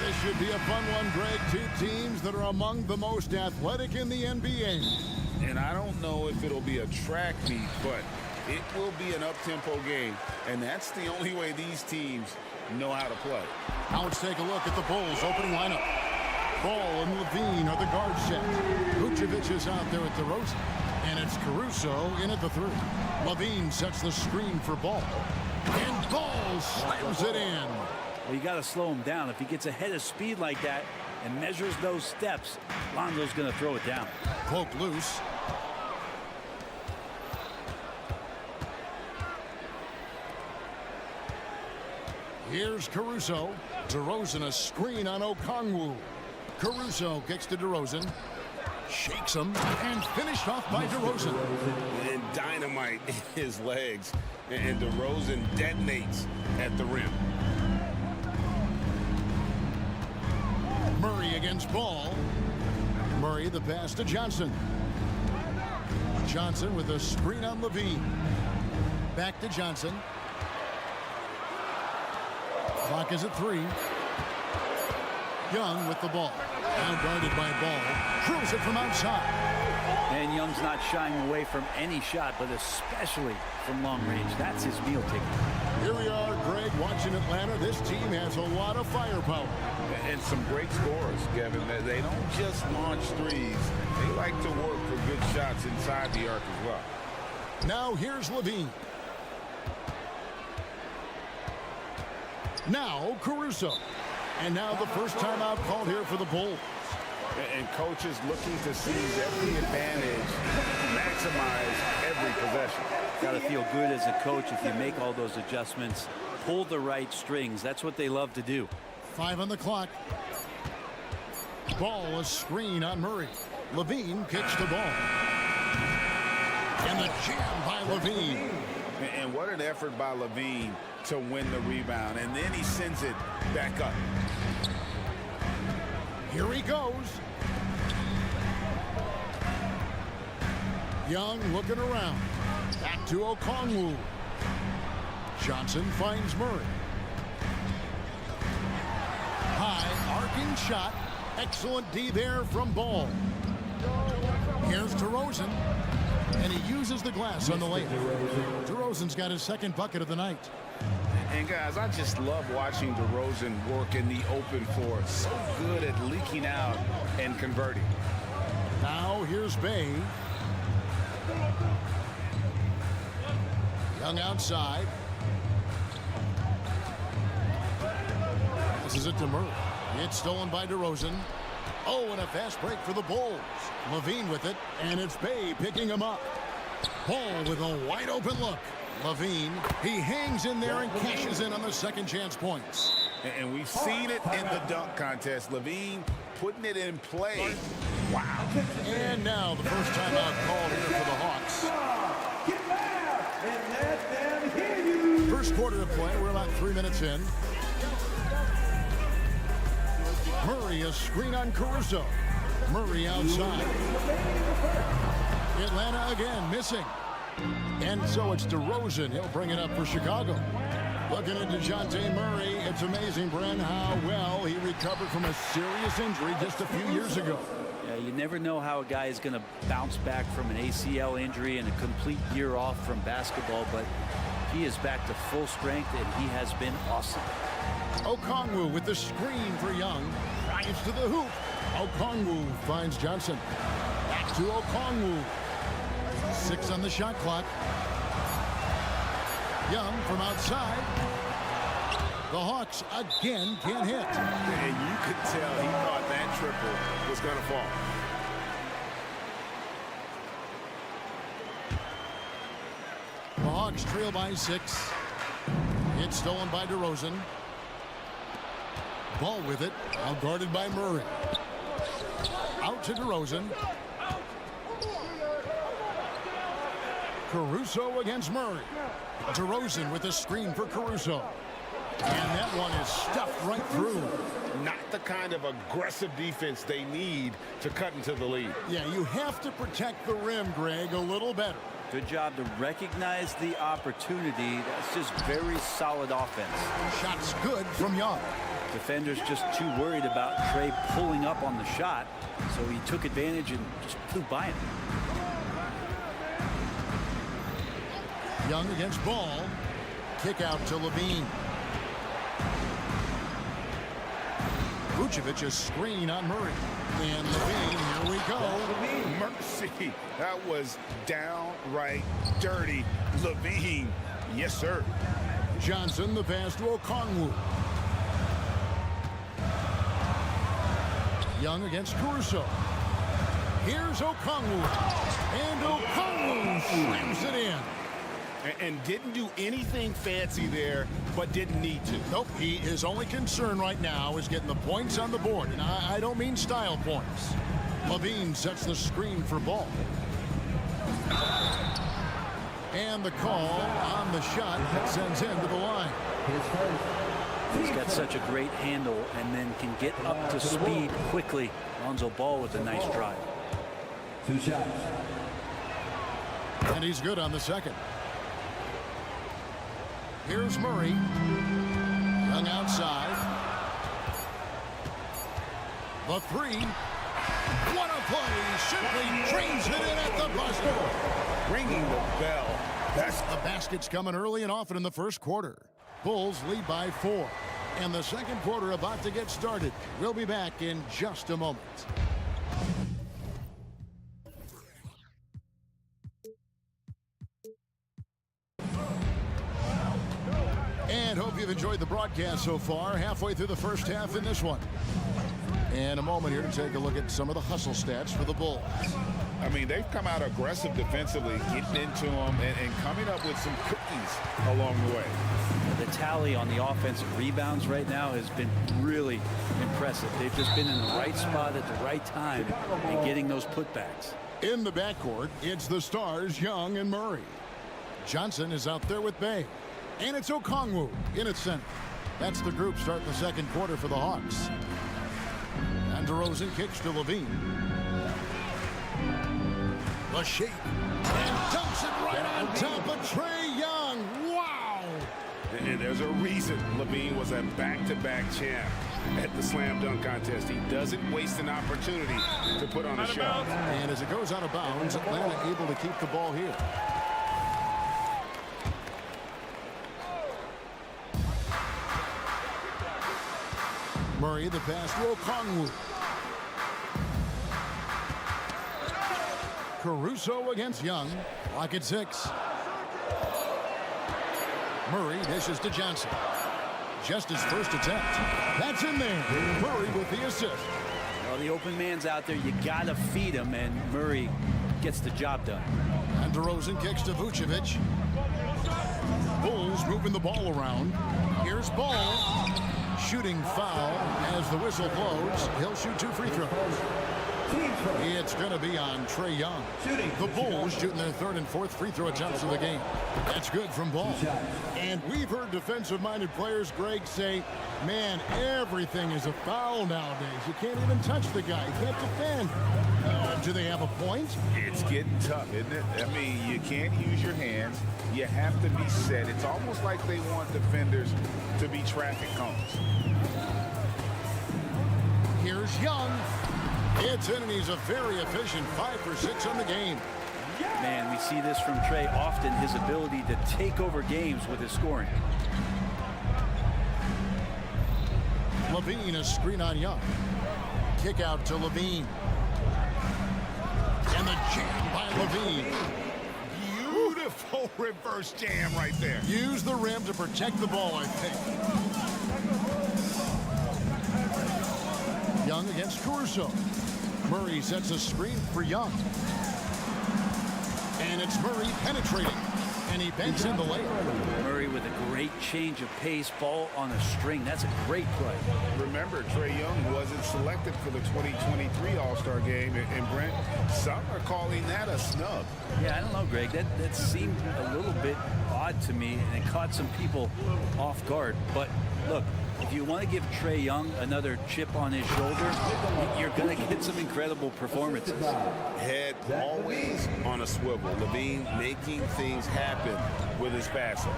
This should be a fun one, Greg. Two teams that are among the most athletic in the NBA. And I don't know if it'll be a track meet, but it will be an up-tempo game. And that's the only way these teams know how to play. Now let's take a look at the Bulls' opening lineup. Ball and Levine are the guard set. Vucevic is out there at DeRozan. And it's Caruso in at the 3. Levine sets the screen for Ball. And Ball slams it in. Well, you got to slow him down. If he gets ahead of speed like that and measures those steps, Lonzo's going to throw it down. Poke loose. Here's Caruso. DeRozan a screen on Okongwu. Caruso gets to DeRozan. Shakes him and finished off by DeRozan. And dynamite his legs. And DeRozan detonates at the rim. Murray against Ball. Murray the pass to Johnson. Johnson with a screen on Levine. Back to Johnson. Clock is at 3. Young with the ball. Now guarded by Ball. Throws it from outside. And Young's not shying away from any shot, but especially from long range. That's his meal ticket. Here we are, Greg, watching Atlanta. This team has a lot of firepower. And some great scorers, Kevin. They don't just launch threes. They like to work for good shots inside the arc as well. Now here's Levine. Now Caruso. And now the first timeout called here for the Bulls. And coaches looking to seize every advantage, maximize every possession. Got to feel good as a coach if you make all those adjustments. Pull the right strings. That's what they love to do. 5 on the clock. Ball a screen on Murray. Levine kicks the ball. And the jam by Levine. And what an effort by Levine to win the rebound. And then he sends it back up. Here he goes. Young looking around. Back to Okongwu. Johnson finds Murray. High arcing shot. Excellent D there from Ball. Here's DeRozan. And he uses the glass on the layup. DeRozan's got his second bucket of the night. And guys, I just love watching DeRozan work in the open floor. So good at leaking out and converting. Now here's Bay. Young outside. This is it to Murray. It's stolen by DeRozan. Oh, and a fast break for the Bulls. Levine with it, and it's Bay picking him up. Ball with a wide open look. Levine, he hangs in there and cashes in on the second chance points. And we've seen it in the dunk contest. Levine putting it in play. Wow. And now the first timeout called here for the Hawks. First quarter of play. We're about 3 minutes in. Murray a screen on Caruso. Murray outside. Atlanta again missing. And so it's DeRozan. He'll bring it up for Chicago. Looking at DeJounte Murray, it's amazing, Bren, how well he recovered from a serious injury just a few years ago. Yeah, you never know how a guy is going to bounce back from an ACL injury and a complete year off from basketball, but he is back to full strength, and he has been awesome. Okongwu with the screen for Young. Drives to the hoop. Okongwu finds Johnson. Back to Okongwu. 6 on the shot clock. Young from outside. The Hawks again can't hit. And you could tell he thought that triple was going to fall. The Hawks trail by 6. It's stolen by DeRozan. Ball with it. Now guarded by Murray. Out to DeRozan. Caruso against Murray. DeRozan with a screen for Caruso. And that one is stuffed right through. Not the kind of aggressive defense they need to cut into the lead. Yeah, you have to protect the rim, Greg, a little better. Good job to recognize the opportunity. That's just very solid offense. Shot's good from Young. Defender's just too worried about Trey pulling up on the shot, so he took advantage and just flew by him. Young against Ball. Kick out to Levine. Vucevic a screen on Murray. And Levine, here we go. Mercy. That was downright dirty. Levine. Yes, sir. Johnson the pass to Okongwu. Young against Caruso. Here's Okongwu. And Okongwu slams it in. And didn't do anything fancy there, but didn't need to. Nope, his only concern right now is getting the points on the board. And I don't mean style points. Levine sets the screen for Ball. And the call on the shot that sends him to the line. He's got such a great handle and then can get up to speed quickly. Lonzo Ball with a nice drive. 2 shots. And he's good on the second. Here's Murray. Young outside. The three. What a play. Simply drains it in at the buzzer. Ringing the bell. That's The basket's coming early and often in the first quarter. Bulls lead by 4. And the second quarter about to get started. We'll be back in just a moment. And hope you've enjoyed the broadcast so far. Halfway through the first half in this one. And a moment here to take a look at some of the hustle stats for the Bulls. I mean, they've come out aggressive defensively, getting into them and coming up with some cookies along the way. The tally on the offensive rebounds right now has been really impressive. They've just been in the right spot at the right time and getting those putbacks. In the backcourt, it's the stars, Young and Murray. Johnson is out there with Bay. And it's Okongwu in its center. That's the group starting the second quarter for the Hawks. And DeRozan kicks to Levine. The shake. And dumps it right on top of Trey Young. Wow! And there's a reason Levine was a back-to-back champ at the slam dunk contest. He doesn't waste an opportunity to put on a show. And as it goes out of bounds, Atlanta able to keep the ball here. Murray the pass to Okongwu. Caruso against Young. Lock at 6. Murray dishes to Johnson. Just his first attempt. That's in there. Murray with the assist. Well, the open man's out there. You got to feed him, and Murray gets the job done. And DeRozan kicks to Vucevic. Bulls moving the ball around. Here's Ball. Shooting foul as the whistle blows. He'll shoot 2 free throws. It's going to be on Trey Young. The Bulls shooting their 3rd and 4th free throw attempts of the game. That's good from Ball. And we've heard defensive-minded players, Greg, say, man, everything is a foul nowadays. You can't even touch the guy. You can't defend. Do they have a point? It's getting tough, isn't it? I mean, you can't use your hands. You have to be set. It's almost like they want defenders to be traffic cones. Here's Young. It's in, and he's a very efficient 5 for 6 on the game. Man, we see this from Trey often, his ability to take over games with his scoring. Levine, a screen on Young. Kick out to Levine. And the jam by Levine. Beautiful reverse jam right there. Use the rim to protect the ball, I think. Young against Caruso. Murray sets a screen for Young. And it's Murray penetrating. And he banks in the layup. Murray with a great change of pace, ball on a string. That's a great play. Remember, Trey Young wasn't selected for the 2023 All-Star game. And Brent, some are calling that a snub. Yeah, I don't know, Greg. That seemed a little bit odd to me, and it caught some people off guard. But look, if you want to give Trae Young another chip on his shoulder, you're going to get some incredible performances. Head always on a swivel. Levine making things happen with his passing.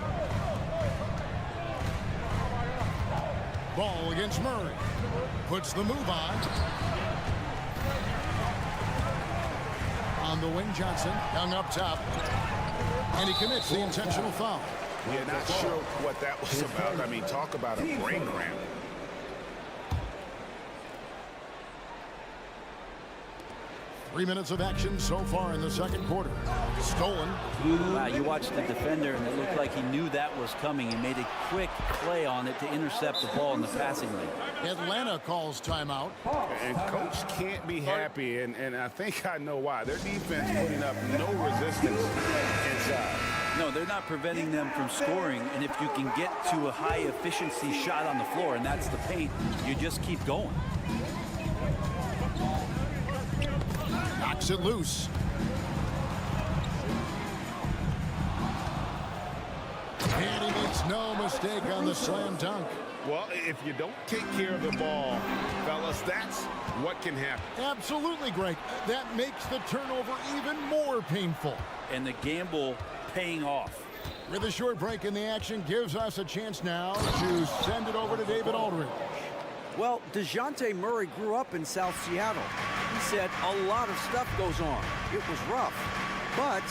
Ball against Murray. Puts the move on. On the wing, Johnson. Young up top. And he commits the intentional foul. Yeah, not sure what that was about. I mean, talk about a brain cramp. Three minutes of action so far in the second quarter. Stolen. Wow, you watched the defender, and it looked like he knew that was coming. He made a quick play on it to intercept the ball in the passing lane. Atlanta calls timeout. And coach can't be happy, and I think I know why. Their defense putting up no resistance inside. No, they're not preventing them from scoring, and if you can get to a high-efficiency shot on the floor, and that's the paint, you just keep going. Knocks it loose. And he makes no mistake on the slam dunk. Well, if you don't take care of the ball, fellas, that's what can happen. Absolutely, Greg. That makes the turnover even more painful. And the gamble paying off. With a short break in the action, gives us a chance now to send it over to David Aldridge. Well, DeJounte Murray grew up in South Seattle. He said a lot of stuff goes on. It was rough. But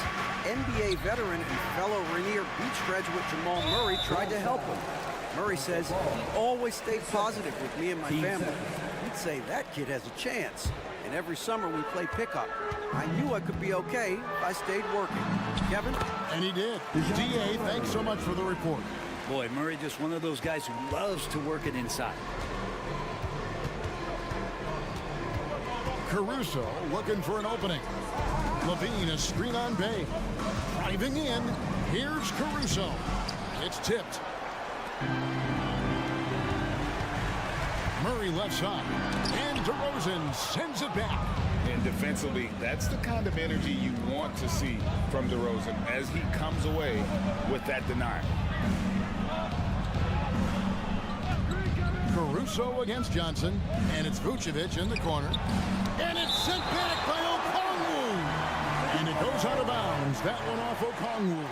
NBA veteran and fellow Rainier Beach graduate Jamal Murray tried to help him. Murray says he always stayed positive with me and my family. He'd say that kid has a chance. And every summer we play pickup. I knew I could be okay if I stayed working. Kevin? And he did. DA, thanks so much for the report. Boy, Murray just one of those guys who loves to work it inside. Caruso looking for an opening. Levine, a screen on Bay. Driving in. Here's Caruso. It's tipped. Murray left side. And DeRozan sends it back. And defensively, that's the kind of energy you want to see from DeRozan as he comes away with that denial. Caruso against Johnson. And it's Vucevic in the corner. And it's sent back by Okongwu. And it goes out of bounds. That one off Okongwu.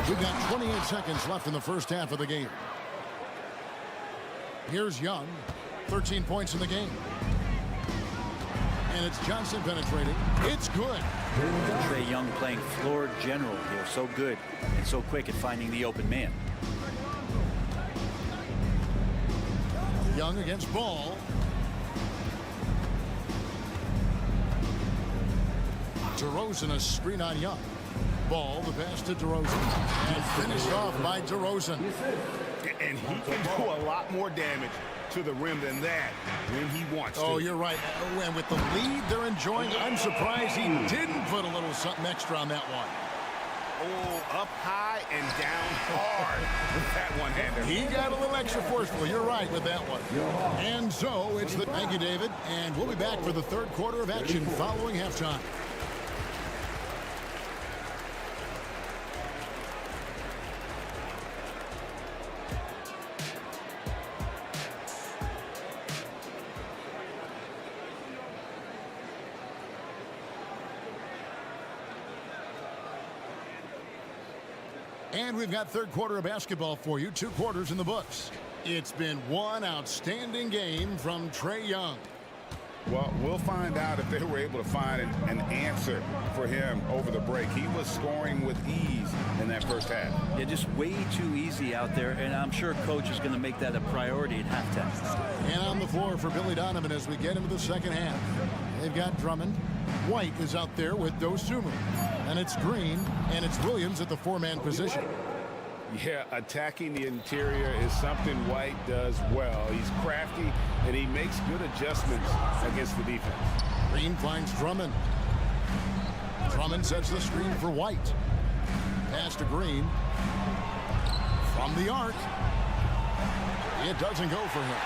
We've got 28 seconds left in the first half of the game. Here's Young. 13 points in the game. And it's Johnson penetrating. It's good. Trae Young playing floor general here. So good and so quick at finding the open man. Young against Ball. DeRozan, a screen on Young. Ball, the pass to DeRozan. And finished off by DeRozan. And he can do a lot more damage to the rim than that when he wants to. Oh, you're right. And with the lead they're enjoying, I'm surprised he didn't put a little something extra on that one. Oh, up high and down hard with that one-hander. He got a little extra forceful. You're right with that one. And so it's the... Thank you, David. And we'll be back for the third quarter of action following halftime. And we've got third quarter of basketball for you. 2 quarters in the books. It's been one outstanding game from Trae Young. Well, we'll find out if they were able to find an answer for him over the break. He was scoring with ease in that first half. Yeah, just way too easy out there, and I'm sure coach is going to make that a priority at halftime. And on the floor for Billy Donovan as we get into the second half. They've got Drummond. White is out there with Dosunmu. And it's Green, and it's Williams at the 4-man position. Yeah, attacking the interior is something White does well. He's crafty, and he makes good adjustments against the defense. Green finds Drummond. Drummond sets the screen for White. Pass to Green. From the arc. It doesn't go for him.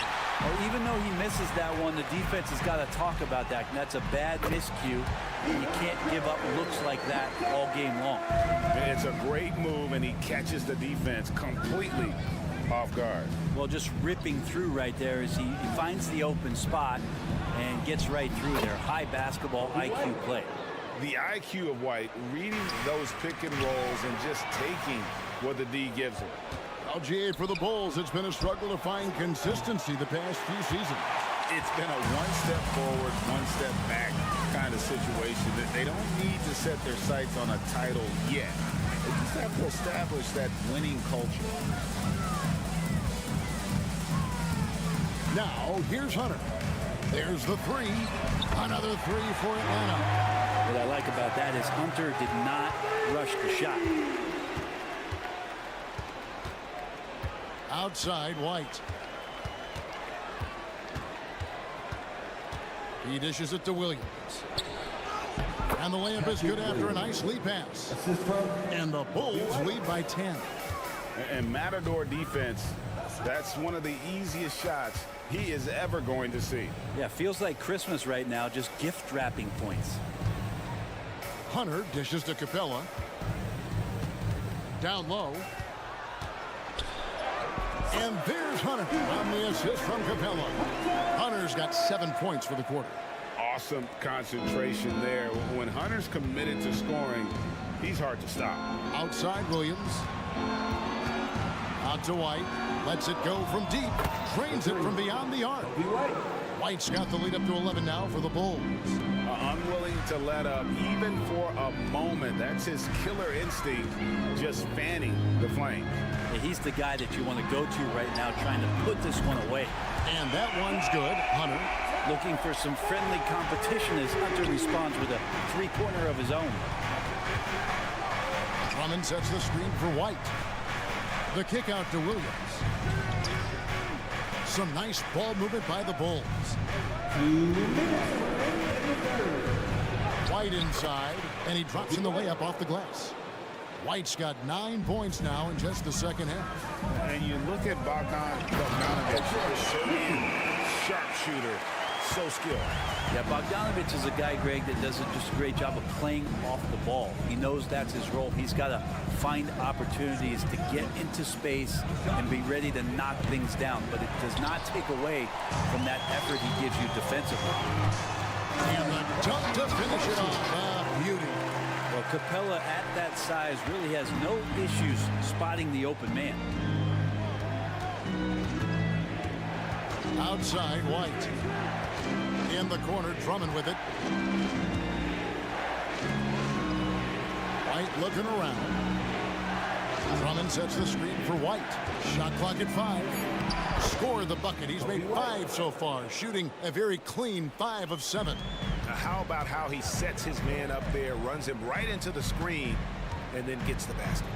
Well, even though he misses that one, the defense has got to talk about that. And that's a bad miscue. You can't give up looks like that all game long. It's a great move, and he catches the defense completely off guard. Well, just ripping through right there as he finds the open spot and gets right through there. High basketball IQ play. The IQ of White, reading those pick and rolls and just taking what the D gives him. LGA for the Bulls. It's been a struggle to find consistency the past few seasons. It's been a one step forward, one step back kind of situation. That they don't need to set their sights on a title yet. They just have to establish that winning culture. Now, here's Hunter. There's the three. Another three for Atlanta. What I like about that is Hunter did not rush the shot. Outside, White. He dishes it to Williams. And the layup is good after a nice lead pass. And the Bulls lead by 10. And Matador defense, that's one of the easiest shots he is ever going to see. Yeah, feels like Christmas right now, just gift wrapping points. Hunter dishes to Capella. Down low. And there's Hunter on the assist from Capella. Hunter's got 7 points for the quarter. Awesome concentration there. When Hunter's committed to scoring, he's hard to stop. Outside Williams. Out to White. Lets it go from deep. Drains it from beyond the arc. White's got the lead up to 11 now for the Bulls. Unwilling to let up even for a moment. That's his killer instinct, just fanning the flame. Yeah, he's the guy that you want to go to right now, trying to put this one away. And that one's good. Hunter looking for some friendly competition as Hunter responds with a three-pointer of his own. Drummond sets the screen for White. The kick out to Williams. Some nice ball movement by the Bulls. White inside, and he drops in the layup off the glass. White's got 9 points now in just the second half. And you look at Bogdanovic, sharpshooter, so skilled. Yeah, Bogdanovic is a guy, Greg, that does just a great job of playing off the ball. He knows that's his role. He's got to find opportunities to get into space and be ready to knock things down. But it does not take away from that effort he gives you defensively. And the dunk to finish it off. Beauty. Well, Capella at that size really has no issues spotting the open man. Outside, White. In the corner, Drummond with it. White looking around. Drummond sets the screen for White. Shot clock at 5. Scored the bucket. He's made 5 so far, shooting a very clean 5 of 7. Now how about how he sets his man up there, runs him right into the screen, and then gets the basket.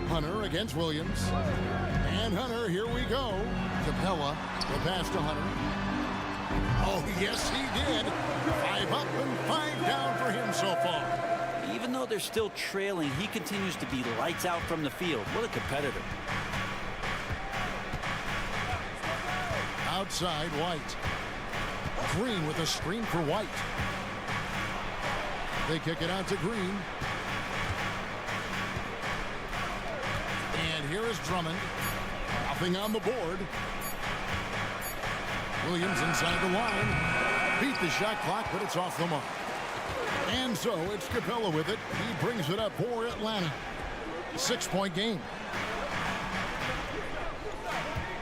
Hunter against Williams. And Hunter, here we go. Capella, the pass to Hunter. Oh, yes, he did. 5 up and 5 down for him so far. Even though they're still trailing, he continues to be lights out from the field. What a competitor. Outside, White. Green with a screen for White. They kick it out to Green. And here is Drummond. Nothing on the board. Williams inside the line. Beat the shot clock, but it's off the mark. And so it's Capella with it. He brings it up for Atlanta. 6-point game.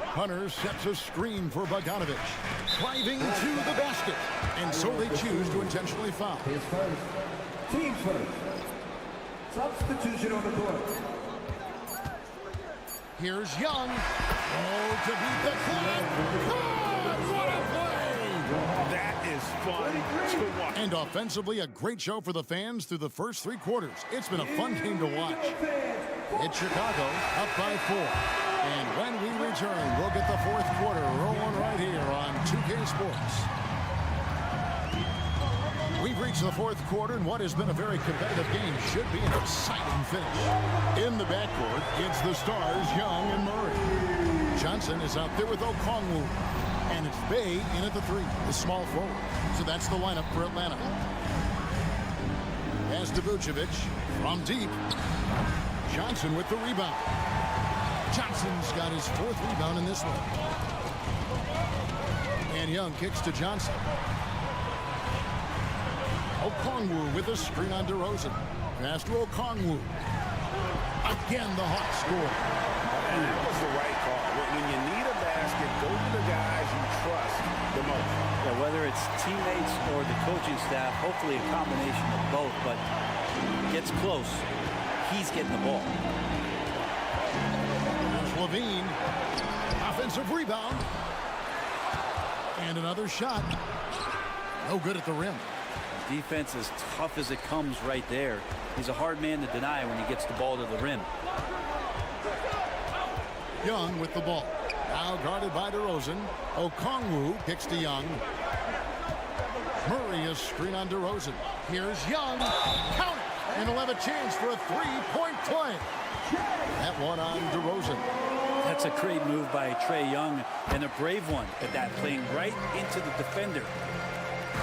Hunter sets a screen for Bogdanovic. Driving to the basket. And so they choose to intentionally foul. His first. Team first. Substitution on the court. Here's Young. Oh, to beat the clock. Oh, what a play! That is fun to watch. And offensively, a great show for the fans through the first 3 quarters. It's been a fun game to watch. It's Chicago up by 4. And when we return, we'll get the 4th quarter rolling right here on 2K Sports. We've reached the 4th quarter, and what has been a very competitive game should be an exciting finish. In the backcourt, it's the stars, Young and Murray. Johnson is out there with Okongwu. And it's Bay in at the 3, the small forward. So that's the lineup for Atlanta. As to Vucevic from deep. Johnson with the rebound. Johnson's got his 4th rebound in this one. And Young kicks to Johnson. Okongwu with a screen on DeRozan. Pass to Okongwu. Again, the Hawks score. And that was the right call. When you need a basket, go to the guys you trust the most. Yeah, whether it's teammates or the coaching staff, hopefully a combination of both, but gets close. He's getting the ball. There's Levine. Offensive rebound. And another shot. No good at the rim. Defense as tough as it comes right there. He's a hard man to deny when he gets the ball to the rim. Young with the ball. Now guarded by DeRozan. Okongwu kicks to Young. Murray is screen on DeRozan. Here's Young. Count it. And he'll have a chance for a 3-point play. That one on DeRozan. That's a great move by Trae Young, and a brave one at that, playing right into the defender.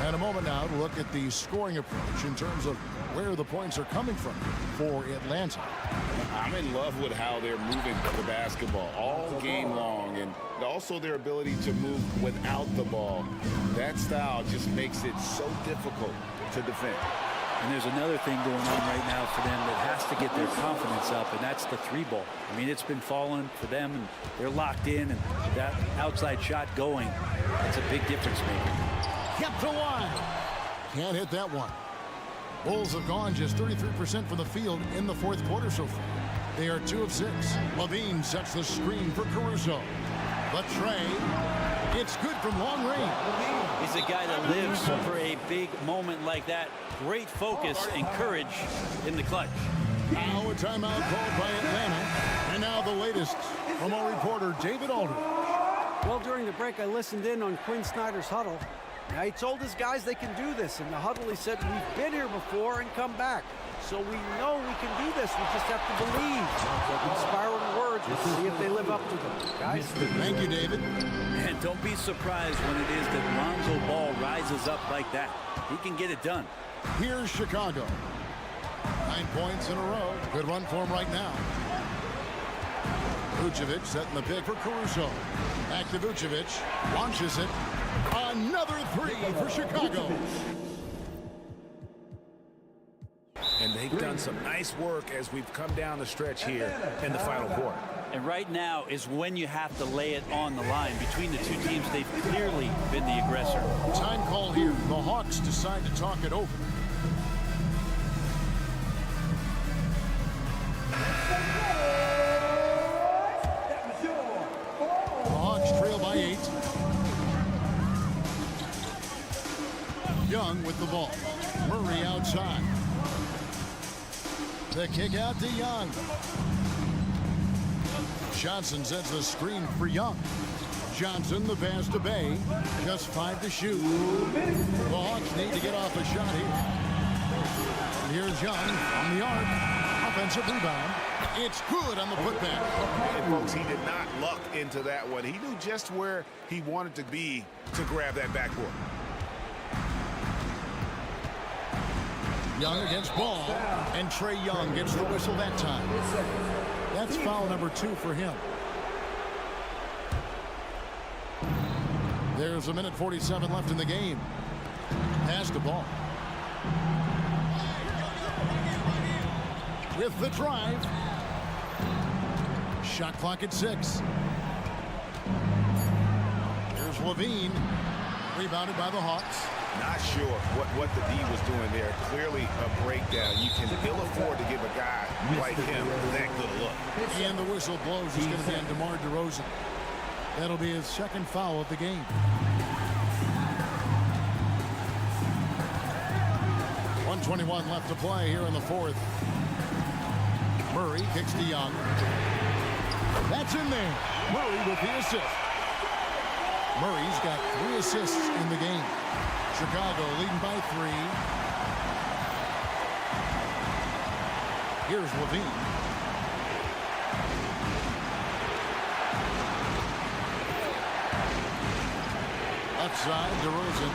And a moment now to look at the scoring approach in terms of where the points are coming from for Atlanta. I'm in love with how they're moving the basketball all game long, and also their ability to move without the ball. That style just makes it so difficult to defend. And there's another thing going on right now for them that has to get their confidence up, and that's the 3-ball. I mean, it's been falling for them, and they're locked in, and that outside shot going, that's a big difference maker. Kept alive. Can't hit that one. Bulls have gone just 33% from the field in the 4th quarter so far. They are 2 of 6. Levine sets the screen for Caruso. But Trae, it's good from long range. He's a guy that lives for a big moment like that. Great focus and courage in the clutch. Now a timeout called by Atlanta. And now the latest from our reporter, David Aldridge. Well, during the break, I listened in on Quinn Snyder's huddle. Now, he told his guys they can do this. In the huddle, he said, we've been here before and come back. So we know we can do this. We just have to believe. Inspiring words. We'll see if they live up to them. Guys. Thank you, David. And don't be surprised when it is that Lonzo Ball rises up like that. He can get it done. Here's Chicago. 9 points in a row. Good run for him right now. Vucevic setting the pick for Caruso. Back to Vucevic. Launches it. Another 3 for Chicago. And they've done some nice work as we've come down the stretch here in the final quarter. And right now is when you have to lay it on the line. Between the two teams, they've clearly been the aggressor. Time call here. The Hawks decide to talk it over. The Hawks trail by 8. Young with the ball. Murray outside. The kick out to Young. Johnson sets the screen for Young. Johnson, the pass to Bay. Just 5 to shoot. The Hawks need to get off a shot here. And here's Young on the arc. Offensive rebound. It's good on the putback. And folks, he did not luck into that one. He knew just where he wanted to be to grab that backboard. Young against Ball, and Trae Young gets the whistle that time. That's foul number 2 for him. There's 1:47 left in the game. Pass the ball. With the drive. Shot clock at 6. Here's Levine. Rebounded by the Hawks. Not sure what the D was doing there. Clearly a breakdown. You can ill afford to give a guy like him that good a look. And the whistle blows. It's going to be on DeMar DeRozan. That'll be his 2nd foul of the game. .121 left to play here in the 4th. Murray kicks to Young. That's in there. Murray with the assist. Murray's got 3 assists in the game. Chicago leading by 3. Here's Levine. Left side, DeRozan.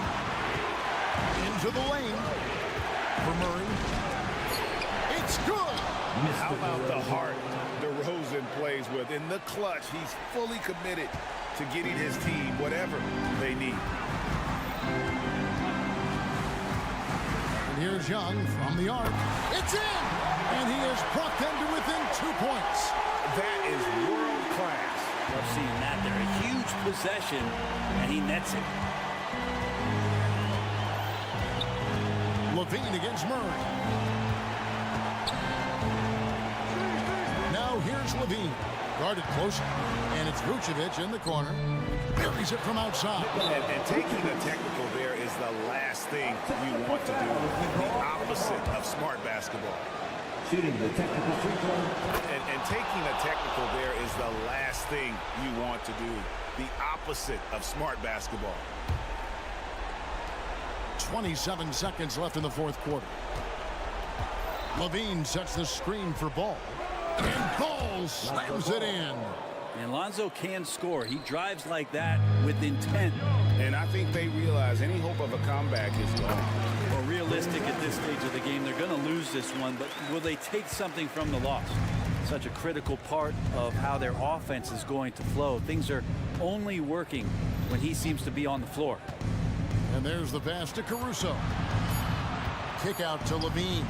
Into the lane for Murray. It's good. How about the heart DeRozan plays with? In the clutch, he's fully committed to getting his team whatever they need. And here's Young from the arc. It's in! And he has brought them to within 2 points. That is world class. Love seeing that there. A huge possession, and he nets it. Levine against Murray. Now here's Levine. Guarded close. And it's Vucevic in the corner. Buries it from outside. And taking the technical there is the last thing you want to do. The opposite of smart basketball. Shooting the technical free throw. And taking the technical there is the last thing you want to do. The opposite of smart basketball. 27 seconds left in the fourth quarter. Levine sets the screen for Ball. And Ball slams it in. And Lonzo can score. He drives like that with intent. And I think they realize any hope of a comeback is gone. Well, realistic at this stage of the game, they're going to lose this one, but will they take something from the loss? Such a critical part of how their offense is going to flow. Things are only working when he seems to be on the floor. And there's the pass to Caruso. Kick out to Levine.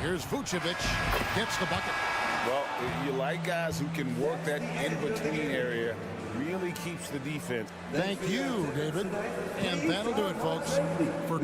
Here's Vucevic. Gets the bucket. Well, you like guys who can work that in-between area. Really keeps the defense. Thank you, David. And that'll do it, folks. For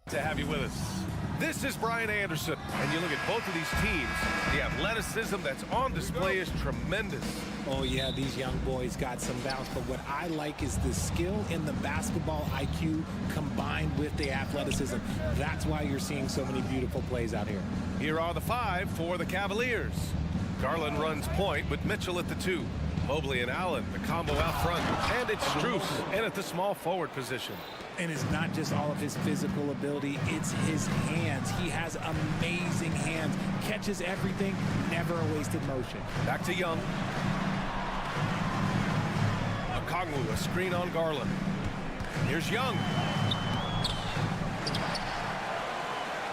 To have you with us. This is Brian Anderson, and you look at both of these teams, the athleticism that's on display is tremendous. Oh yeah, these young boys got some bounce, but what I like is the skill in the basketball IQ combined with the athleticism. That's why you're seeing so many beautiful plays out here. Here are the 5 for the Cavaliers. Garland runs point with Mitchell at the 2. Mobley and Allen, the combo out front. And it's Strus in at the small forward position. And it's not just all of his physical ability, it's his hands. He has amazing hands, catches everything, never a wasted motion. Back to Young. Okongwu, a screen on Garland. Here's Young.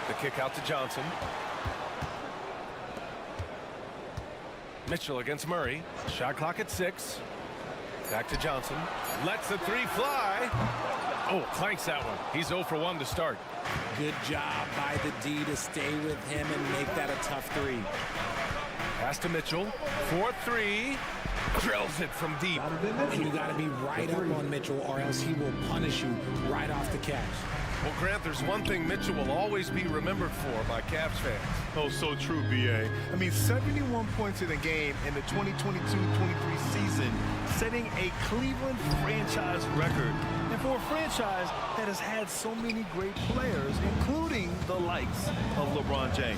The kick out to Johnson. Mitchell against Murray. Shot clock at 6. Back to Johnson. Lets the 3 fly. Oh, clanks that one. He's 0 for 1 to start. Good job by the D to stay with him and make that a tough 3. Pass to Mitchell. 4-3. Drills it from deep. And you got to be right up on Mitchell or else he will punish you right off the catch. Well, Grant, there's one thing Mitchell will always be remembered for by Cavs fans. Oh, so true, B.A. I mean, 71 points in a game in the 2022-23 season, setting a Cleveland franchise record. And for a franchise that has had so many great players, including the likes of LeBron James.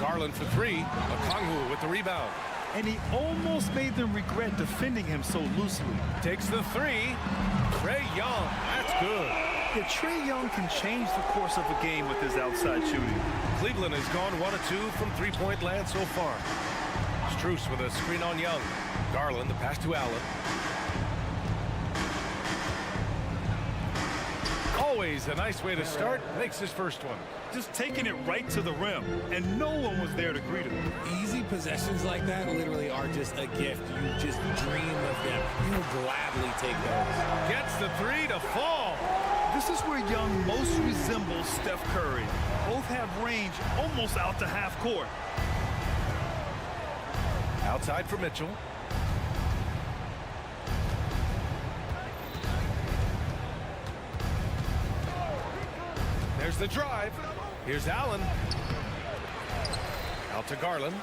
Garland for 3. Okongwu with the rebound. And he almost made them regret defending him so loosely. Takes the 3. Trae Young. That's good. Yeah, Trae Young can change the course of a game with his outside shooting. Cleveland has gone 1 of 2 from three-point land so far. Strus with a screen on Young. Garland, the pass to Allen. Always a nice way to start. Makes his first one. Just taking it right to the rim, and no one was there to greet him. Easy possessions like that literally are just a gift. You just dream of them. You'll gladly take those. Gets the 3 to fall. This is where Young most resembles Steph Curry. Both have range almost out to half court. Outside for Mitchell. There's the drive. Here's Allen. Out to Garland.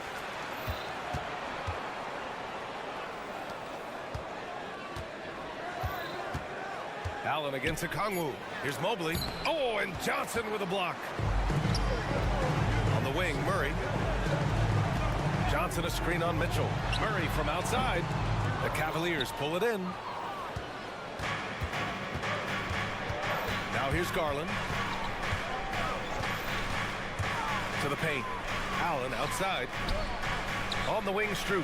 Allen against Okongwu. Here's Mobley. Oh, and Johnson with a block. On the wing, Murray. Johnson a screen on Mitchell. Murray from outside. The Cavaliers pull it in. Now here's Garland. To the paint. Allen outside. On the wing, Strus.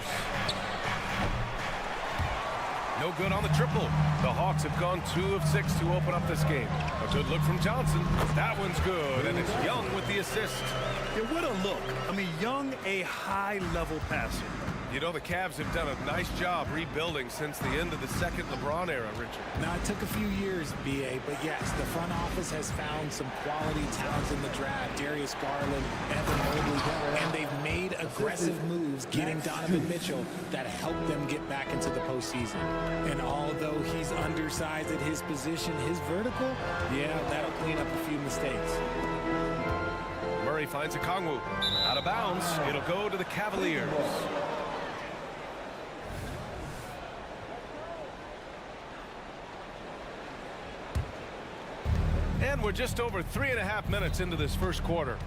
No good on the triple. The Hawks have gone 2 of 6 to open up this game. A good look from Johnson. That one's good, and it's Young with the assist. Yeah, what a look. I mean, Young, a high-level passer. You know, the Cavs have done a nice job rebuilding since the end of the second LeBron era, Richard. Now, it took a few years, B.A., but yes, the front office has found some quality talents in the draft. Darius Garland, Evan Mobley, and they've made aggressive moves getting Donovan Mitchell that helped them get back into the postseason. And although he's undersized at his position, his vertical, yeah, that'll clean up a few mistakes. Murray finds Okongwu. Out of bounds. It'll go to the Cavaliers. And we're just over 3.5 minutes into this first quarter.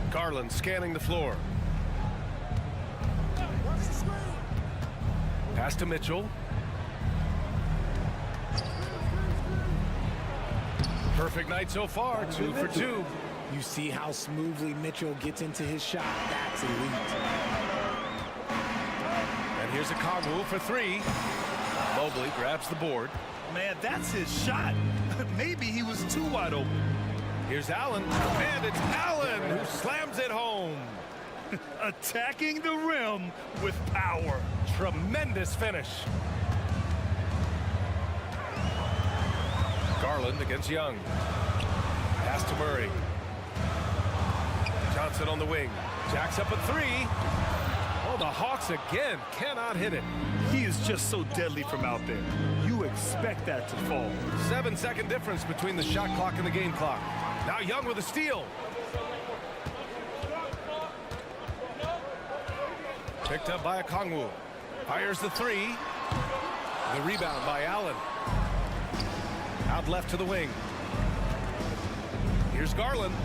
Garland scanning the floor. Pass to Mitchell. Perfect night so far, 2 for 2. You see how smoothly Mitchell gets into his shot. That's elite. And here's a Kongwu for 3. Mobley grabs the board. Man, that's his shot. Maybe he was too wide open. Here's Allen, and it's Allen who slams it home. Attacking the rim with power. Tremendous finish. Garland against Young. Pass to Murray. Johnson on the wing. Jacks up a 3. Oh, the Hawks again cannot hit it. He is just so deadly from out there. You expect that to fall. 7-second difference between the shot clock and the game clock. Now Young with a steal. Picked up by a Kongwu. Fires the 3. The rebound by Allen. Out left to the wing. Here's Garland.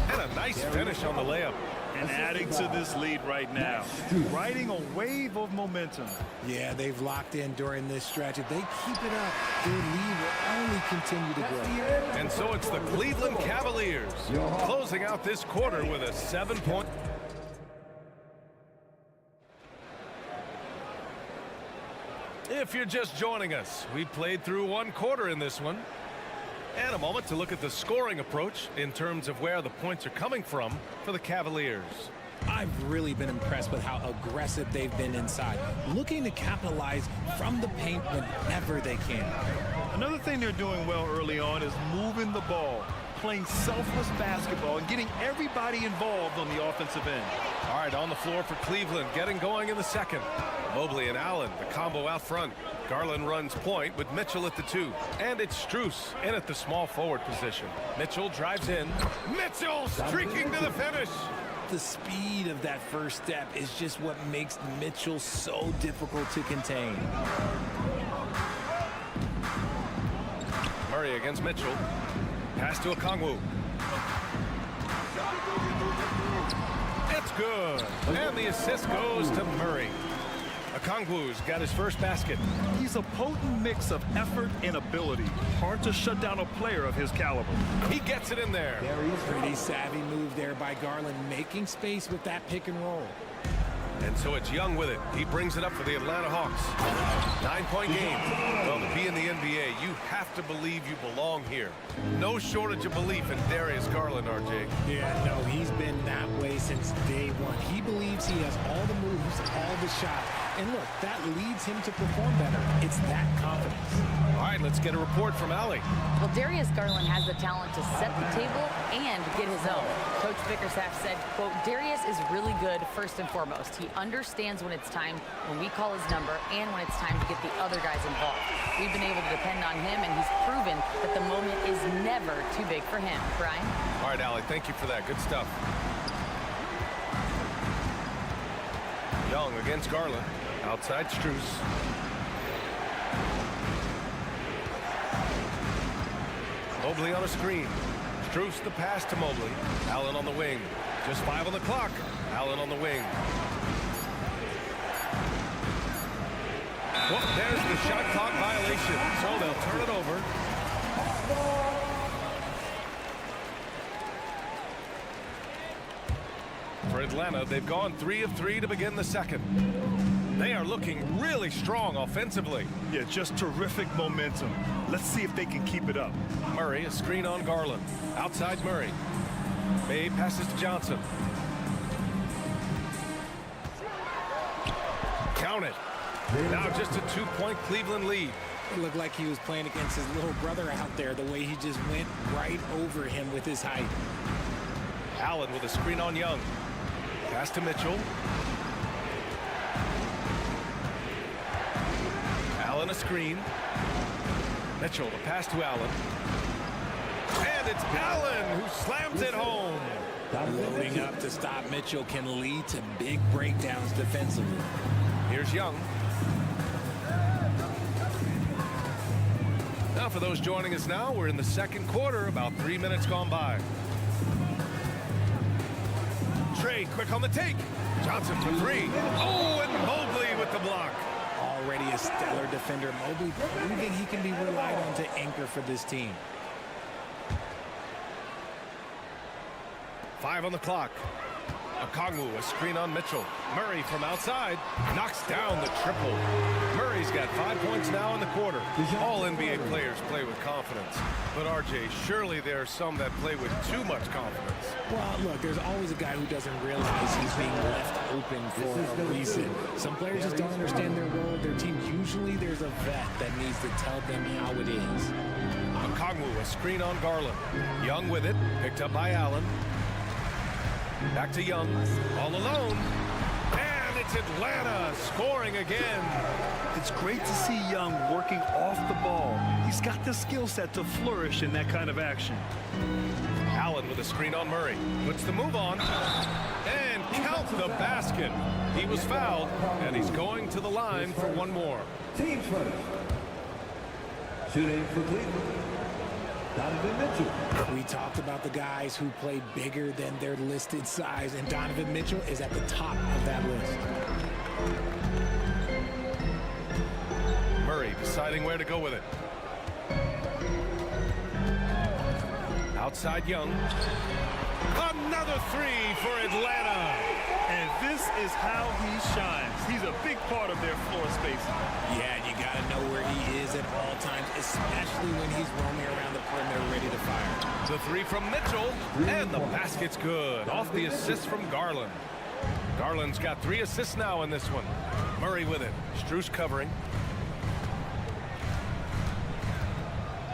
And a nice finish on the layup. And adding to this lead right now. Riding a wave of momentum. Yeah, they've locked in during this stretch. If they keep it up, their lead will only continue to grow. And so it's the Cleveland Cavaliers closing out this quarter with a 7-point. If you're just joining us, we played through 1 quarter in this one. And a moment to look at the scoring approach in terms of where the points are coming from for the Cavaliers. I've really been impressed with how aggressive they've been inside, looking to capitalize from the paint whenever they can. Another thing they're doing well early on is moving the ball, playing selfless basketball, and getting everybody involved on the offensive end. All right, on the floor for Cleveland, getting going in the second. Mobley and Allen, the combo out front. Garland runs point with Mitchell at the 2. And it's Strus in at the small forward position. Mitchell drives in. Mitchell streaking to the finish. The speed of that first step is just what makes Mitchell so difficult to contain. Murray against Mitchell. Pass to a Kongwu. It's good. And the assist goes to Murray. Okongwu's got his first basket. He's a potent mix of effort and ability. Hard to shut down a player of his caliber. He gets it in there. Pretty savvy move there by Garland, making space with that pick and roll. And so it's Young with it. He brings it up for the Atlanta Hawks. 9-point game. Well, to be in the NBA, you have to believe you belong here. No shortage of belief in Darius Garland, RJ. Yeah, no, he's been that way since day one. He believes he has all the moves, all the shots. And look, that leads him to perform better. It's that confidence. All right, let's get a report from Allie. Well, Darius Garland has the talent to set the table and get his own. Coach Bickerstaff said, quote, Darius is really good first and foremost. He understands when it's time, when we call his number, and when it's time to get the other guys involved. We've been able to depend on him, and he's proven that the moment is never too big for him. Brian? All right, Allie, thank you for that. Good stuff. Young against Garland. Outside Strus. Mobley on a screen. Strus the pass to Mobley. Allen on the wing. Just 5 on the clock. Allen on the wing. Well, there's the shot clock violation. So they'll turn it over. For Atlanta, they've gone 3 of 3 to begin the second. They are looking really strong offensively. Yeah, just terrific momentum. Let's see if they can keep it up. Murray, a screen on Garland. Outside Murray. May passes to Johnson. Count it. Now just a 2-point Cleveland lead. It looked like he was playing against his little brother out there, the way he just went right over him with his height. Allen with a screen on Young. Pass to Mitchell. Allen a screen. Mitchell, the pass to Allen. And it's Allen who slams it home. Loading up to stop Mitchell can lead to big breakdowns defensively. Here's Young. Now for those joining us now, we're in the second quarter, about 3 minutes gone by. Trey quick on the take. Johnson for 3. Oh, and Mobley with the block. All already a stellar defender. Mobley proving he can be relied on to anchor for this team. 5 on the clock. Okongwu, a screen on Mitchell. Murray from outside knocks down the triple. Murray's got 5 points now in the quarter. All NBA players play with confidence. But RJ, surely there are some that play with too much confidence. Well, look, there's always a guy who doesn't realize he's being left open for a reason. Some players just don't understand their role, their team. Usually there's a vet that needs to tell them how it is. Okongwu, a screen on Garland. Young with it, picked up by Allen. Back to Young, all alone. And it's Atlanta scoring again. It's great to see Young working off the ball. He's got the skill set to flourish in that kind of action. Allen with a screen on Murray. Puts the move on. And count the basket. He was fouled, and he's going to the line for one more. Team first. Shooting for Cleveland, Donovan Mitchell. We talked about the guys who play bigger than their listed size, and Donovan Mitchell is at the top of that list. Murray deciding where to go with it. Outside Young. Another three for Atlanta. And this is how he shines. He's a big part of their floor space. Yeah, you got to know where he is at all times, especially when he's roaming around the perimeter ready to fire. The three from Mitchell, and the basket's good. Off the assist from Garland. Garland's got 3 assists now in this one. Murray with it. Strus covering.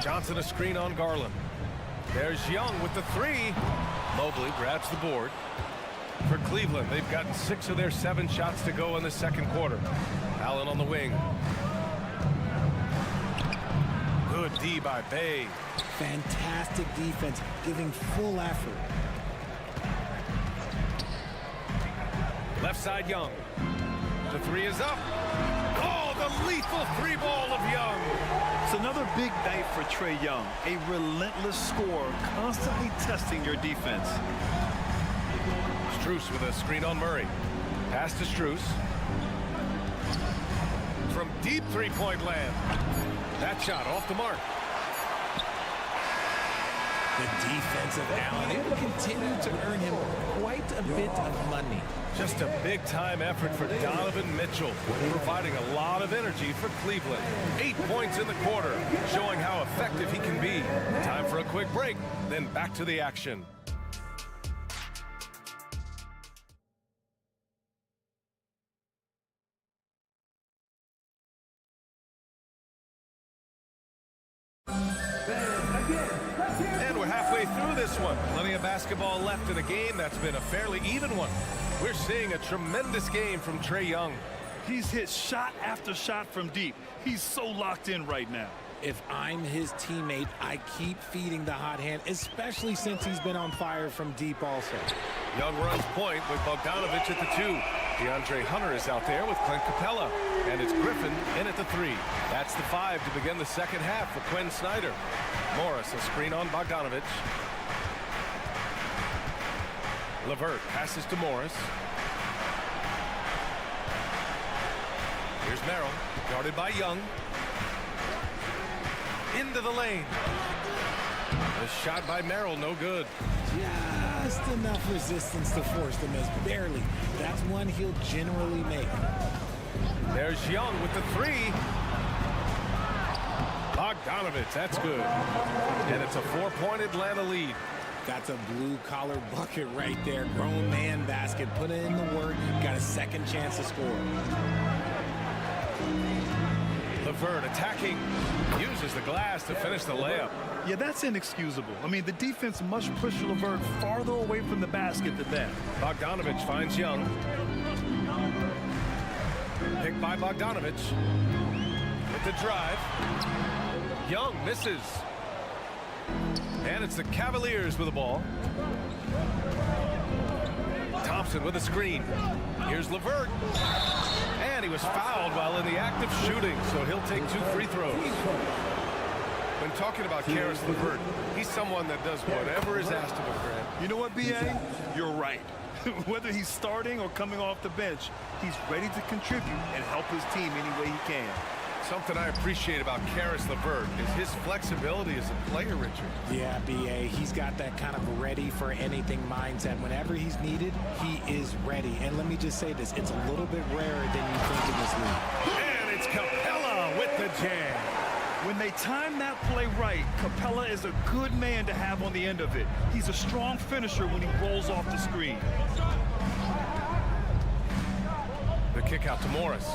Johnson a screen on Garland. There's Young with the 3. Mobley grabs the board. For Cleveland, they've gotten 6 of their 7 shots to go in the second quarter. Allen on the wing. Good D by Bay. Fantastic defense, giving full effort. Left side Young. The 3 is up. Oh, the lethal 3-ball of Young. It's another big night for Trae Young. A relentless scorer, constantly testing your defense. Strus with a screen on Murray. Pass to Strus. From deep 3-point land. That shot off the mark. The defense of Allen, it will continue to earn him quite a bit of money. Just a big-time effort for Donovan Mitchell, providing a lot of energy for Cleveland. 8 points in the quarter, showing how effective he can be. Time for a quick break, then back to the action. And we're halfway through this one. Plenty of basketball left in a game that's been a fairly even one. We're seeing a tremendous game from Trae Young. He's hit shot after shot from deep. He's so locked in right now. If I'm his teammate, I keep feeding the hot hand, especially since he's been on fire from deep also. Young runs point with Bogdanovich at the 2. DeAndre Hunter is out there with Clint Capella. And it's Griffin in at the 3. That's the 5 to begin the second half for Quinn Snyder. Morris, a screen on Bogdanovich. LeVert passes to Morris. Here's Merrill, guarded by Young. Into the lane. The shot by Merrill, no good. Just enough resistance to force the miss, barely. That's one he'll generally make. There's Young with the 3. Bogdanovich, that's good. And it's a 4-point Atlanta lead. That's a blue-collar bucket right there. Grown man basket. Put in the work. Got a second chance to score. LeVert attacking. Uses the glass to finish the layup. Yeah, that's inexcusable. I mean, the defense must push LeVert farther away from the basket than that. Bogdanovich finds Young. Picked by Bogdanovich. With the drive. Young misses. And it's the Cavaliers with the ball. Thompson with a screen. Here's LeVert. And he was fouled while in the act of shooting, so he'll take 2 free throws. When talking about Karis LeVert, he's someone that does whatever is asked of him, Grant. You know what, B.A.? You're right. Whether he's starting or coming off the bench, he's ready to contribute and help his team any way he can. Something I appreciate about Caris LeVert is his flexibility as a player, Richard. Yeah, B.A., he's got that kind of ready-for-anything mindset. Whenever he's needed, he is ready. And let me just say this, it's a little bit rarer than you think in this league. And it's Capella with the jam. When they time that play right, Capella is a good man to have on the end of it. He's a strong finisher when he rolls off the screen. The kick out to Morris.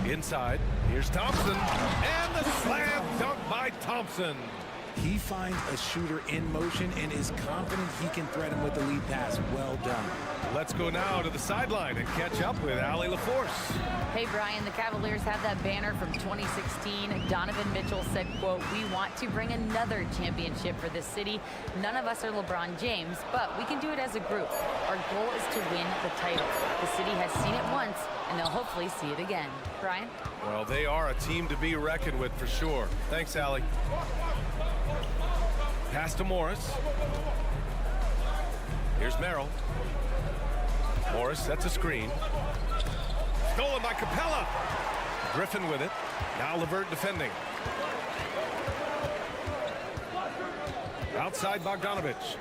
Inside, here's Thompson, and the slam dunk by Thompson. He finds a shooter in motion and is confident he can thread him with the lead pass. Well done. Let's go now to the sideline and catch up with Allie LaForce. Hey, Brian, the Cavaliers have that banner from 2016. Donovan Mitchell said, quote, "We want to bring another championship for this city. None of us are LeBron James, but we can do it as a group. Our goal is to win the title. The city has seen it once, and they'll hopefully see it again." Brian? Well, they are a team to be reckoned with for sure. Thanks, Allie. Pass to Morris. Here's Merrill. Morris sets a screen. Stolen by Capella. Griffin with it. Now LeVert defending. Outside Bogdanovich.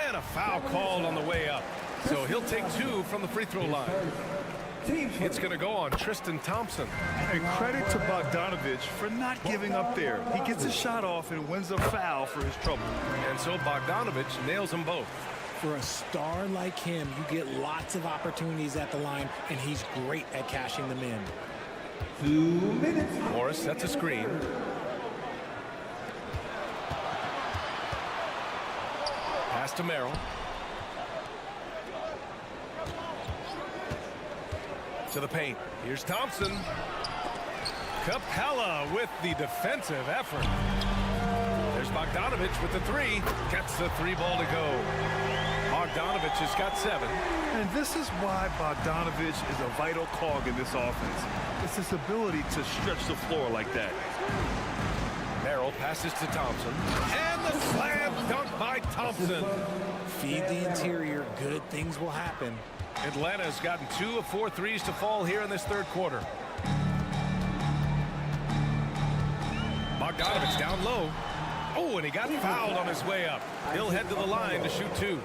And a foul called on the way up. So he'll take 2 from the free throw line. It's going to go on Tristan Thompson. And credit to Bogdanovich for not giving up there. He gets a shot off and wins a foul for his trouble. And so Bogdanovich nails them both. For a star like him, you get lots of opportunities at the line, and he's great at cashing them in. 2 minutes. Morris sets a screen. Pass to Merrill. To the paint. Here's Thompson. Capella with the defensive effort. There's Bogdanovich with the 3. Gets the 3 ball to go. Bogdanovich has got 7. And this is why Bogdanovich is a vital cog in this offense. It's his ability to stretch the floor like that. Merrill passes to Thompson. And the slam dunk by Thompson. Feed the interior. Good things will happen. Atlanta's gotten 2 of 4 threes to fall here in this third quarter. Bogdanovich down low. Oh, and he got fouled on his way up. He'll head to the line to shoot 2.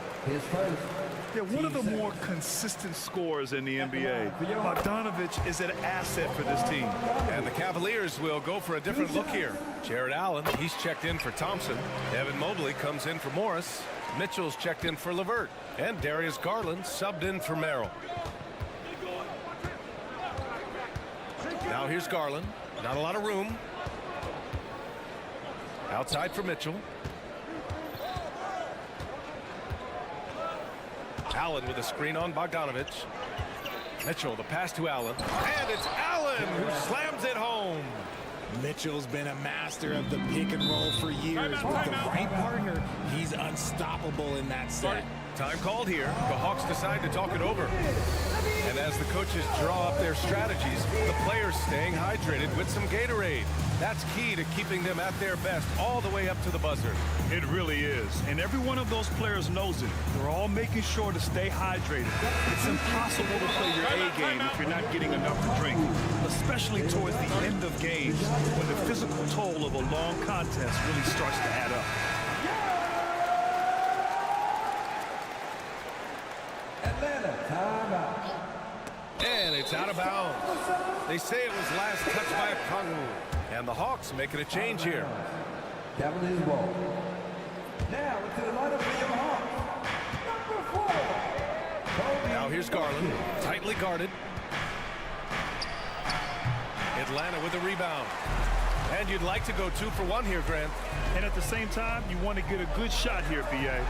Yeah, one of the more consistent scorers in the NBA. Bogdanovich is an asset for this team. And the Cavaliers will go for a different look here. Jared Allen, he's checked in for Thompson. Evan Mobley comes in for Morris. Mitchell's checked in for LeVert. And Darius Garland subbed in for Merrill. Now here's Garland. Not a lot of room. Outside for Mitchell. Allen with a screen on Bogdanovich. Mitchell, the pass to Allen. And it's Allen who slams it home. Mitchell's been a master of the pick and roll for years. With the right partner, he's unstoppable in that set. Time called here. The Hawks decide to talk it over. And as the coaches draw up their strategies, the players staying hydrated with some Gatorade. That's key to keeping them at their best all the way up to the buzzer. It really is. And every one of those players knows it. They're all making sure to stay hydrated. It's impossible to play your A game if you're not getting enough to drink, especially towards the end of games when the physical toll of a long contest really starts to add up. Atlanta, timeout. And it's out of bounds. They say it was last touched by a Kongu. And the Hawks making a change here. Cavaliers ball. Now into the lineup for your Hawks. Number 4. Now here's Garland, tightly guarded. Atlanta with a rebound. And you'd like to go 2 for 1 here, Grant. And at the same time, you want to get a good shot here, B.A.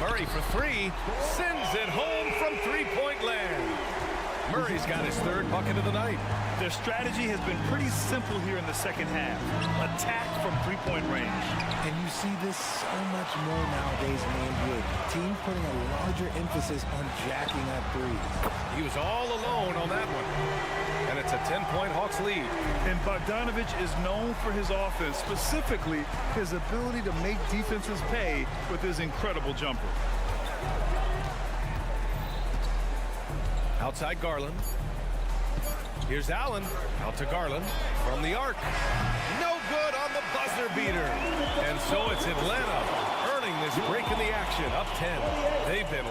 Murray for 3, sends it home from 3-point land. Murray's got his third bucket of the night. Their strategy has been pretty simple here in the second half. Attack from three-point range. And you see this so much more nowadays in the NBA. Teams putting a larger emphasis on jacking up threes. He was all alone on that one. And it's a 10-point Hawks lead. And Bogdanovich is known for his offense, specifically his ability to make defenses pay with his incredible jumper. Outside Garland. Here's Allen. Out to Garland from the arc. No good on the buzzer beater. And so it's Atlanta earning this break in the action. Up 10. They've been...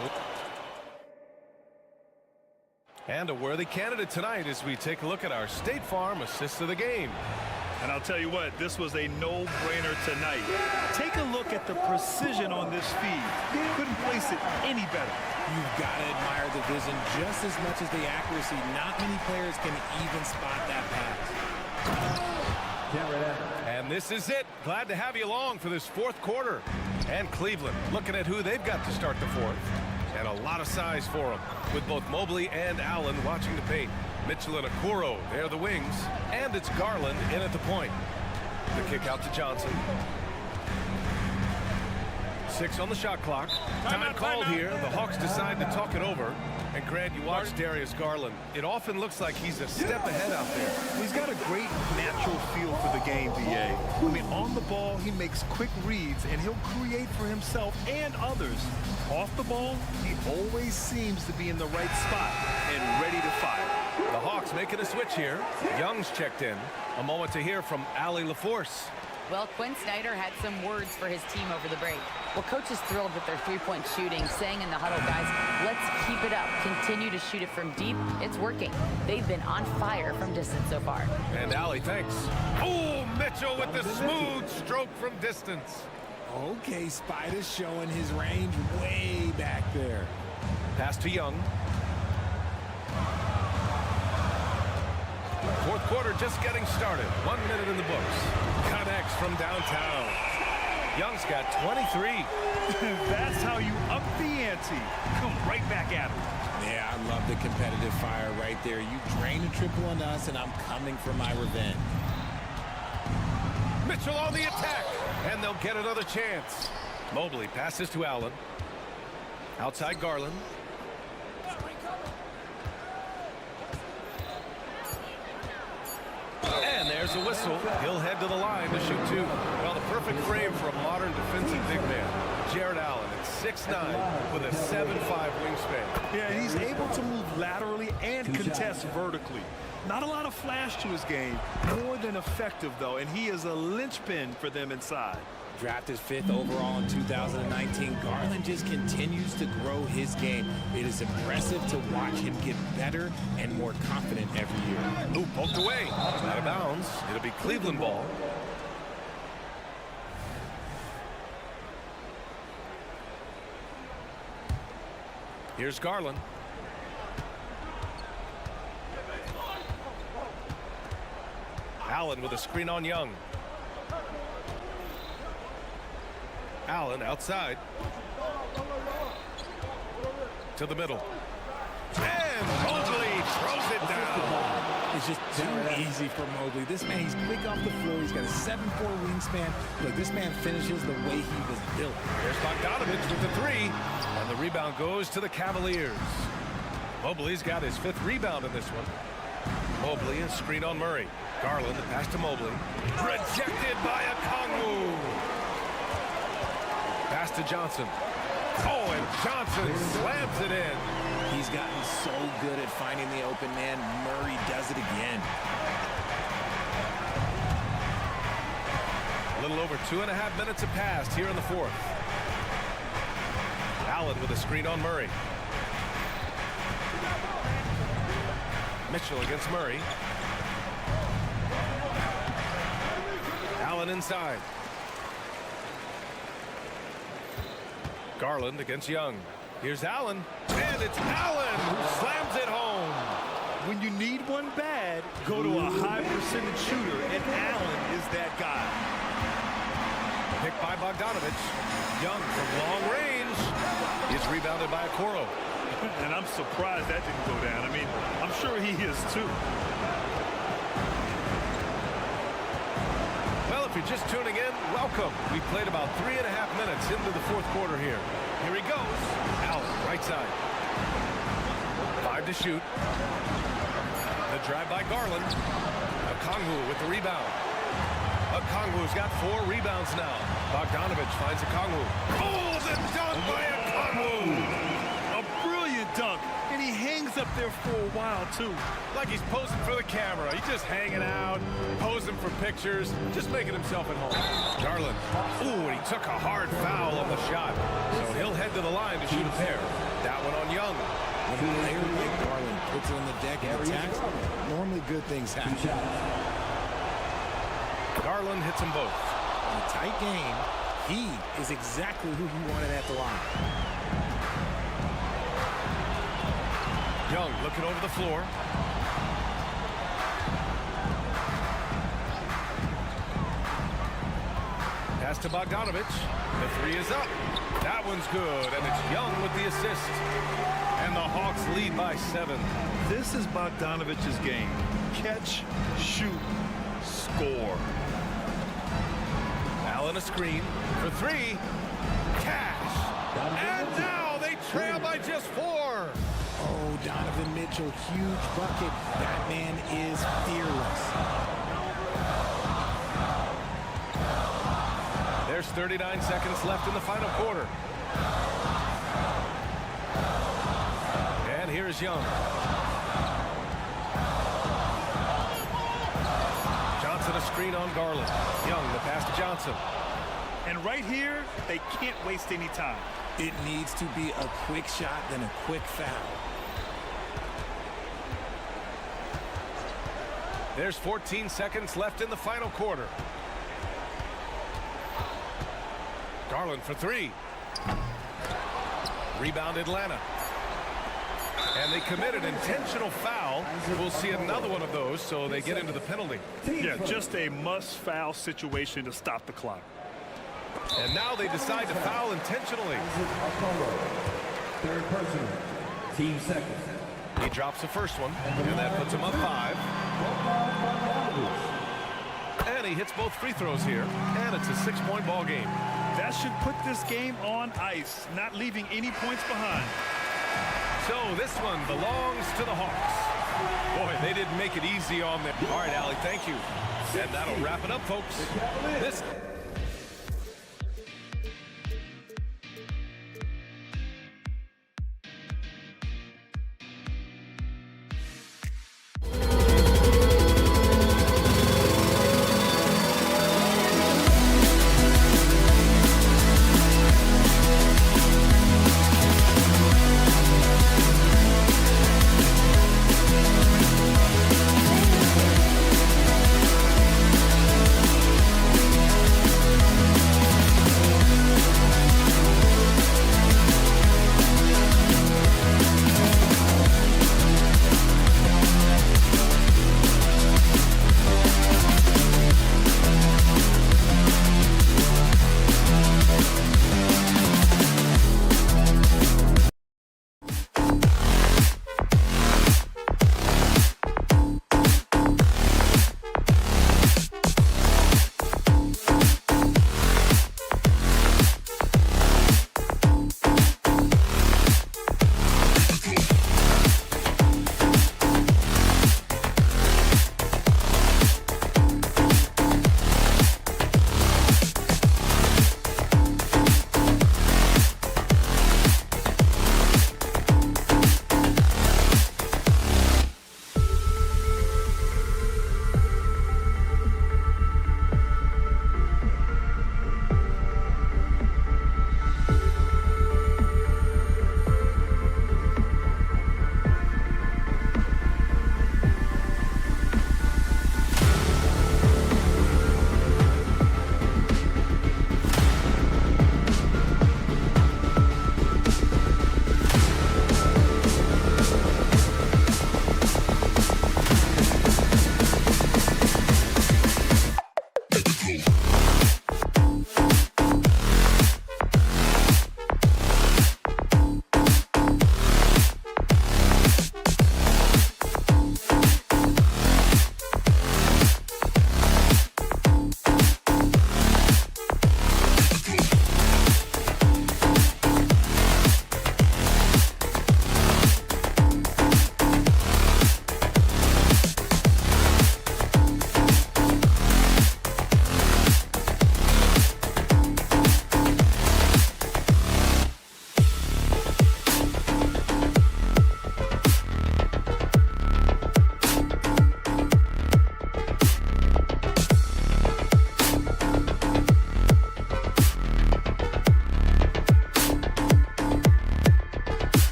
And a worthy candidate tonight as we take a look at our State Farm assist of the game. And I'll tell you what, this was a no-brainer tonight. Take a look at the precision on this feed. Couldn't place it any better. You've got to admire the vision just as much as the accuracy. Not many players can even spot that pass. And this is it. Glad to have you along for this fourth quarter. And Cleveland looking at who they've got to start the fourth. And a lot of size for them, with both Mobley and Allen watching the paint. Mitchell and Okoro, they're the wings. And it's Garland in at the point. The kick out to Johnson. 6 on the shot clock. Time called here. The Hawks decide to talk it over. And Grant, you watch Darius Garland. It often looks like he's a step ahead out there. He's got a great natural feel for the game, BA. I mean, on the ball, he makes quick reads, and he'll create for himself and others. Off the ball, he always seems to be in the right spot and ready to fire. The Hawks making a switch here. Young's checked in. A moment to hear from Allie LaForce. Well, Quinn Snyder had some words for his team over the break. Well, coach is thrilled with their three-point shooting, saying in the huddle, guys, let's keep it up. Continue to shoot it from deep. It's working. They've been on fire from distance so far. And Allie, thanks. Oh, Mitchell with the smooth stroke from distance. Okay, Spider's showing his range way back there. Pass to Young. Fourth quarter just getting started. 1 minute in the books. Connects from downtown. Young's got 23. That's how you up the ante. Come right back at him. Yeah, I love the competitive fire right there. You drain a triple on us, and I'm coming for my revenge. Mitchell on the attack, and they'll get another chance. Mobley passes to Allen. Outside Garland. And there's a whistle. He'll head to the line to shoot two. Well, the perfect frame for a modern defensive big man. Jared Allen at 6'9" with a 7'5" wingspan. Yeah, and he's able to move laterally and contest vertically. Not a lot of flash to his game. More than effective, though, and he is a linchpin for them inside. Drafted 5th overall in 2019, Garland just continues to grow his game. It is impressive to watch him get better and more confident every year. Ooh, poked away. Out of bounds. It'll be Cleveland ball. Here's Garland. Allen with a screen on Young. Allen outside. To the middle. And Mobley throws it down. It's just too easy for Mobley. This man, he's quick off the floor. He's got a 7'4" wingspan. Look, this man finishes the way he was built. There's Bogdanovich with the three. And the rebound goes to the Cavaliers. Mobley's got his 5th rebound in this one. Mobley and screen on Murray. Garland, the pass to Mobley. Rejected by Okongwu. Pass to Johnson. Oh, and Johnson slams it in. He's gotten so good at finding the open man. Murray does it again. A little over 2.5 minutes have passed here in the fourth. Allen with a screen on Murray. Mitchell against Murray. Allen inside. Garland against Young. Here's Allen, and it's Allen who slams it home. When you need one bad, go to a high percentage shooter, and Allen is that guy. Picked by Bogdanovich. Young from long range is rebounded by Okoro. And I'm surprised that didn't go down. I mean, I'm sure he is too. Well, if you're just tuning in, welcome. We played about 3.5 minutes into the fourth quarter here. Here he goes. Allen, right side. 5 to shoot. The drive by Garland. Okongwu with the rebound. Okongwu's got 4 rebounds now. Bogdanovich finds Okongwu. Oh, the dunk by Okongwu! A brilliant dunk, and he hangs up there for a while, too. Like he's posing for the camera. He's just hanging out, posing for pictures, just making himself at home. Garland. Ooh, and he took a hard foul on the shot. So he'll head to the line to shoot a pair. That one on Young. When a player like Garland puts it on the deck and attacks, normally good things happen. Garland hits them both. In a tight game, he is exactly who you wanted at the line. Young looking over the floor. Pass to Bogdanovich. The 3 is up. That one's good, and it's Young with the assist. And the Hawks lead by 7. This is Bogdanovich's game. Catch, shoot, score. Allen a screen for 3. Cash. And now they trail by just 4. Oh, Donovan Mitchell, huge bucket. That man is fearless. There's 39 seconds left in the final quarter. And here's Young. Johnson a screen on Garland. Young the pass to Johnson. And right here, they can't waste any time. It needs to be a quick shot, then a quick foul. There's 14 seconds left in the final quarter. Garland for 3. Rebound Atlanta. And they committed intentional foul. We'll see another one of those, so they get into the penalty. Yeah, just a must-foul situation to stop the clock. And now they decide to foul intentionally. Third person, team second. He drops the first one, and that puts him up 5. And he hits both free throws here, and it's a 6-point ball game. That should put this game on ice, not leaving any points behind. So this one belongs to the Hawks. Boy, they didn't make it easy on them. All right, Allie, thank you. And that'll wrap it up, folks. This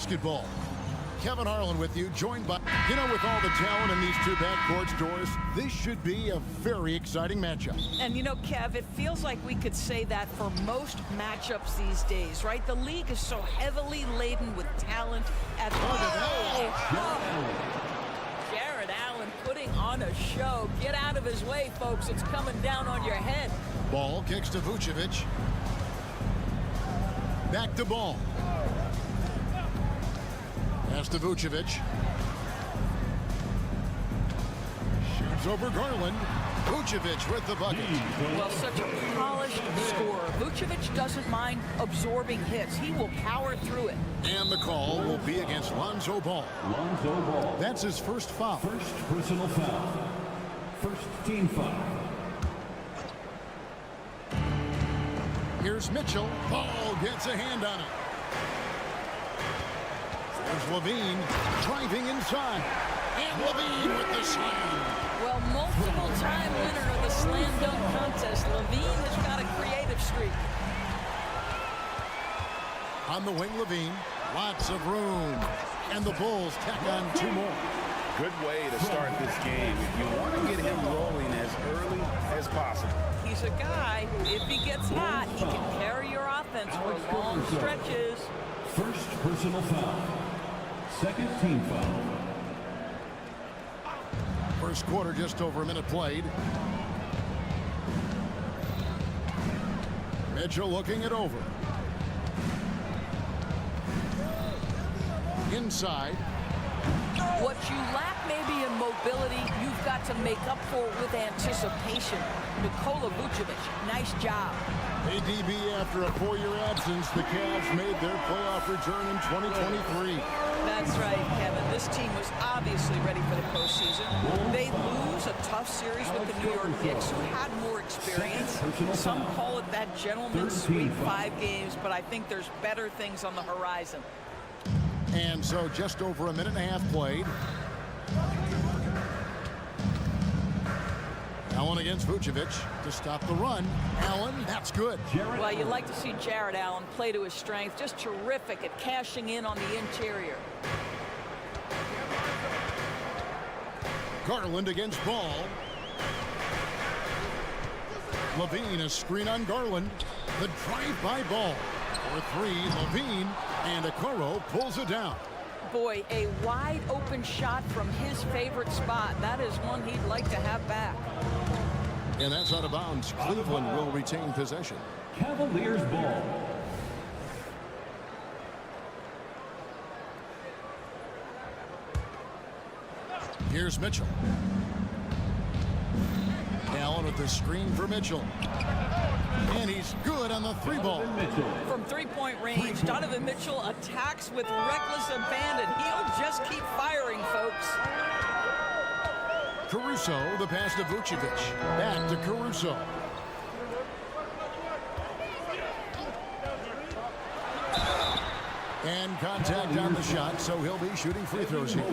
basketball. Kevin Harlan with you, joined by, with all the talent in these two backcourts, Doris, this should be a very exciting matchup. And Kev, it feels like we could say that for most matchups these days, right? The league is so heavily laden with talent at Jared Allen putting on a show. Get out of his way, folks. It's coming down on your head. Ball kicks to Vucevic. Back to Ball. Pass to Vucevic. Shoots over Garland. Vucevic with the bucket. Well, such a polished scorer. Vucevic doesn't mind absorbing hits. He will power through it. And the call will be against Lonzo Ball. Lonzo Ball. That's his first foul. First personal foul. First team foul. Here's Mitchell. Ball gets a hand on it. There's Levine driving inside. And Levine with the slam. Well, multiple-time winner of the slam dunk contest. Levine has got a creative streak. On the wing, Levine. Lots of room. And the Bulls tack on two more. Good way to start this game. You want to get him rolling as early as possible. He's a guy who, if he gets hot, he can carry your offense for long stretches. First personal foul. Second team foul. First quarter, just over a minute played. Mitchell looking it over. Inside. What you lack maybe in mobility, you've got to make up for with anticipation. Nikola Vucevic, nice job. ADB, after a 4-year absence, the Cavs made their playoff return in 2023. That's right, Kevin. This team was obviously ready for the postseason. They lose a tough series with the New York Knicks, who had more experience. Some call it that gentleman's sweep, 5 games, but I think there's better things on the horizon. And so just over a minute and a half played. Allen against Vucevic to stop the run. Allen, that's good. Well, you like to see Jared Allen play to his strength. Just terrific at cashing in on the interior. Garland against Ball. Levine, a screen on Garland. The drive by Ball. For 3, Levine, and Okoro pulls it down. Boy, a wide open shot from his favorite spot. That is one he'd like to have back. And that's out of bounds. Cleveland will retain possession. Cavaliers ball. Here's Mitchell. Allen with the screen for Mitchell. And he's good on the 3-ball. From 3-point range, Donovan Mitchell attacks with reckless abandon. He'll just keep firing, folks. Caruso, the pass to Vucevic. Back to Caruso. And contact on the shot, so he'll be shooting free throws here.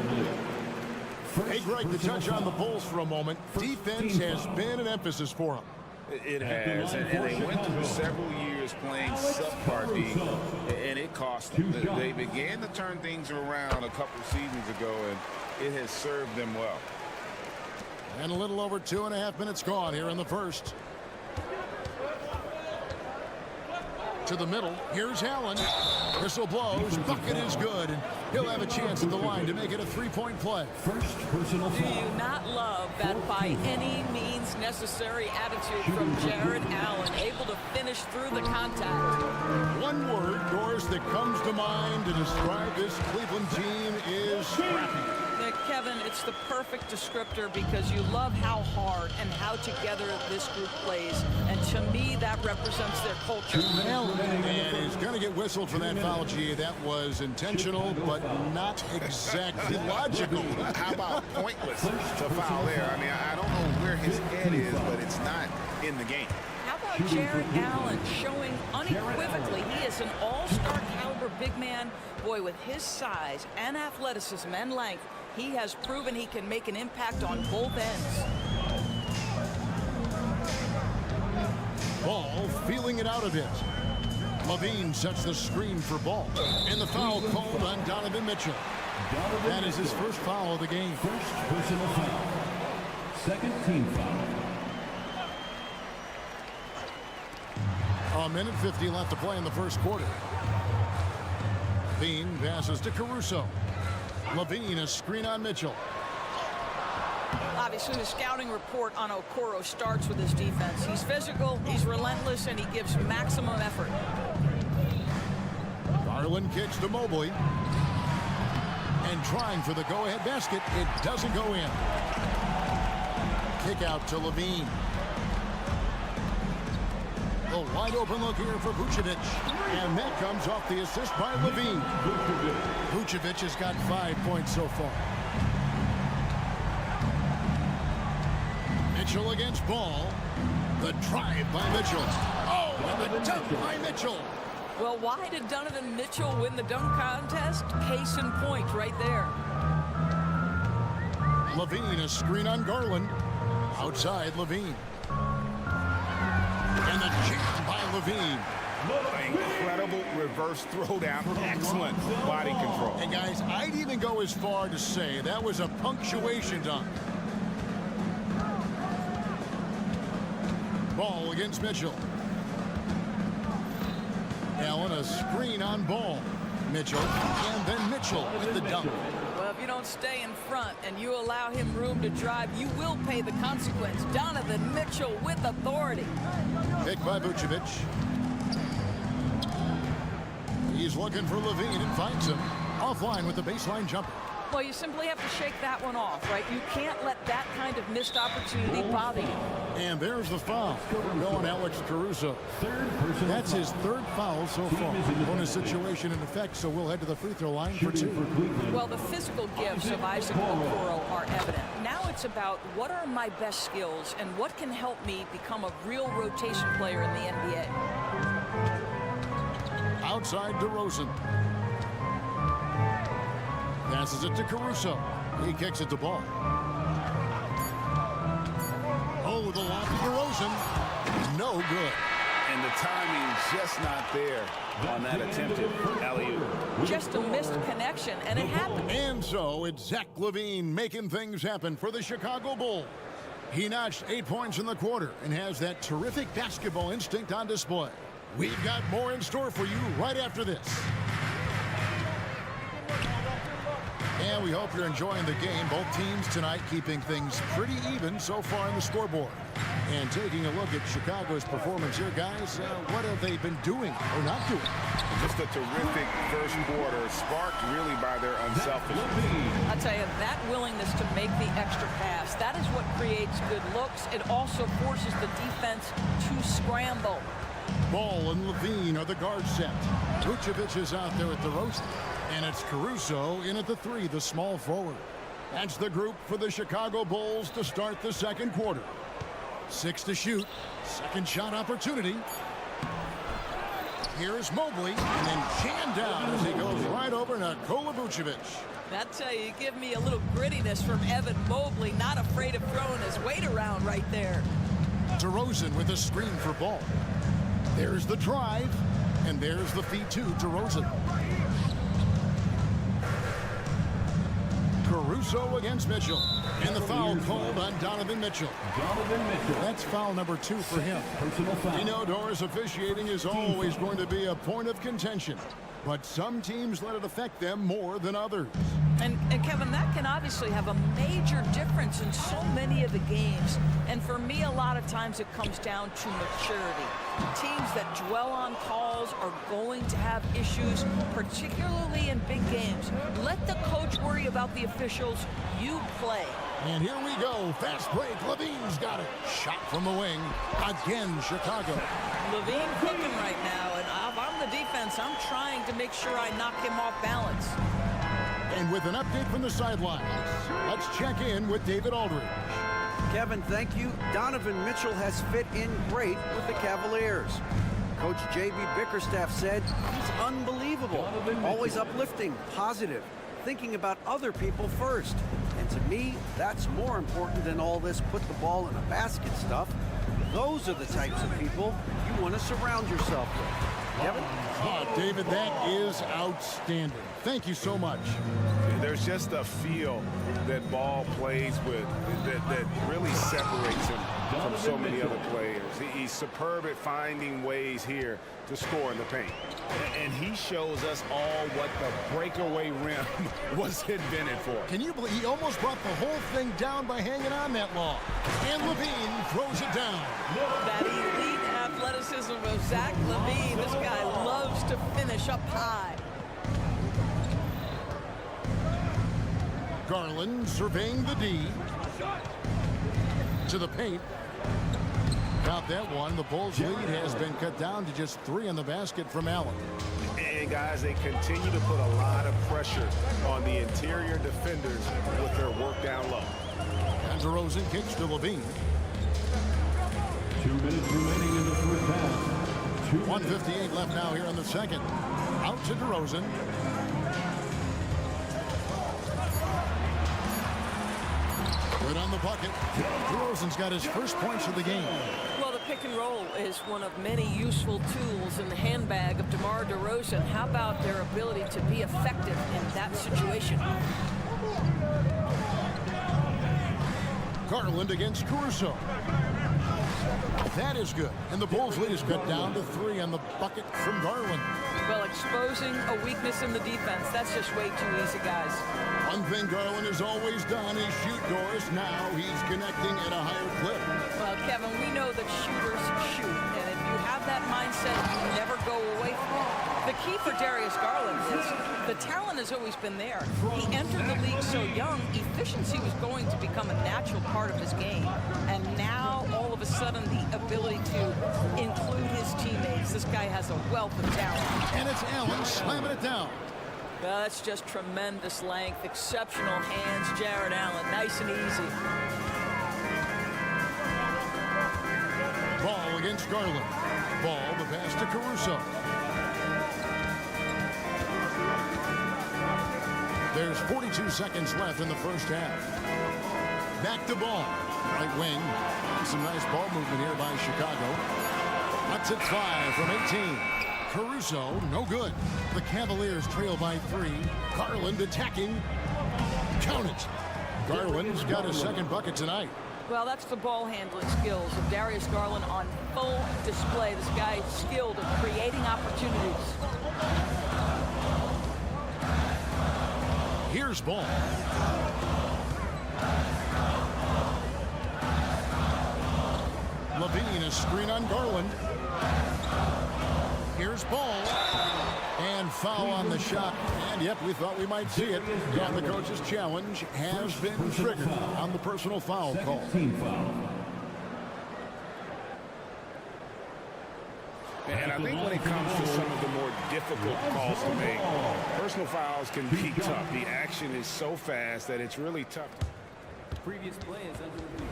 Hey, Greg, to touch on the Bulls for a moment. Defense has been an emphasis for them. It has, and they went through several years playing subpar D, and it cost them. They began to turn things around a couple seasons ago, and it has served them well. And a little over 2.5 minutes gone here in the first. To the middle. Here's Allen. Whistle blows. Bucket is good. And he'll have a chance at the line to make it a 3-point play. First personal Do foul. you not love that by any means necessary attitude from Jared Allen, able to finish through the contact? One word, Doris, that comes to mind to describe this Cleveland team is scrappy. Kevin, it's the perfect descriptor because you love how hard and how together this group plays. And to me, that represents their culture. And he's going to get whistled for that foul, G. That was intentional, but not exactly logical. How about pointless to foul there? I mean, I don't know where his head is, but it's not in the game. How about Jared Allen showing unequivocally he is an all-star caliber big man? Boy, with his size and athleticism and length, he has proven he can make an impact on both ends. Ball feeling it out a bit. Levine sets the screen for Ball. And the foul called on Donovan Mitchell. That is his first foul of the game. First personal foul. Second team foul. A minute 50 left to play in the first quarter. Levine passes to Caruso. Levine, a screen on Mitchell. Obviously, the scouting report on Okoro starts with his defense. He's physical, he's relentless, and he gives maximum effort. Garland kicks to Mobley. And trying for the go-ahead basket. It doesn't go in. Kick out to Levine. A wide open look here for Vucevic. And that comes off the assist by Levine. Vucevic has got 5 points so far. Mitchell against Ball. The drive by Mitchell. Oh, and the dunk by Mitchell. Well, why did Donovan Mitchell win the dunk contest? Case in point right there. Levine, a screen on Garland. Outside Levine. And the jam by Levine. Incredible reverse throwdown. Excellent body control. And guys, I'd even go as far to say that was a punctuation dunk. Ball against Mitchell. Allen, a screen on Ball. Mitchell, and then Mitchell with the dunk. Well, if you don't stay in front and you allow him room to drive, you will pay the consequence. Donovan Mitchell with authority. Picked by Vucevic. He's looking for Levine and finds him. Offline with the baseline jumper. Well, you simply have to shake that one off, right? You can't let that kind of missed opportunity bother you. And there's the foul. Going Alex Caruso. That's his third foul so far. Bonus situation in effect, so we'll head to the free throw line for two. Well, the physical gifts of Isaac Okoro are evident. Now it's about what are my best skills and what can help me become a real rotation player in the NBA. Outside DeRozan. Passes it to Caruso. He kicks it to Ball. Oh, the lob to DeRozan. No good. And the timing just not there on that attempted alley-oop. Just a missed connection, and it happened. And so it's Zach LaVine making things happen for the Chicago Bulls. He notched 8 points in the quarter and has that terrific basketball instinct on display. We've got more in store for you right after this. And we hope you're enjoying the game. Both teams tonight keeping things pretty even so far on the scoreboard. And taking a look at Chicago's performance here, guys, what have they been doing or not doing? Just a terrific first quarter, sparked really by their unselfishness. I'll tell you, that willingness to make the extra pass, that is what creates good looks. It also forces the defense to scramble. Ball and Levine are the guard set. Vucevic is out there at the roast. And it's Caruso in at the three, the small forward. That's the group for the Chicago Bulls to start the second quarter. 6 to shoot. Second shot opportunity. Here's Mobley, and then jammed down as he goes right over Nikola Vucevic. That's how you give me a little grittiness from Evan Mobley, not afraid of throwing his weight around right there. DeRozan with a screen for Ball. There's the drive, and there's the feed to DeRozan. Caruso against Mitchell. And the foul called on Donovan Mitchell. That's foul number 2 for him. You know, Doris, officiating is always going to be a point of contention. But some teams let it affect them more than others. And Kevin, that can obviously have a major difference in so many of the games. And for me, a lot of times it comes down to maturity. Teams that dwell on calls are going to have issues, particularly in big games. Let the coach worry about the officials. You play. And here we go. Fast break. Levine's got it. Shot from the wing. Again, Chicago. Levine cooking right now. And if I'm the defense, I'm trying to make sure I knock him off balance. And with an update from the sidelines, let's check in with David Aldridge. Kevin, thank you. Donovan Mitchell has fit in great with the Cavaliers. Coach J.B. Bickerstaff said he's unbelievable, always uplifting, positive, thinking about other people first. And to me, that's more important than all this put the ball in a basket stuff. Those are the types of people you want to surround yourself with. Kevin? Oh, David, that is outstanding. Thank you so much. There's just a feel that Ball plays with that really separates him from so many other players. He's superb at finding ways here to score in the paint. And he shows us all what the breakaway rim was invented for. Can you believe he almost brought the whole thing down by hanging on that long? And Levine throws it down. That elite athleticism of Zach Levine. This guy loves to finish up high. Garland surveying the D. To the paint. Got that one. The Bulls' lead has been cut down to just 3 in the basket from Allen. And guys, they continue to put a lot of pressure on the interior defenders with their work down low. And DeRozan kicks to Levine. 2 minutes remaining in the first half. 1:58 left now here in the second. Out to DeRozan. Good on the bucket. DeRozan's got his first points of the game. Well, the pick and roll is one of many useful tools in the handbag of DeMar DeRozan. How about their ability to be effective in that situation? Garland against Caruso. That is good. And the Bulls' lead is cut down to 3 on the bucket from Garland. Well, exposing a weakness in the defense, that's just way too easy, guys. One thing Garland has always done is shoot doors. Now he's connecting at a higher clip. Well, Kevin, we know that shooters shoot, and if you have that mindset, you never go away from it. The key for Darius Garland is the talent has always been there. He entered the league so young, efficiency was going to become a natural part of his game. And now, all of a sudden, the ability to include his teammates. This guy has a wealth of talent. And it's Allen slamming it down. That's just tremendous length, exceptional hands, Jared Allen. Nice and easy. Ball against Garland. Ball, the pass to Caruso. There's 42 seconds left in the first half. Back to Ball. Right wing. Some nice ball movement here by Chicago. Lets it fly from 18. Caruso, no good. The Cavaliers trail by 3. Garland attacking. Count it. Garland's got his second bucket tonight. Well, that's the ball handling skills of Darius Garland on full display. This guy is skilled at creating opportunities. Here's Ball. Levine, a screen on Garland. Here's Ball. And foul on the shot. And yep, we thought we might see it. And the coach's challenge has been triggered on the personal foul call. And I think when it comes to some of the more difficult calls to make, personal fouls can be tough. The action is so fast that it's really tough. Previous play is under review.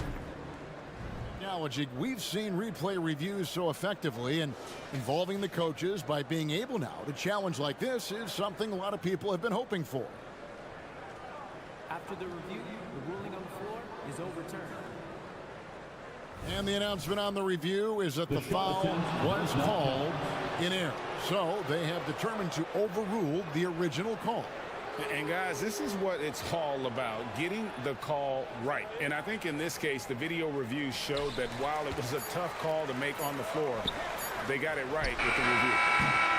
Technology, we've seen replay reviews so effectively, and involving the coaches by being able now to challenge like this is something a lot of people have been hoping for. After the review, the ruling on the floor is overturned. And the announcement on the review is that the foul was called in error. So they have determined to overrule the original call. And guys, this is what it's all about, getting the call right. And I think in this case, the video review showed that while it was a tough call to make on the floor, they got it right with the review.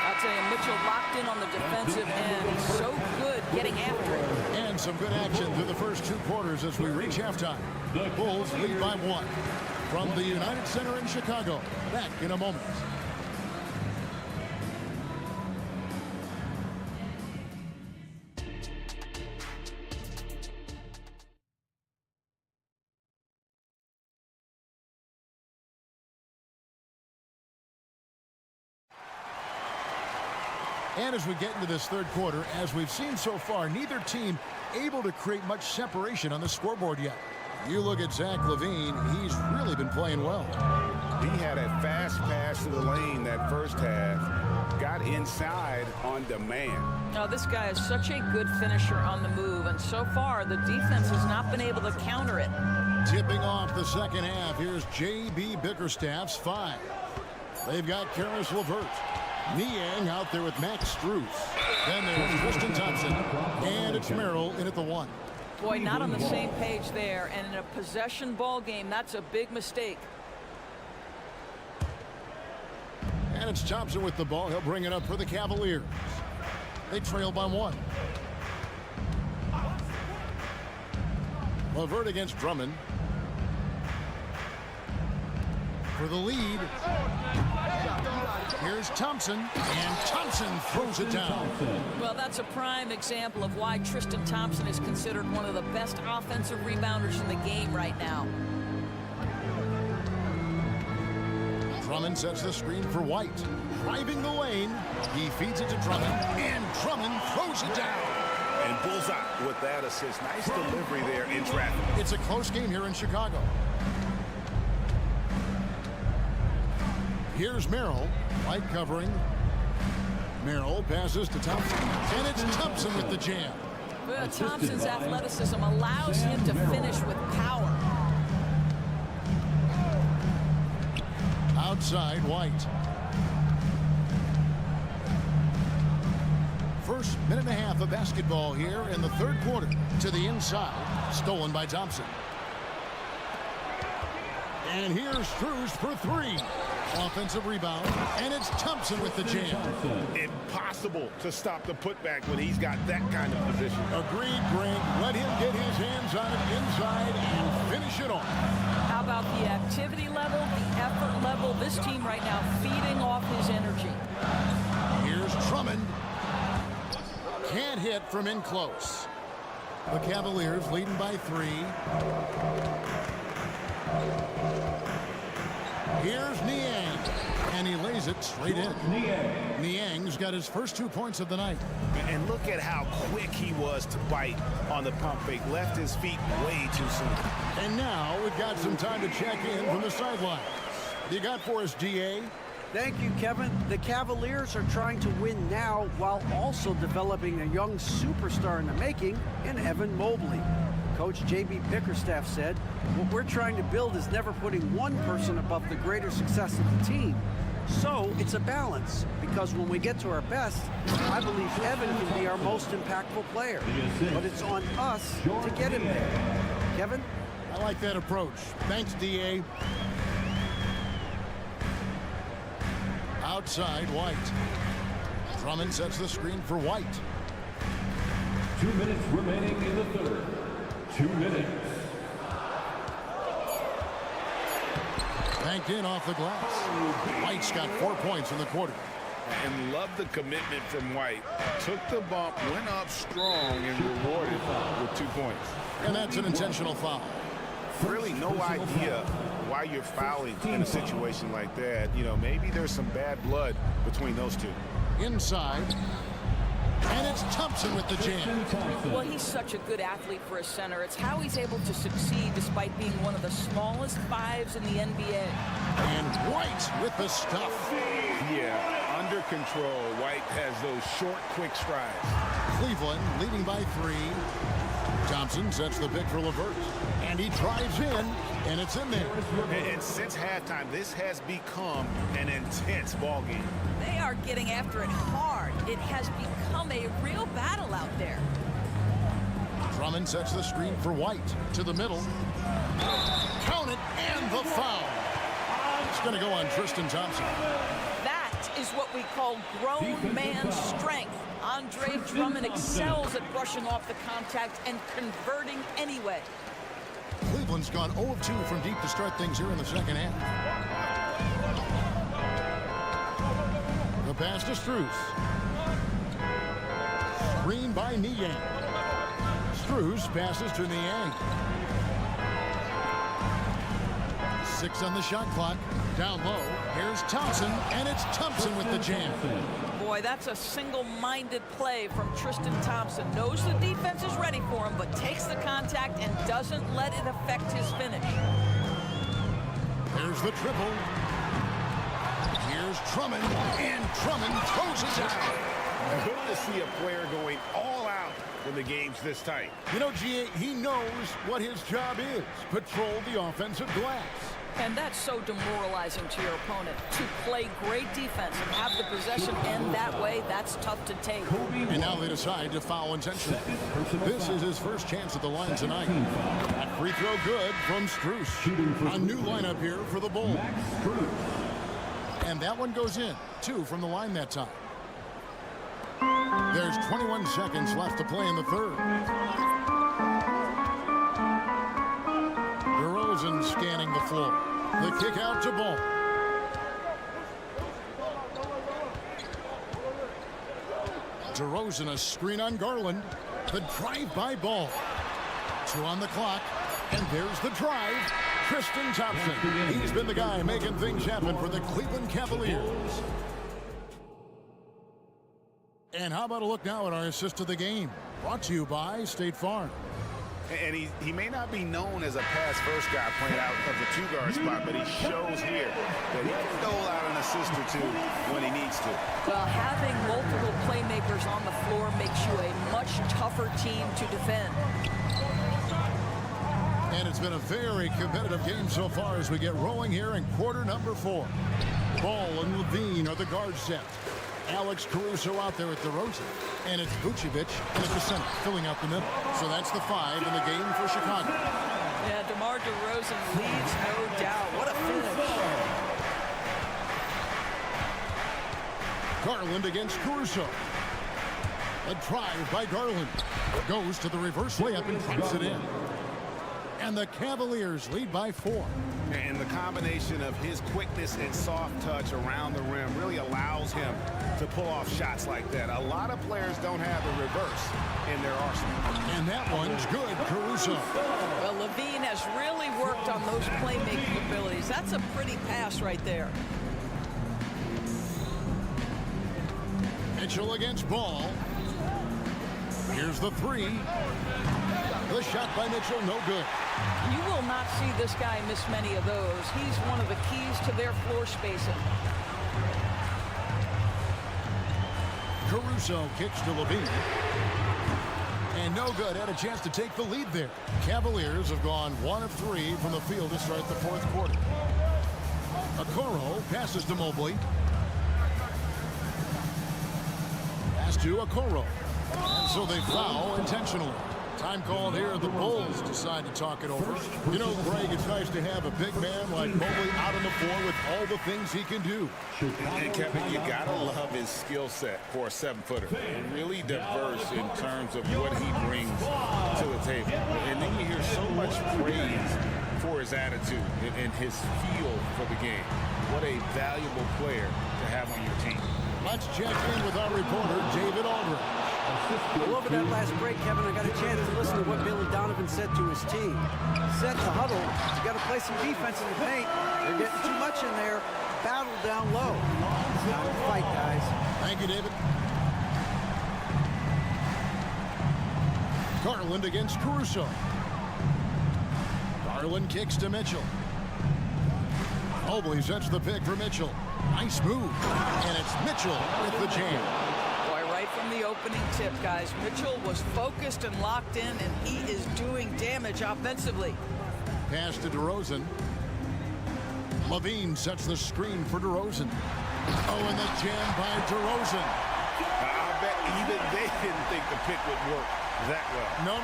I'll tell you, Mitchell locked in on the defensive end. He's so good getting after it. And some good action through the first 2 quarters as we reach halftime. The Bulls lead by 1 from the United Center in Chicago. Back in a moment. And as we get into this third quarter, as we've seen so far, neither team able to create much separation on the scoreboard yet. You look at Zach LaVine, he's really been playing well. He had a fast pass to the lane that first half, got inside on demand. Now, this guy is such a good finisher on the move, and so far the defense has not been able to counter it. Tipping off the second half, here's J.B. Bickerstaff's 5. They've got Karis LeVert. Niang out there with Max Strus. Then there's Tristan Thompson. And it's Merrill in at the 1. Boy, not on the same page there. And in a possession ball game, that's a big mistake. And it's Thompson with the ball. He'll bring it up for the Cavaliers. They trail by 1. LeVert against Drummond. For the lead. Here's Thompson, and Thompson throws it down. Well, that's a prime example of why Tristan Thompson is considered one of the best offensive rebounders in the game right now. Drummond sets the screen for White. Driving the lane, he feeds it to Drummond, and Drummond throws it down. And bullseye with that assist. Nice delivery there in traffic. It's a close game here in Chicago. Here's Merrill. White covering. Merrill passes to Thompson. And it's Thompson with the jam. Well, Thompson's athleticism allows him to finish with power. Outside, White. First minute and a half of basketball here in the third quarter. To the inside. Stolen by Thompson. And here's Strus for 3. Offensive rebound, and it's Thompson with the jam. Impossible to stop the putback when he's got that kind of position. Agreed, Greg. Let him get his hands on it inside and finish it off. How about the activity level, the effort level? This team right now feeding off his energy. Here's Drummond. Can't hit from in close. The Cavaliers leading by 3. Here's Niang, and he lays it straight in. Niang's got his first 2 points of the night. And look at how quick he was to bite on the pump fake. Left his feet way too soon. And now we've got some time to check in from the sidelines. You got for us, DA? Thank you, Kevin. The Cavaliers are trying to win now while also developing a young superstar in the making in Evan Mobley. Coach J.B. Bickerstaff said, what we're trying to build is never putting one person above the greater success of the team. So it's a balance, because when we get to our best, I believe Evan can be our most impactful player. But it's on us to get him there. Kevin? I like that approach. Thanks, DA. Outside, White. Drummond sets the screen for White. 2 minutes remaining in the third. 2 minutes. Banked in off the glass. White's got 4 points in the quarter. And love the commitment from White. Took the bump, went up strong, and rewarded with 2 points. And that's an intentional foul. Really no idea why you're fouling in a situation like that. You know, maybe there's some bad blood between those two. Inside. And it's Thompson with the jam. Well, he's such a good athlete for a center. It's how he's able to succeed despite being one of the smallest 5s in the NBA. And White with the stuff. Yeah, under control. White has those short, quick strides. Cleveland leading by 3. Thompson sets the pick for LeVert. And he drives in, and it's in there. And since halftime, this has become an intense ball game. They are getting after it hard. It has become a real battle out there. Drummond sets the screen for White to the middle. Count it, and the foul. It's going to go on Tristan Thompson. That is what we call grown man strength. Andre Drummond excels at brushing off the contact and converting anyway. Cleveland's gone 0 of 2 from deep to start things here in the second half. The pass to Strus. Screen by Niang. Strus passes to Niang. 6 on the shot clock. Down low. Here's Thompson, and it's Thompson with the jam. Boy, that's a single-minded play from Tristan Thompson. Knows the defense is ready for him, but takes the contact and doesn't let it affect his finish. There's the triple. Here's Drummond, and Drummond throws it down. Good to see a player going all out when the game's this tight. You know, GA, he knows what his job is. Patrol the offensive glass. And that's so demoralizing to your opponent. To play great defense and have the possession end that way, that's tough to take. And now they decide to foul intentionally. This is his first chance at the line tonight. That free throw good from Struess. A new lineup here for the Bulls. And that one goes in. 2 from the line that time. There's 21 seconds left to play in the third. DeRozan scanning the floor. The kick out to Ball. DeRozan a screen on Garland. The drive by Ball. 2 on the clock. And there's the drive. Tristan Thompson. He's been the guy making things happen for the Cleveland Cavaliers. And how about a look now at our assist of the game? Brought to you by State Farm. And he may not be known as a pass-first guy playing out of the 2-guard spot, but he shows here that he can dole out an assist or 2 when he needs to. Well, having multiple playmakers on the floor makes you a much tougher team to defend. And it's been a very competitive game so far as we get rolling here in quarter number 4. Ball and Levine are the guard set. Alex Caruso out there at DeRozan. And it's Vucevic in at the center, filling out the middle. So that's the 5 in the game for Chicago. Yeah, DeMar DeRozan leads, no doubt. What a finish. Garland against Caruso. A drive by Garland. Goes to the reverse layup and drops it in. And the Cavaliers lead by 4. And the combination of his quickness and soft touch around the rim really allows him to pull off shots like that. A lot of players don't have the reverse in their arsenal. And that one's good, Caruso. Well, Levine has really worked on those playmaking abilities. That's a pretty pass right there. Mitchell against Ball. Here's the 3. The shot by Mitchell, no good. You will not see this guy miss many of those. He's one of the keys to their floor spacing. Caruso kicks to Levine. And no good. Had a chance to take the lead there. Cavaliers have gone 1 of 3 from the field to start the 4th quarter. Okoro passes to Mobley. Pass to Okoro. And so they foul intentionally. Time called here. The Bulls decide to talk it over. You know, Greg, it's nice to have a big man like Mobley out on the floor with all the things he can do. And Kevin, you gotta love his skill set for a 7-footer. Really diverse in terms of what he brings to the table. And then you hear so much praise for his attitude and his feel for the game. What a valuable player to have on your team. Let's check in with our reporter, David Aldridge. Well, over that last break, Kevin, I got a chance to listen to what Billy Donovan said to his team. He said to huddle, you got to play some defense in the paint. They're getting too much in there. Battle down low. It's time to fight, guys. Thank you, David. Garland against Caruso. Garland kicks to Mitchell. Mobley sets the pick for Mitchell. Nice move. And it's Mitchell with the jam. Boy, right from the opening tip, guys, Mitchell was focused and locked in, and he is doing damage offensively. Pass to DeRozan. Levine sets the screen for DeRozan. Oh, and the jam by DeRozan. I bet even they didn't think the pick would work that well. No.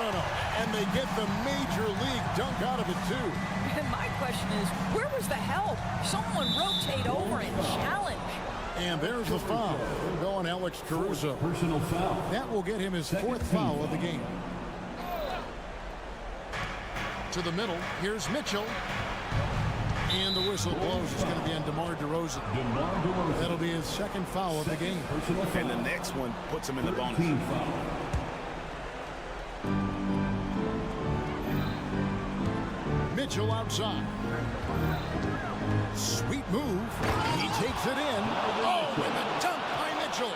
And they get the major league dunk out of it, too. And my question is, where was the help? Someone rotate over and challenge. And there's the foul. Going Alex Caruso. Personal foul. That will get him his 4th foul of the game. To the middle. Here's Mitchell. And the whistle blows. It's going to be on DeMar DeRozan. That'll be his 2nd foul of the game. And the next one puts him in the bonus. Mitchell outside. Sweet move. He takes it in. Oh, and the dunk by Mitchell.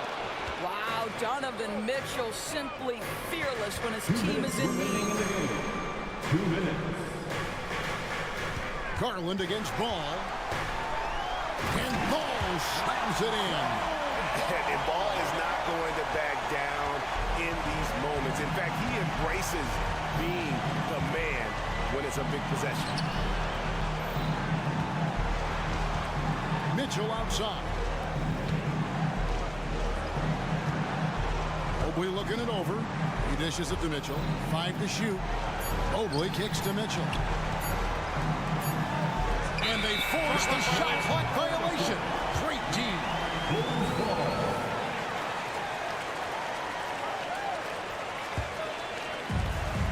Wow, Donovan Mitchell simply fearless when his team is in need. 2 minutes. Garland against Ball. And Ball slams it in. And Ball is not going to back down in these moments. In fact, he embraces being the man when it's a big possession. Mitchell outside. Mobley looking it over. He dishes it to Mitchell. 5 to shoot. Mobley kicks to Mitchell. And they force the shot clock violation. Great team.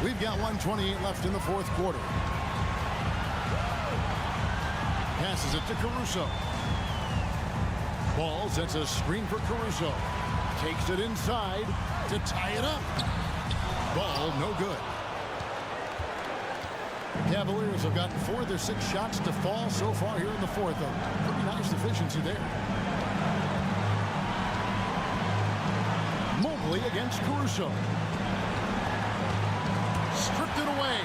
We've got 1:28 left in the fourth quarter. Passes it to Caruso. Ball sets a screen for Caruso. Takes it inside to tie it up. Ball no good. The Cavaliers have gotten 4 of their 6 shots to fall so far here in the fourth. A pretty nice efficiency there. Mobley against Caruso. Stripped it away.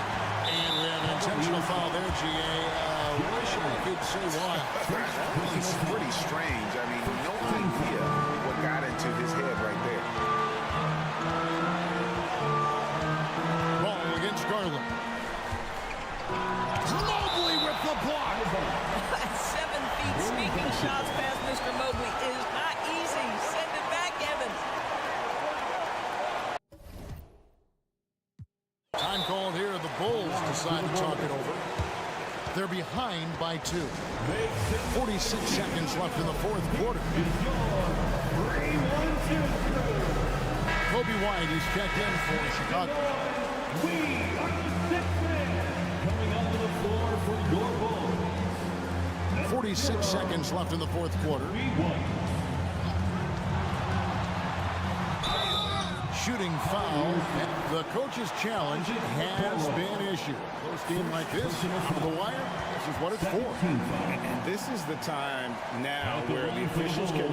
And we have an intentional foul there, G.A. Wish I could say why. It's pretty strange. I mean, no idea what got into his head right there. Ball against Garland. Mobley with the block. 7 feet sneaking shots past Mr. Mobley is not easy. Send it back, Evans. Time called here. The Bulls decide to talk it over. They're behind by 2. 46 seconds left in the fourth quarter. Kobe White is checked in for Chicago. We are the 6th man coming onto the floor for your Bulls. 46 seconds left in the fourth quarter. Shooting foul, and the coach's challenge has been issued. Close game like this, on the wire, this is what it's for. And this is the time now where the officials can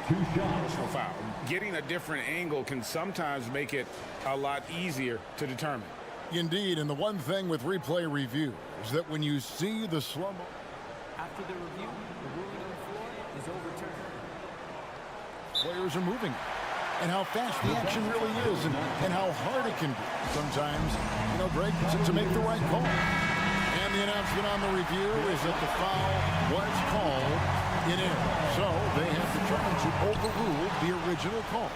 personal foul. Getting a different angle can sometimes make it a lot easier to determine. Indeed, and the one thing with replay review is that when you see the slow-mo. After the review, the ruling on the floor is overturned. Players are moving, and how fast the action really is, and how hard it can be sometimes, Greg, to make the right call. And the announcement on the review is that the foul was called in error. So they have determined to overrule the original call.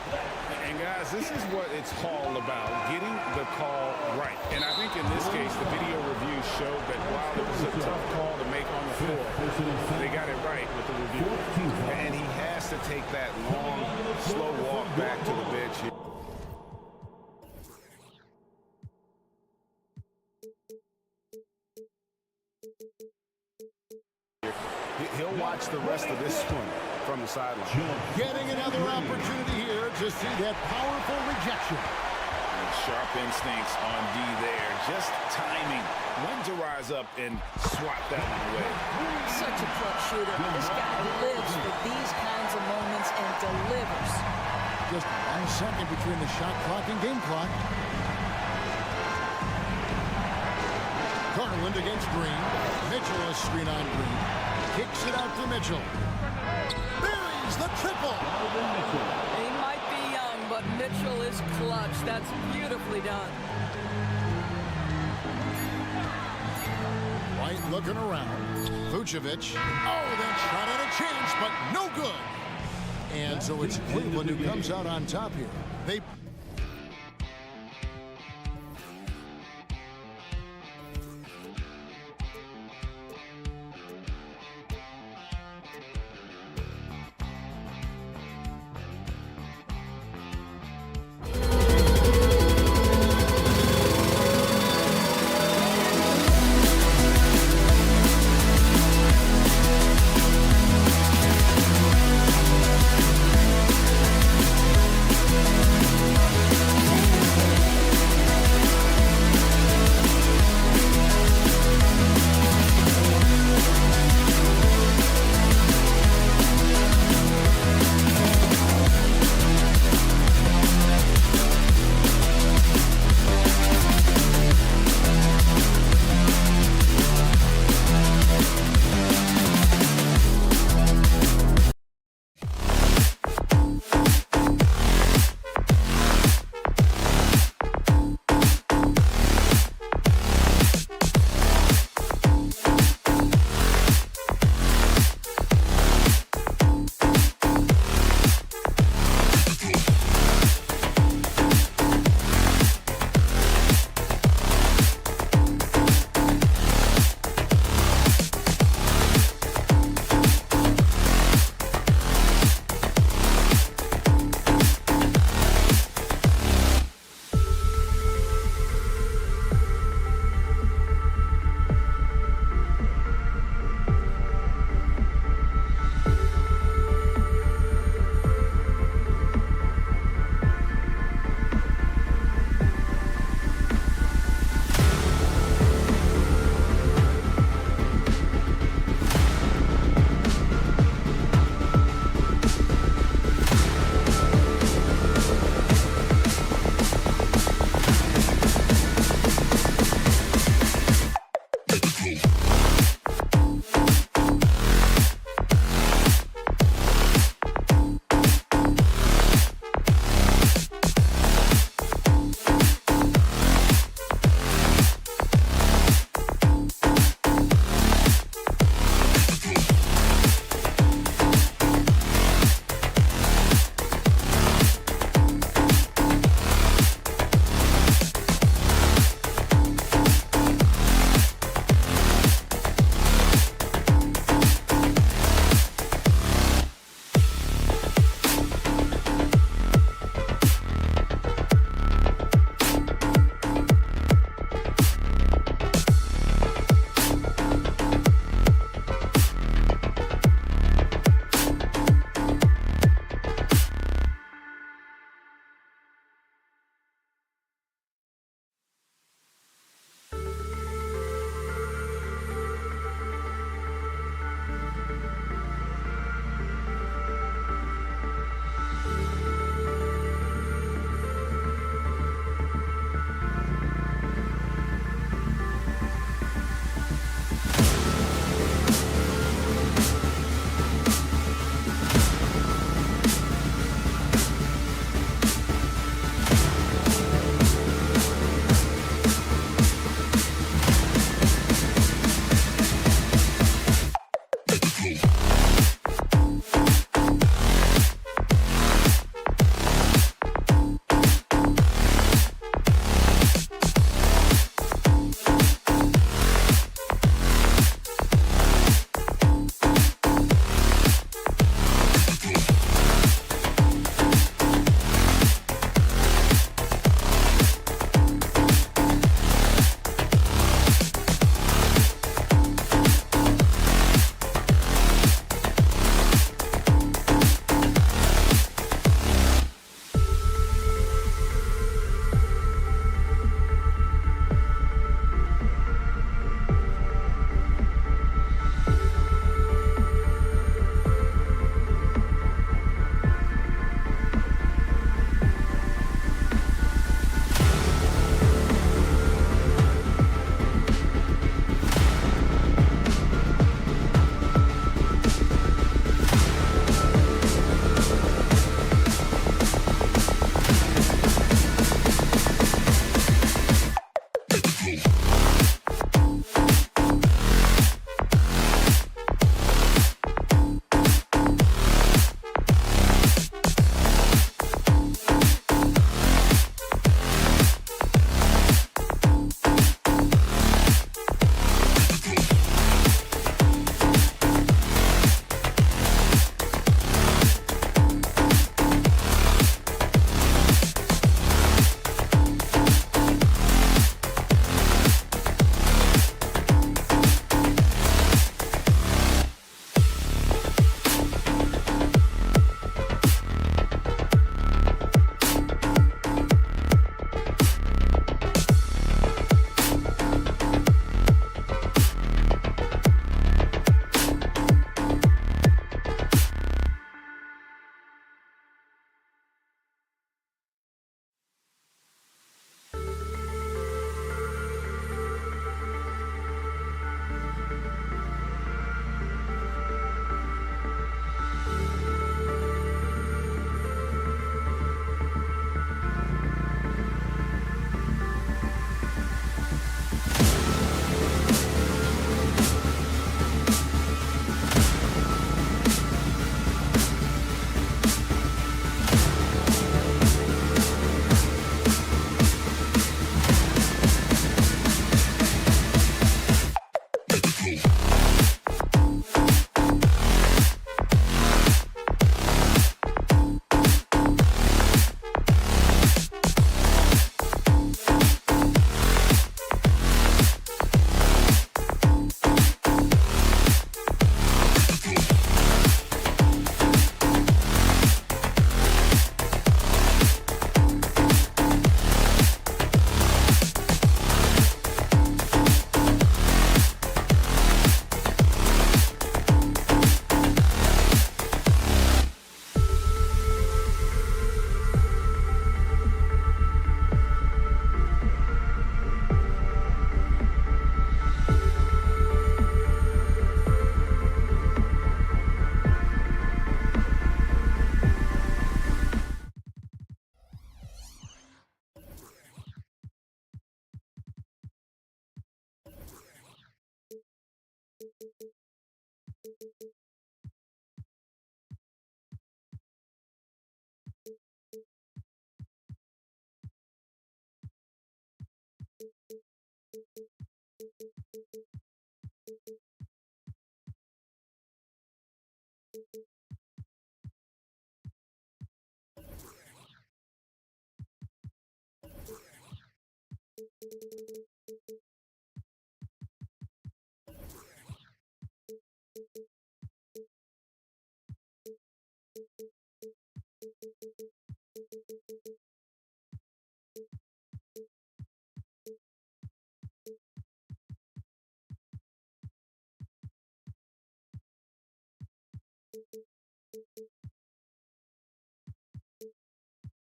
And guys, this is what it's all about, getting the call right. And I think in this case, the video review showed that while it was a tough call to make on the floor, they got it right with the review. And he has to take that long, slow walk back to the bench here. He'll watch the rest of this one from the sideline. Getting another opportunity here to see that powerful rejection. And sharp instincts on D there. Just timing when to rise up and swat that one away. Such a clutch shooter. This guy lives for these kinds of moments and delivers. Just 1 second between the shot clock and game clock. Garland against Green. Mitchell is screen on Green. Kicks it out to Mitchell. Buries the triple. He might be young, but Mitchell is clutch. That's beautifully done. White looking around. Vucevic. Oh, that shot had a chance, but no good. And so it's Cleveland who comes out on top here. They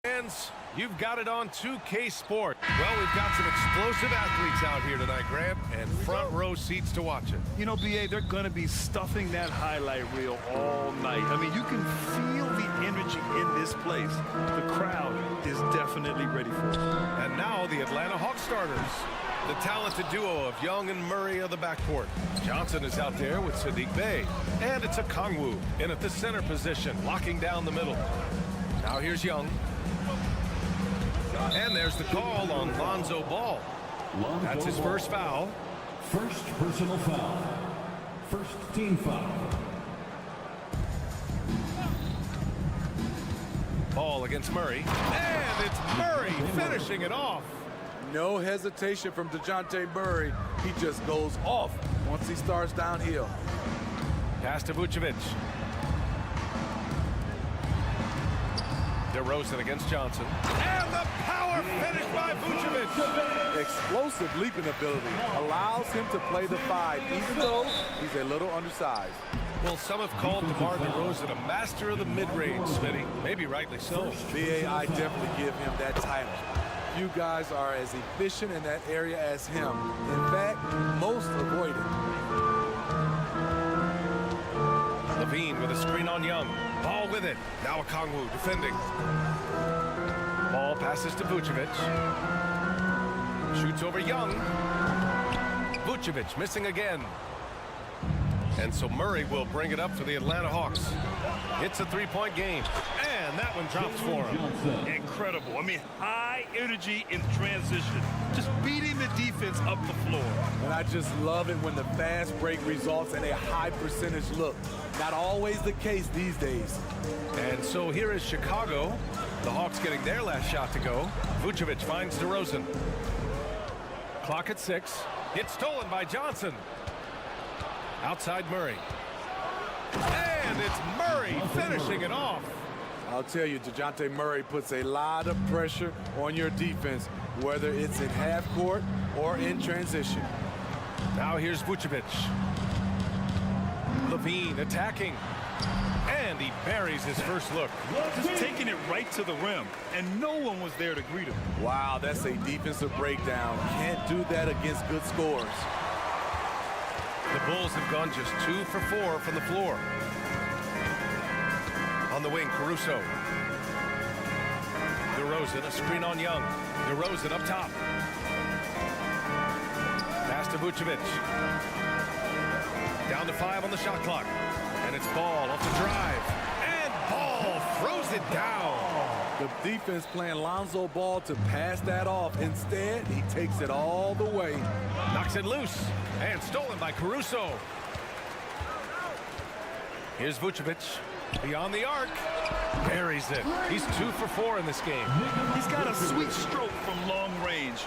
Fans, you've got it on 2K Sport. Well, we've got some explosive athletes out here tonight, Grant, and front row seats to watch it. You know, BA, they're going to be stuffing that highlight reel all night. I mean, you can feel the energy in this place. The crowd is definitely ready for it. And now the Atlanta Hawks starters. The talented duo of Young and Murray of the backcourt. Johnson is out there with Sadiq Bey. And it's a Kongwu in at the center position, locking down the middle. Now here's Young. And there's the call on Lonzo Ball. That's his first foul. First personal foul. First team foul. Ball against Murray. And it's Murray finishing it off. No hesitation from DeJounte Murray. He just goes off once he starts downhill. Pass to Vucevic. DeRozan against Johnson. And the power finish by Vucevic. Explosive leaping ability allows him to play the 5, even though he's a little undersized. Well, some have called DeMar DeRozan a master of the mid-range, Smitty. Maybe rightly so. BA, I definitely give him that title. Few guys are as efficient in that area as him. In fact, most avoid it. Levine with a screen on Young. Ball with it. Now Okongwu defending. Ball passes to Vucevic. Shoots over Young. Vucevic missing again. And so Murray will bring it up for the Atlanta Hawks. It's a three-point game. And that one drops for him. Incredible. I mean, high energy in transition. Just beating the defense up the floor. And I just love it when the fast break results in a high percentage look. Not always the case these days. And so here is Chicago. The Hawks getting their last shot to go. Vucevic finds DeRozan. Clock at 6. It's stolen by Johnson. Outside Murray. And it's Murray finishing it off. I'll tell you, DeJounte Murray puts a lot of pressure on your defense, whether it's in half court or in transition. Now here's Vucevic. Levine attacking. And he buries his first look. Just taking it right to the rim, and no one was there to greet him. Wow, that's a defensive breakdown. Can't do that against good scores. The Bulls have gone just 2 for 4 from the floor. On the wing, Caruso. DeRozan, a screen on Young. DeRozan up top. Pass to Vucevic. Down to 5 on the shot clock. And it's Ball off the drive. And Ball throws it down. The defense playing Lonzo Ball to pass that off. Instead, he takes it all the way. Knocks it loose. And stolen by Caruso. Here's Vucevic. Beyond the arc. Buries it. He's 2 for 4 in this game. He's got a sweet stroke from long range.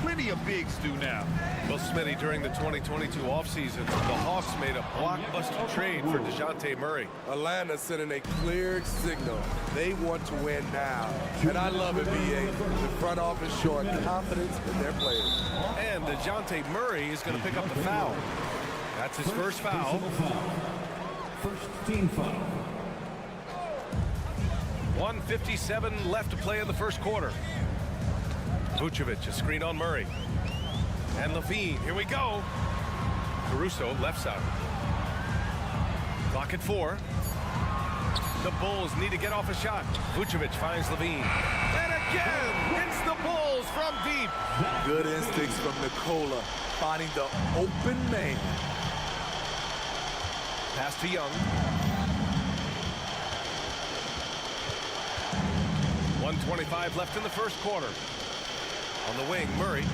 Plenty of bigs do now. Well, Smitty, during the 2022 offseason, the Hawks made a blockbuster trade for DeJounte Murray. Atlanta sending a clear signal. They want to win now. And I love it, BA. The front office showing confidence in their players. And DeJounte Murray is going to pick up the foul. That's his first foul. First team foul. 1:57 left to play in the first quarter. Vucevic, a screen on Murray. And Levine, here we go. Caruso, left side. Clock at 4. The Bulls need to get off a shot. Vucevic finds Levine. And again, it's the Bulls from deep. Good instincts from Nikola, finding the open man. Pass to Young. 1:25 left in the first quarter. On the wing, Murray.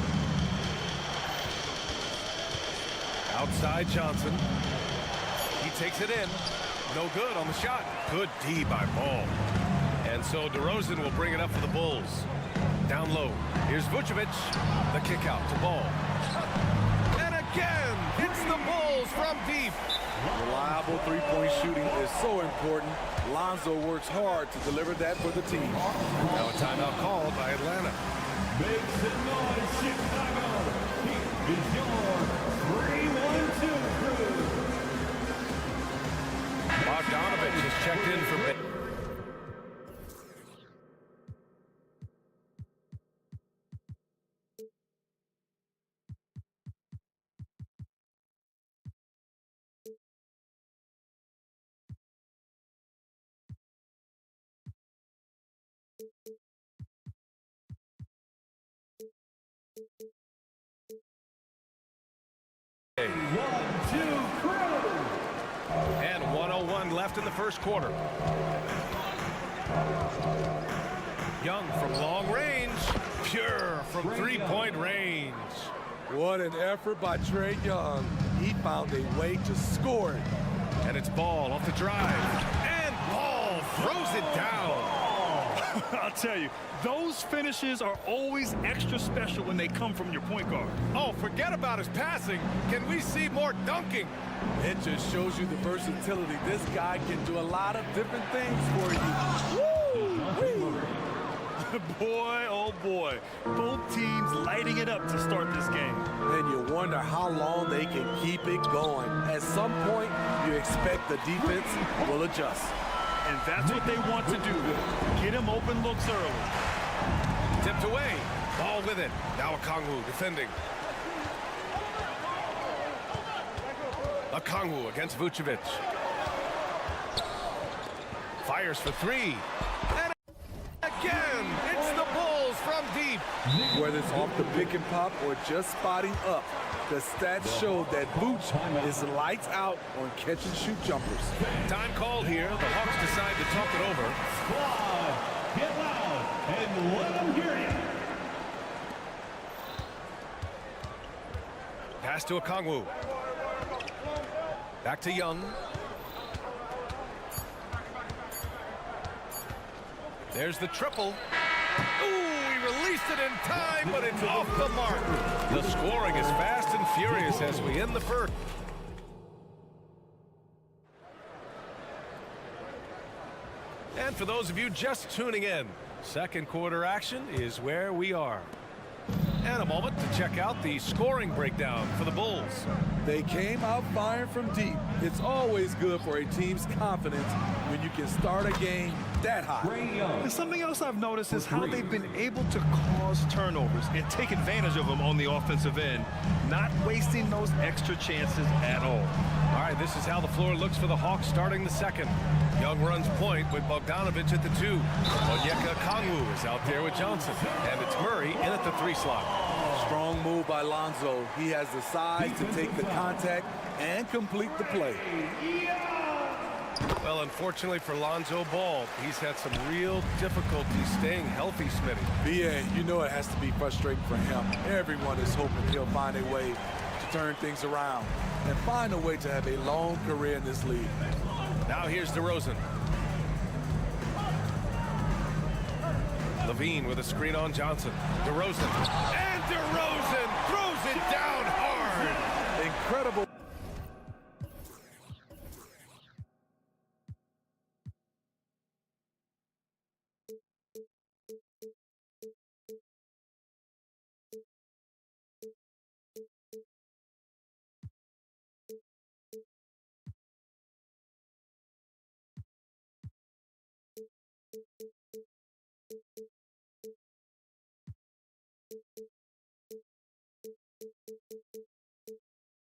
Outside Johnson. He takes it in. No good on the shot. Good D by Ball. And so DeRozan will bring it up for the Bulls. Down low. Here's Vucevic. The kick out to Ball. And again, it's the Bulls from deep. Reliable three-point shooting is so important. Lonzo works hard to deliver that for the team. Now a timeout called by Atlanta. Make some noise, Chicago. Here is your 3-1-2 crew. Bogdanovich has checked in for... And 1:01 left in the first quarter. Young from long range. Pure from three-point range. What an effort by Trae Young. He found a way to score it. And it's Ball off the drive. And Ball throws it down. I'll tell you, those finishes are always extra special when they come from your point guard. Oh, forget about his passing. Can we see more dunking? It just shows you the versatility. This guy can do a lot of different things for you. Woo! Boy, oh boy. Both teams lighting it up to start this game. And you wonder how long they can keep it going. At some point, you expect the defense will adjust. And that's what they want to do. Get him open looks early. Tipped away. Ball with it. Now Okongwu defending. Okongwu against Vucevic. Fires for three. And again, it's the Bulls from deep. Whether it's off the pick and pop or just spotting up, the stats show that Vooch is lights out on catch and shoot jumpers. Time called here. The Hawks decide to talk it over. Squad, get loud and let them hear you. Pass to Okongwu. Back to Young. There's the triple. Ooh, he released it in time, but it's off the mark. The scoring is fast and furious as we end the first. And for those of you just tuning in, second quarter action is where we are. And a moment to check out the scoring breakdown for the Bulls. They came out firing from deep. It's always good for a team's confidence when you can start a game that high. And something else I've noticed is how they've been able to cause turnovers and take advantage of them on the offensive end, not wasting those extra chances at all. All right, this is how the floor looks for the Hawks starting the second. Young runs point with Bogdanovich at the 2. Onyeka Okongwu is out there with Johnson. And it's Murray in at the 3 slot. Strong move by Lonzo. He has the size to take the contact and complete the play. Well, unfortunately for Lonzo Ball, he's had some real difficulty staying healthy, Smitty. BA, you know it has to be frustrating for him. Everyone is hoping he'll find a way to turn things around and find a way to have a long career in this league. Now here's DeRozan. Levine with a screen on Johnson. DeRozan. And DeRozan throws it down hard. Incredible.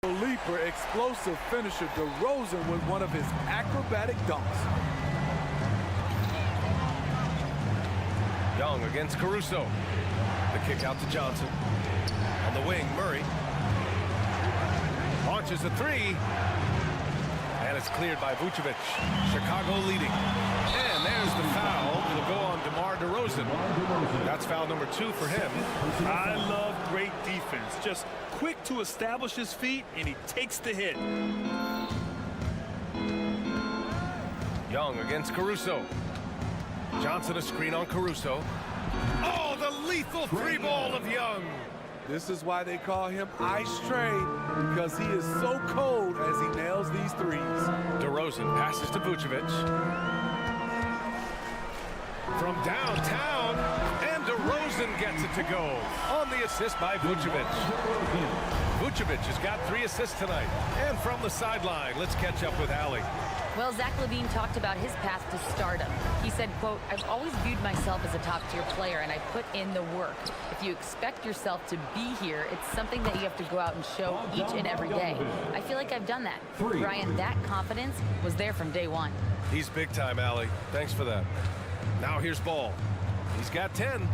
Leaper, explosive finisher, DeRozan with one of his acrobatic dunks. Young against Caruso. The kick out to Johnson. On the wing, Murray. Launches a 3. And it's cleared by Vucevic. Chicago leading. And there's the foul. It'll go on DeMar DeRozan. That's foul number 2 for him. I love great defense. Just quick to establish his feet, and he takes the hit. Young against Caruso. Johnson a screen on Caruso. Oh, the lethal 3-ball of Young. This is why they call him Ice Train, because he is so cold as he nails these threes. DeRozan passes to Vucevic. From downtown, and DeRozan gets it to go on the assist by Vucevic. Vucevic has got 3 assists tonight. And from the sideline, let's catch up with Allie. Well, Zach LaVine talked about his path to stardom. He said, quote, "I've always viewed myself as a top-tier player, and I put in the work. If you expect yourself to be here, it's something that you have to go out and show each and every day. I feel like I've done that." Brian, that confidence was there from day one. He's big time, Allie. Thanks for that. Now here's Ball. He's got 10.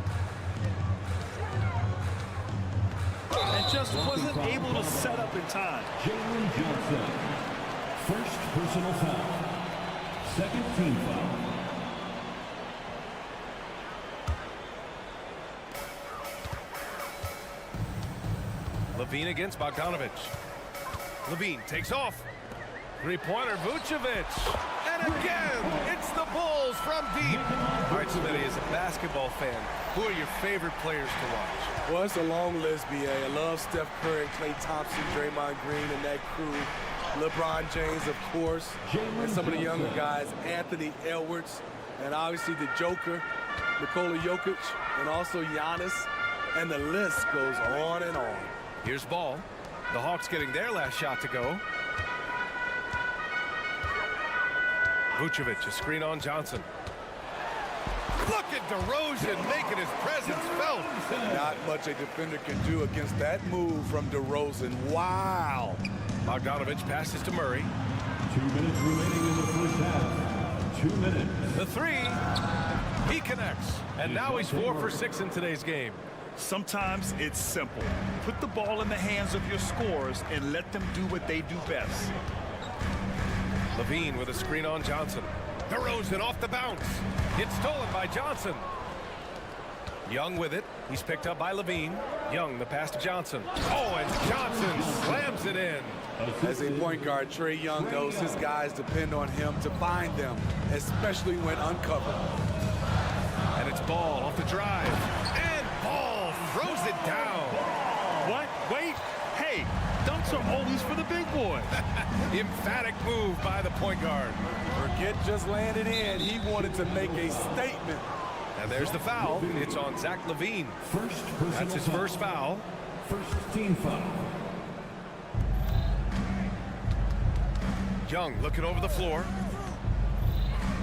And just wasn't able to set up in time. Jalen Johnson. First personal foul. Second team foul. LaVine against Bogdanovic. LaVine takes off. 3-pointer, Vucevic. And again, it's the Bulls from deep. All right, Smitty, as a basketball fan, who are your favorite players to watch? Well, it's a long list, B.A. I love Steph Curry, Klay Thompson, Draymond Green, and that crew. LeBron James, of course, and some of the younger guys, Anthony Edwards, and obviously the Joker, Nikola Jokic, and also Giannis, and the list goes on and on. Here's Ball. The Hawks getting their last shot to go. Vucevic, a screen on Johnson. Look at DeRozan making his presence felt. Not much a defender can do against that move from DeRozan. Wow. Bogdanovic passes to Murray. 2 minutes remaining in the first half. 2 minutes. The 3. He connects. And now he's 4 for 6 in today's game. Sometimes it's simple. Put the ball in the hands of your scorers and let them do what they do best. LaVine with a screen on Johnson. DeRozan off the bounce. It's stolen by Johnson. Young with it. He's picked up by LaVine. Young, the pass to Johnson. Oh, and Johnson slams it in. As a point guard, Trae Young knows his guys depend on him to find them, especially when uncovered. And it's Ball off the drive. And Ball throws it down. What? Wait. Hey, dunks are always for the big boy. Emphatic move by the point guard. Forget just laying it in. He wanted to make a statement. And there's the foul. It's on Zach LaVine. That's his first foul. First team foul. Young looking over the floor.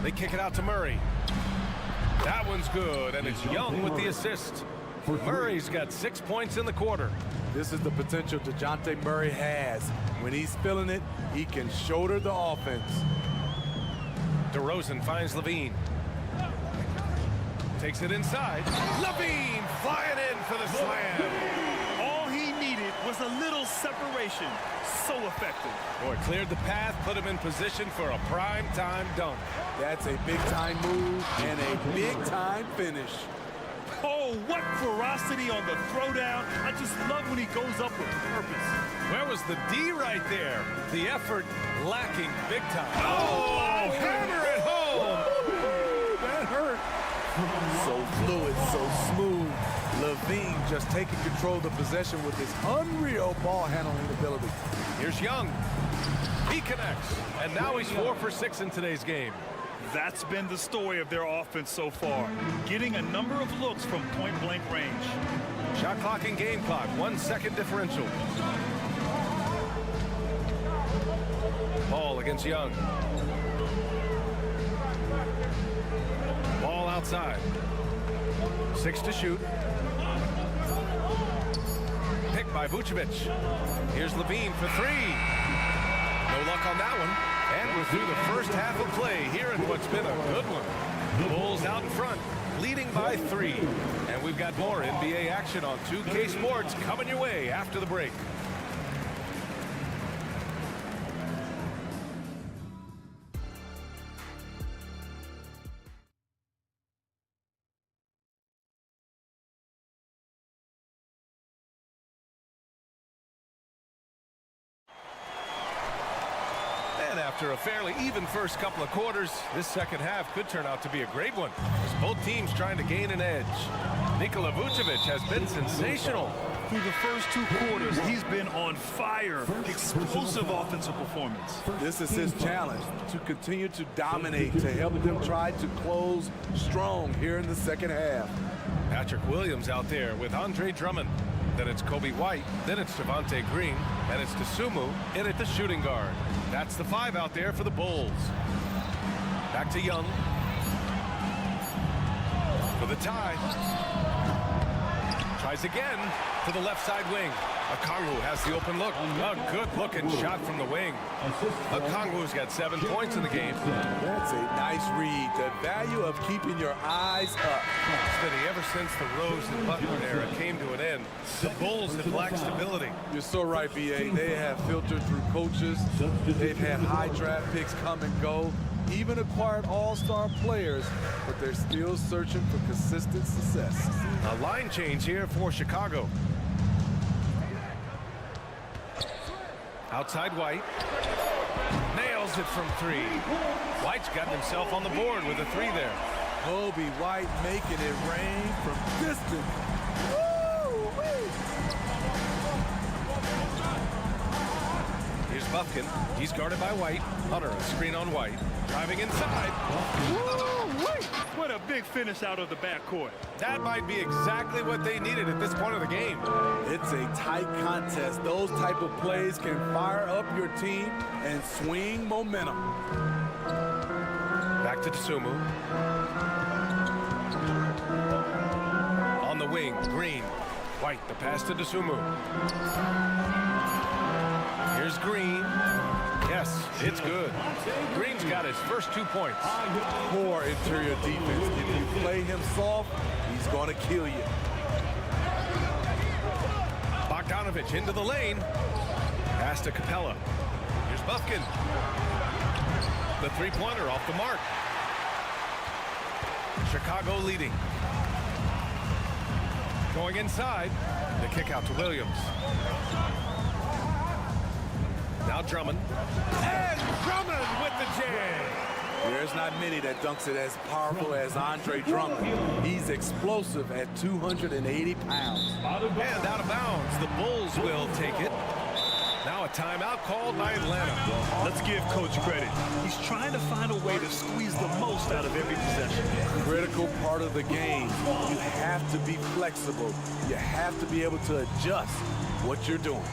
They kick it out to Murray. That one's good, and it's Young with the assist. Murray's got 6 points in the quarter. This is the potential DeJounte Murray has. When he's feeling it, he can shoulder the offense. DeRozan finds LaVine. Takes it inside. LaVine flying in for the slam. All he needed was a little separation. So effective. Boy, cleared the path, put him in position for a prime-time dunk. That's a big-time move and a big-time finish. Oh, what ferocity on the throwdown. I just love when he goes up with purpose. Where was the D right there? The effort lacking big time. Oh, hammer it home. That hurt. So fluid, so smooth. LaVine just taking control of the possession with his unreal ball handling ability. Here's Young. He connects. And now he's 4 for 6 in today's game. That's been the story of their offense so far. Getting a number of looks from point-blank range. Shot clock and game clock. 1 second differential. Ball against Young. Ball outside. 6 to shoot. Picked by Vucevic. Here's LaVine for 3. No luck on that one. And we're through the first half of play here in what's been a good one. Bulls out in front, leading by 3. And we've got more NBA action on 2K Sports coming your way after the break. And after a fairly even first couple of quarters, this second half could turn out to be a great one, as both teams trying to gain an edge. Nikola Vucevic has been sensational. Through the first 2 quarters, he's been on fire. Explosive offensive performance. This is his challenge, to continue to dominate, to help them try to close strong here in the second half. Patrick Williams out there with Andre Drummond. Then it's Kobe White, then it's Javonte Green, and it's Dosunmu in at the shooting guard. That's the 5 out there for the Bulls. Back to Young. For the tie. Tries again to the left side wing. Okongwu has the open look. A good-looking shot from the wing. Okongwu's got 7 points in the game. That's a nice read. The value of keeping your eyes up. Smitty, ever since the Rose and Butler era came to an end, the Bulls have lacked stability. You're so right, B.A. They have filtered through coaches. They've had high draft picks come and go. Even acquired all-star players, but they're still searching for consistent success. A line change here for Chicago. Outside White. Nails it from 3. White's gotten himself on the board with a 3 there. Kobe White making it rain from distance. Woo-wee. Here's Buffkin. He's guarded by White. Hunter, a screen on White. Driving inside. Woo-wee. What a big finish out of the backcourt. That might be exactly what they needed at this point of the game. It's a tight contest. Those type of plays can fire up your team and swing momentum. Back to Dosunmu. On the wing, Green. White, the pass to Dosunmu. Here's Green. Yes, it's good. Green's got his first 2 points. Poor interior defense. If you play him soft, he's going to kill you. Bogdanovich into the lane. Pass to Capella. Here's Buffkin. The 3-pointer off the mark. Chicago leading. Going inside. The kick out to Williams. Now Drummond. And Drummond with the jam. There's not many that dunks it as powerful as Andre Drummond. He's explosive at 280 pounds. And out of bounds. The Bulls will take it. Now a timeout called by Atlanta. Let's give Coach credit. He's trying to find a way to squeeze the most out of every possession. Critical part of the game. You have to be flexible. You have to be able to adjust what you're doing.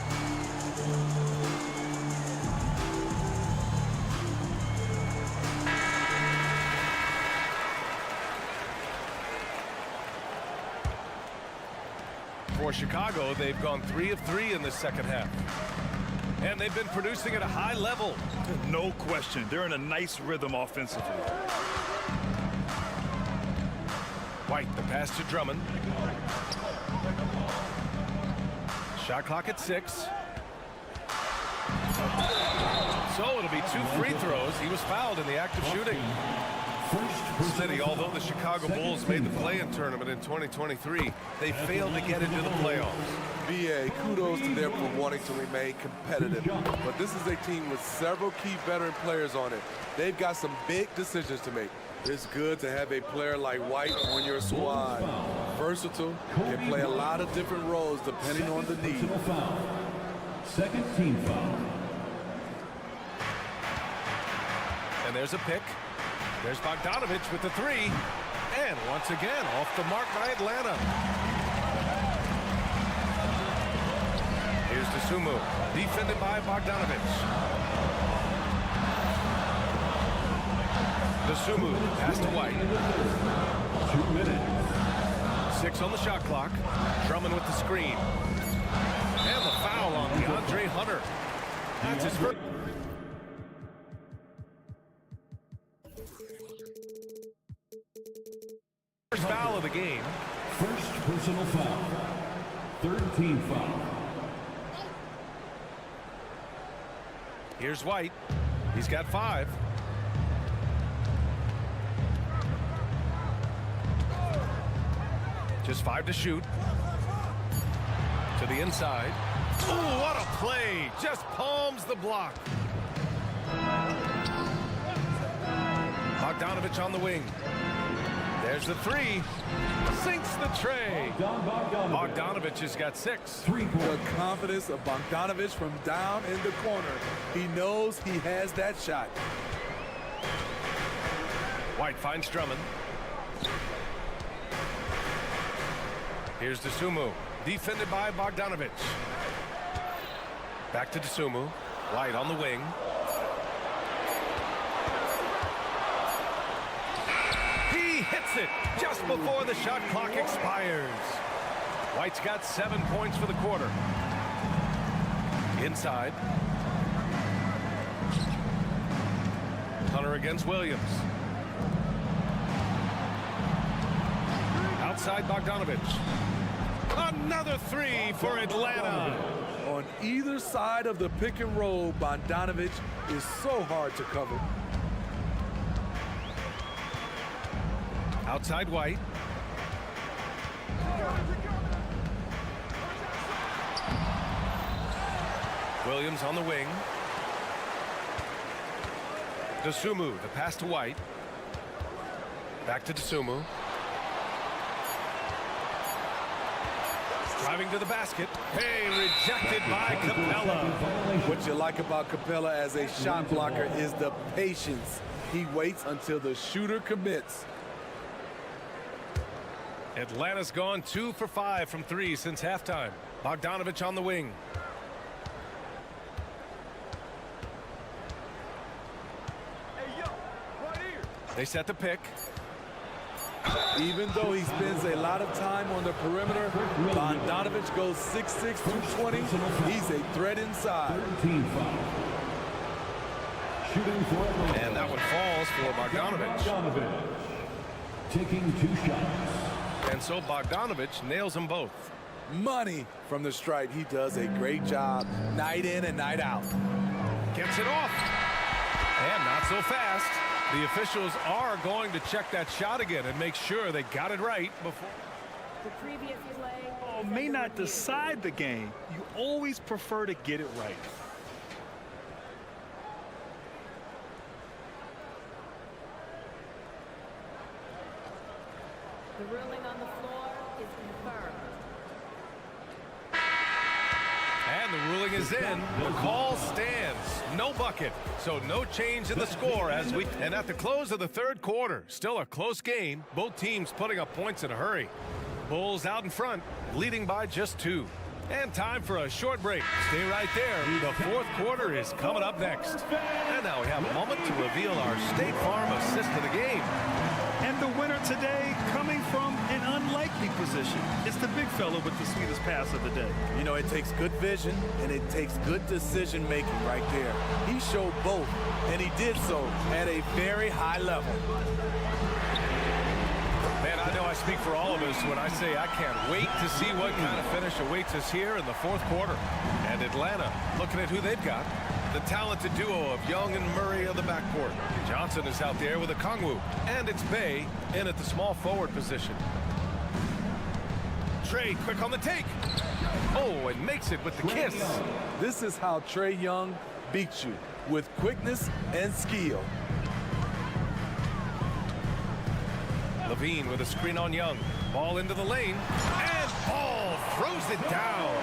For Chicago, they've gone 3 of 3 in the second half. And they've been producing at a high level. No question. They're in a nice rhythm offensively. White, the pass to Drummond. Shot clock at 6. So it'll be 2 free throws. He was fouled in the act of shooting. City, although the Chicago Bulls made the play-in tournament in 2023, they failed to get into the playoffs. BA, kudos to them for wanting to remain competitive. But this is a team with several key veteran players on it. They've got some big decisions to make. It's good to have a player like White on your squad. Versatile, can play a lot of different roles depending on the need. Second team foul. And there's a pick. There's Bogdanovich with the 3. And once again, off the mark by Atlanta. Here's Dosunmu, defended by Bogdanovich. Dosunmu, pass to White. 2 minutes. 6 on the shot clock. Drummond with the screen. And the foul on DeAndre Hunter. That's his first. First foul of the game. First personal foul. Third team foul. Here's White. He's got 5. Just 5 to shoot. To the inside. Oh, what a play. Just palms the block. Bogdanovich on the wing. There's the three. Sinks the tray. Bogdanovich has got 6. The confidence of Bogdanovich from down in the corner. He knows he has that shot. White finds Drummond. Here's Dosunmu, defended by Bogdanovich. Back to Dosunmu. White on the wing. He hits it just before the shot clock expires. White's got 7 points for the quarter. Inside. Hunter against Williams. Outside Bogdanovich. Another 3 for Atlanta. On either side of the pick and roll, Bogdanovich is so hard to cover. Outside White. Williams on the wing. Dosunmu, the pass to White. Back to Dosunmu. Driving to the basket. Hey, rejected by Capella. What you like about Capella as a shot blocker is the patience. He waits until the shooter commits. Atlanta's gone 2 for 5 from 3 since halftime. Bogdanovich on the wing. They set the pick. Even though he spends a lot of time on the perimeter, Bogdanovich goes 6'6", 220. He's a threat inside. And that one falls for Bogdanovich. Taking 2 shots. And so Bogdanovich nails them both. Money from the stripe. He does a great job night in and night out. Gets it off. And not so fast. The officials are going to check that shot again and make sure they got it right before. The previous play May not decide the game. You always prefer to get it right. The ruling on the floor is confirmed. And the ruling is in. The call stands. No bucket. So no change in the score as we... And at the close of the third quarter, still a close game. Both teams putting up points in a hurry. Bulls out in front, leading by just 2. And time for a short break. Stay right there. The fourth quarter is coming up next. And now we have a moment to reveal our State Farm assist of the game. And the winner today coming from an unlikely position. It's the big fella with the sweetest pass of the day. You know, it takes good vision and it takes good decision making right there. He showed both, and he did so at a very high level. Man, I know I speak for all of us when I say I can't wait to see what kind of finish awaits us here in the fourth quarter. And Atlanta, looking at who they've got. The talented duo of Young and Murray of the backcourt. Johnson is out there with a Kongwu. And it's Bay in at the small forward position. Trey quick on the take. Oh, and makes it with the kiss. This is how Trae Young beats you, with quickness and skill. Levine with a screen on Young. Ball into the lane. And Ball throws it down.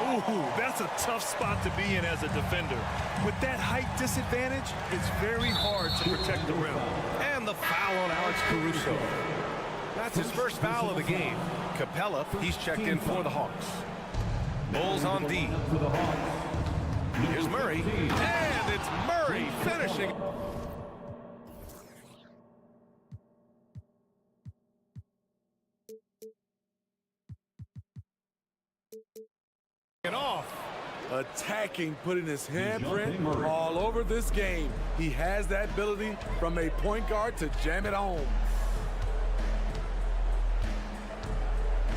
Ooh, that's a tough spot to be in as a defender. With that height disadvantage, it's very hard to protect the rim. And the foul on Alex Caruso. That's his first foul of the game. Capella, he's checked in for the Hawks. Bulls on D. Here's Murray. And it's Murray finishing. Off. Attacking, putting his handprint all over this game. He has that ability from a point guard to jam it home.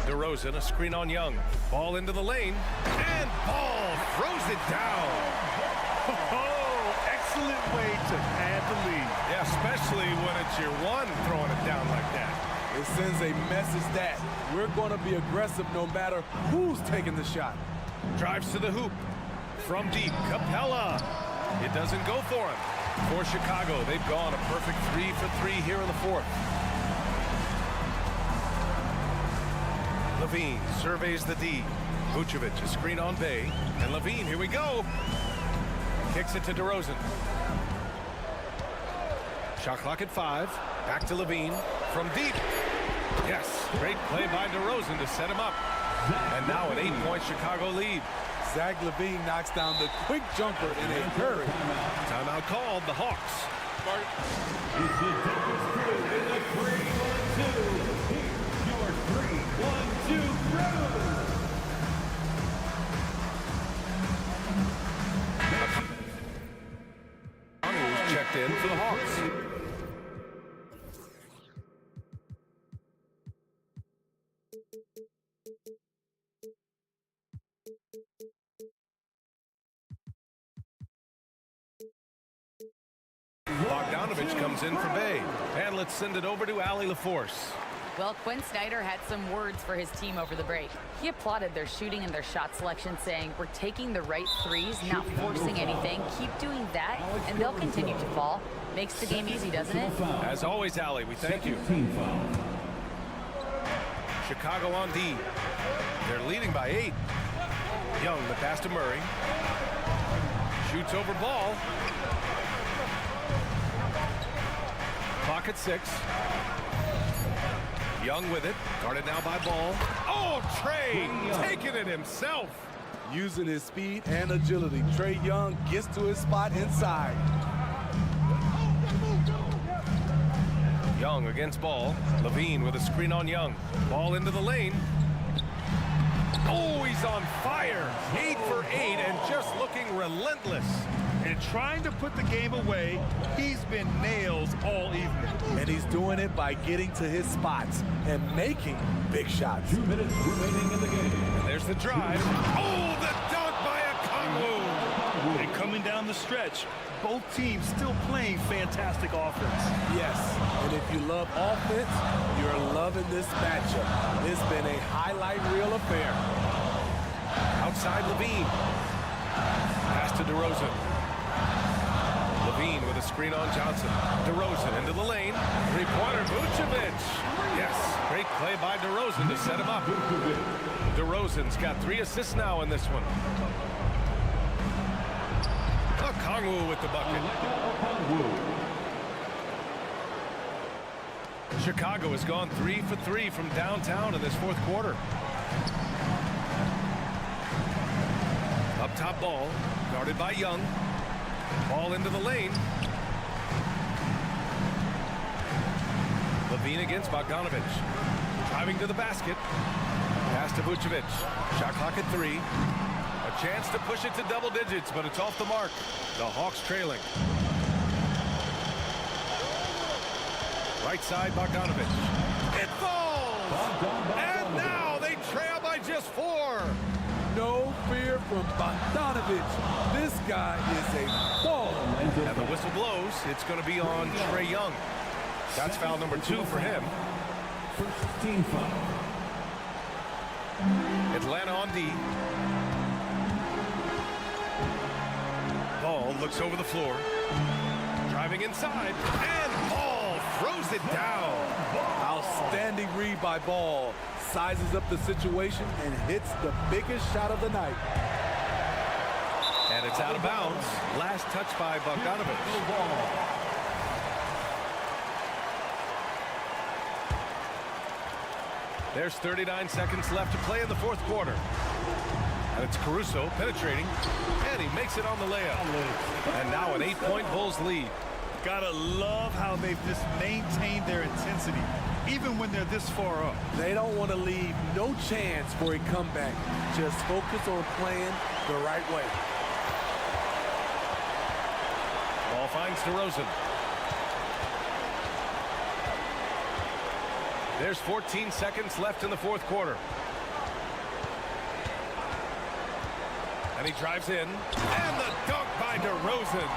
DeRozan, a screen on Young. Ball into the lane. And Ball throws it down. Oh, excellent way to add the lead. Yeah, especially when it's your one throwing it down like that. It sends a message that we're going to be aggressive no matter who's taking the shot. Drives to the hoop. From deep, Capella. It doesn't go for him. For Chicago, they've gone a perfect 3 for 3 here in the fourth. Levine surveys the D. Vucevic, a screen on Bay. And Levine, here we go. Kicks it to DeRozan. Shot clock at 5. Back to Levine from deep. Yes, great play by DeRozan to set him up. And now an 8-point Chicago lead. Zach LaVine knocks down the quick jumper in a hurry. Timeout called, the Hawks. It's the Dallas crew in the 3-1-2. Here's your 3-1-2 crew. Who's checked in for the Hawks. Bogdanovich comes in for Bay. And let's send it over to Allie LaForce. Well, Quinn Snyder had some words for his team over the break. He applauded their shooting and their shot selection, saying, "We're taking the right threes, not forcing anything. Keep doing that, and they'll continue to fall." Makes the game easy, doesn't it? As always, Allie, we thank you. Chicago on D. They're leading by 8. Young, the pass to Murray. Shoots over ball. Clock at 6. Young with it. Guarded now by Ball. Oh, Trey taking it himself. Using his speed and agility, Trae Young gets to his spot inside. Young against Ball. Levine with a screen on Young. Ball into the lane. Oh, he's on fire. 8 for 8 and just looking relentless. And trying to put the game away, he's been nails all evening. And he's doing it by getting to his spots and making big shots. 2 minutes remaining in the game. And there's the drive. Oh, the dunk by Okongwu. And coming down the stretch, both teams still playing fantastic offense. Yes, and if you love offense, you're loving this matchup. It's been a highlight reel affair. Outside Levine. Pass to DeRozan. Levine with a screen on Johnson. DeRozan into the lane. Three-pointer, Vucevic. Yes, great play by DeRozan to set him up. DeRozan's got 3 assists now in this one. Okongwu with the bucket. Chicago has gone 3 for 3 from downtown in this fourth quarter. Up top Ball, guarded by Young. Ball into the lane. Levine against Bogdanovich. Driving to the basket. Pass to Vucevic. Shot clock at 3. A chance to push it to double digits, but it's off the mark. The Hawks trailing. Right side, Bogdanovich. It falls! And now they trail by just 4. No fear from Bogdanovich. This guy is a ball. And the whistle blows. It's going to be on Trae Young. That's foul number 2 for him. First team foul. Atlanta on D. Ball looks over the floor. Driving inside. And Ball throws it down. Outstanding read by Ball. Sizes up the situation and hits the biggest shot of the night. And it's out of bounds. Last touch by Bogdanovich. There's 39 seconds left to play in the fourth quarter. And it's Caruso penetrating. And he makes it on the layup. And now an 8-point Bulls lead. Gotta love how they've just maintained their intensity, even when they're this far up. They don't want to leave no chance for a comeback. Just focus on playing the right way. Ball finds DeRozan. There's 14 seconds left in the fourth quarter. And he drives in. And the dunk by DeRozan.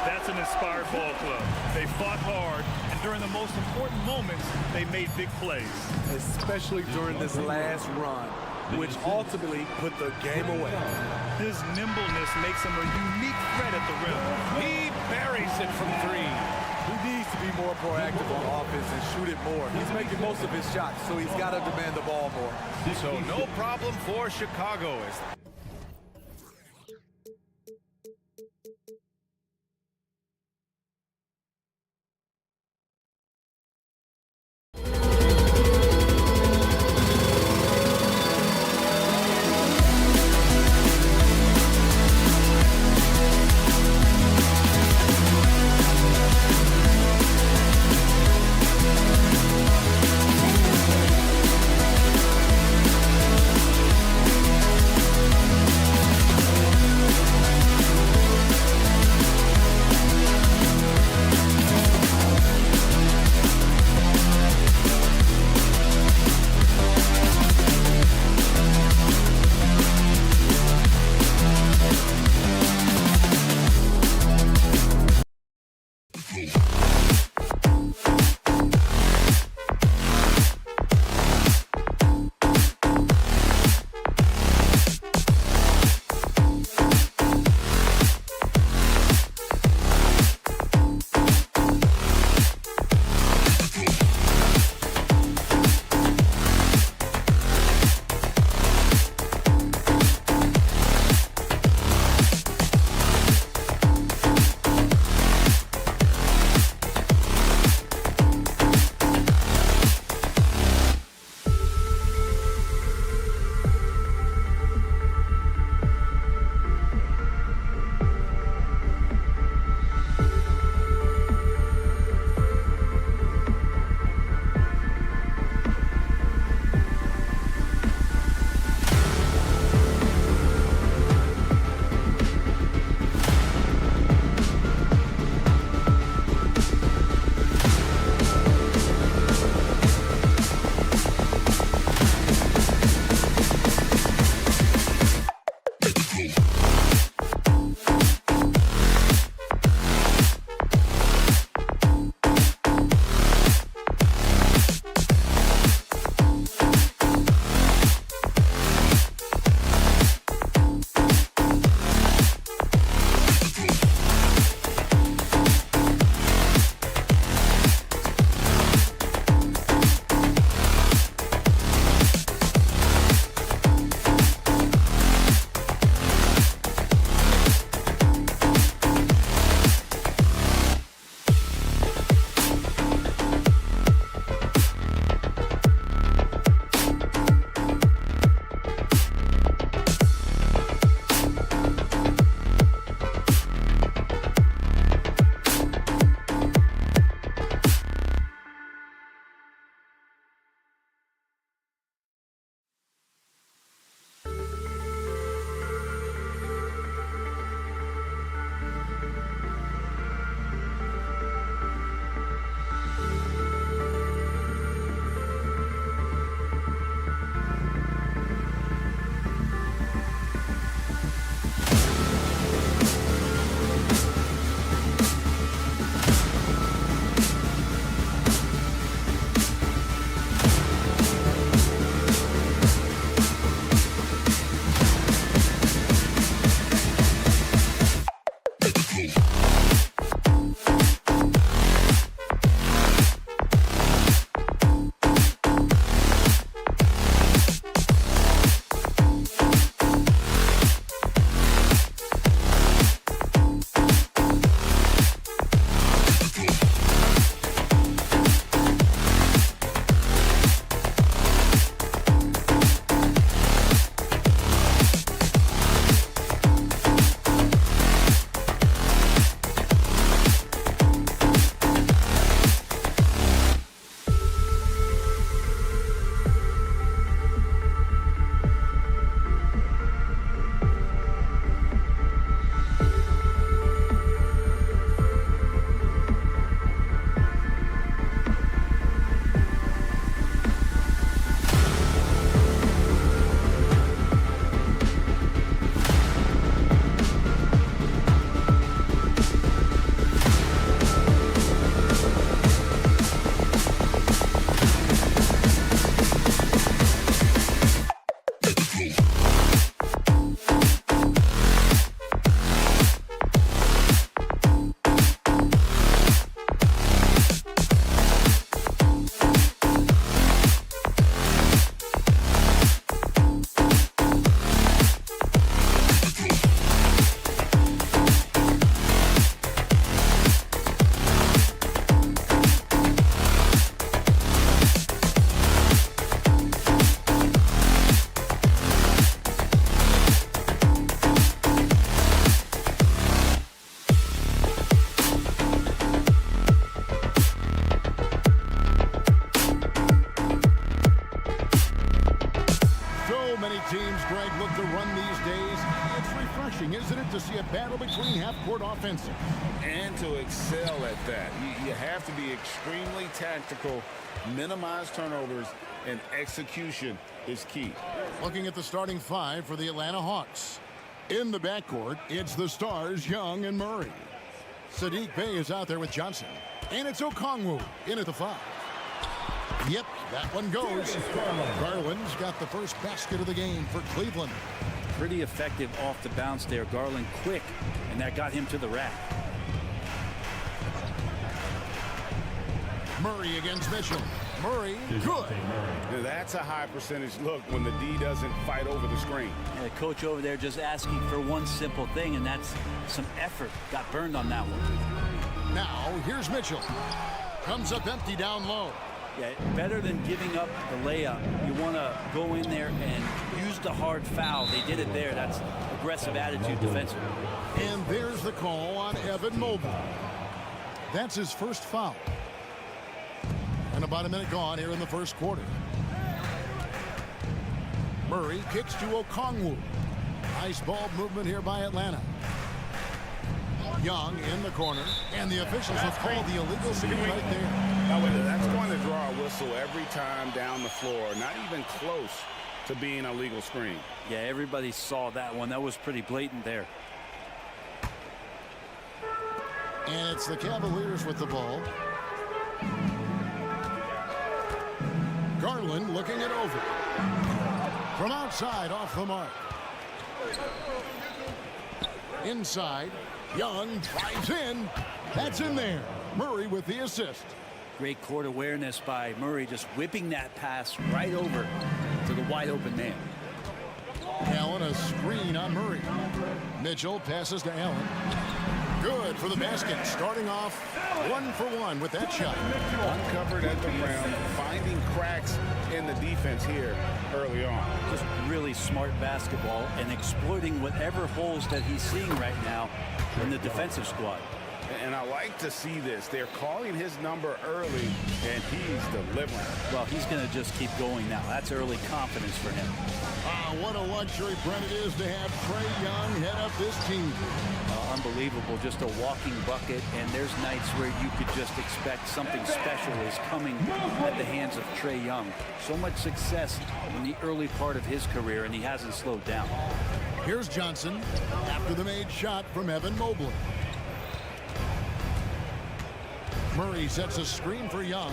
That's an inspired ball club. They fought hard, and during the most important moments, they made big plays. Especially during this last run, which ultimately put the game away. His nimbleness makes him a unique threat at the rim. He buries it from 3. He needs to be more proactive on offense and shoot it more. He's making most of his shots, so he's got to demand the ball more. So no problem for Chicago. expect to see a battle between half-court offenses. And to excel at that, you have to be extremely tactical, minimize turnovers, and execution is key. Looking at the starting five for the Atlanta Hawks. In the backcourt, it's the stars Young and Murray. Saddiq Bey is out there with Johnson. And it's Okongwu in at the 5. Yep, that one goes. Garland's got the first basket of the game for Cleveland. Pretty effective off the bounce there. Garland quick, and that got him to the rack. Murray against Mitchell. Murray, good. Now that's a high percentage look when the D doesn't fight over the screen. And the coach over there just asking for one simple thing, and that's some effort. Got burned on that one. Now, here's Mitchell. Comes up empty down low. Yeah, better than giving up the layup. You want to go in there and use the hard foul. They did it there. That's aggressive attitude defensively. And there's the call on Evan Mobley. That's his first foul. And about a minute gone here in the first quarter. Murray kicks to Okongwu. Nice ball movement here by Atlanta. Young in the corner, and the officials have called the illegal screen right there. Now, that's going to draw a whistle every time down the floor. Not even close to being a legal screen. Yeah, everybody saw that one. That was pretty blatant there. And it's the Cavaliers with the ball. Garland looking it over. From outside, off the mark. Inside, Young drives in. That's in there. Murray with the assist. Great court awareness by Murray, just whipping that pass right over to the wide open man. Allen a screen on Murray. Mitchell passes to Allen. Good for the basket. Starting off 1 for 1 with that shot. Uncovered at the rim, finding cracks in the defense here early on. Just really smart basketball and exploiting whatever holes that he's seeing right now in the defensive squad. And I like to see this. They're calling his number early, and he's delivering. Well, he's going to just keep going now. That's early confidence for him. What a luxury, Brent, it is to have Trae Young head up this team. Unbelievable. Just a walking bucket, and there's nights where you could just expect something special is coming at the hands of Trae Young. So much success in the early part of his career, and he hasn't slowed down. Here's Johnson after the made shot from Evan Mobley. Murray sets a screen for Young.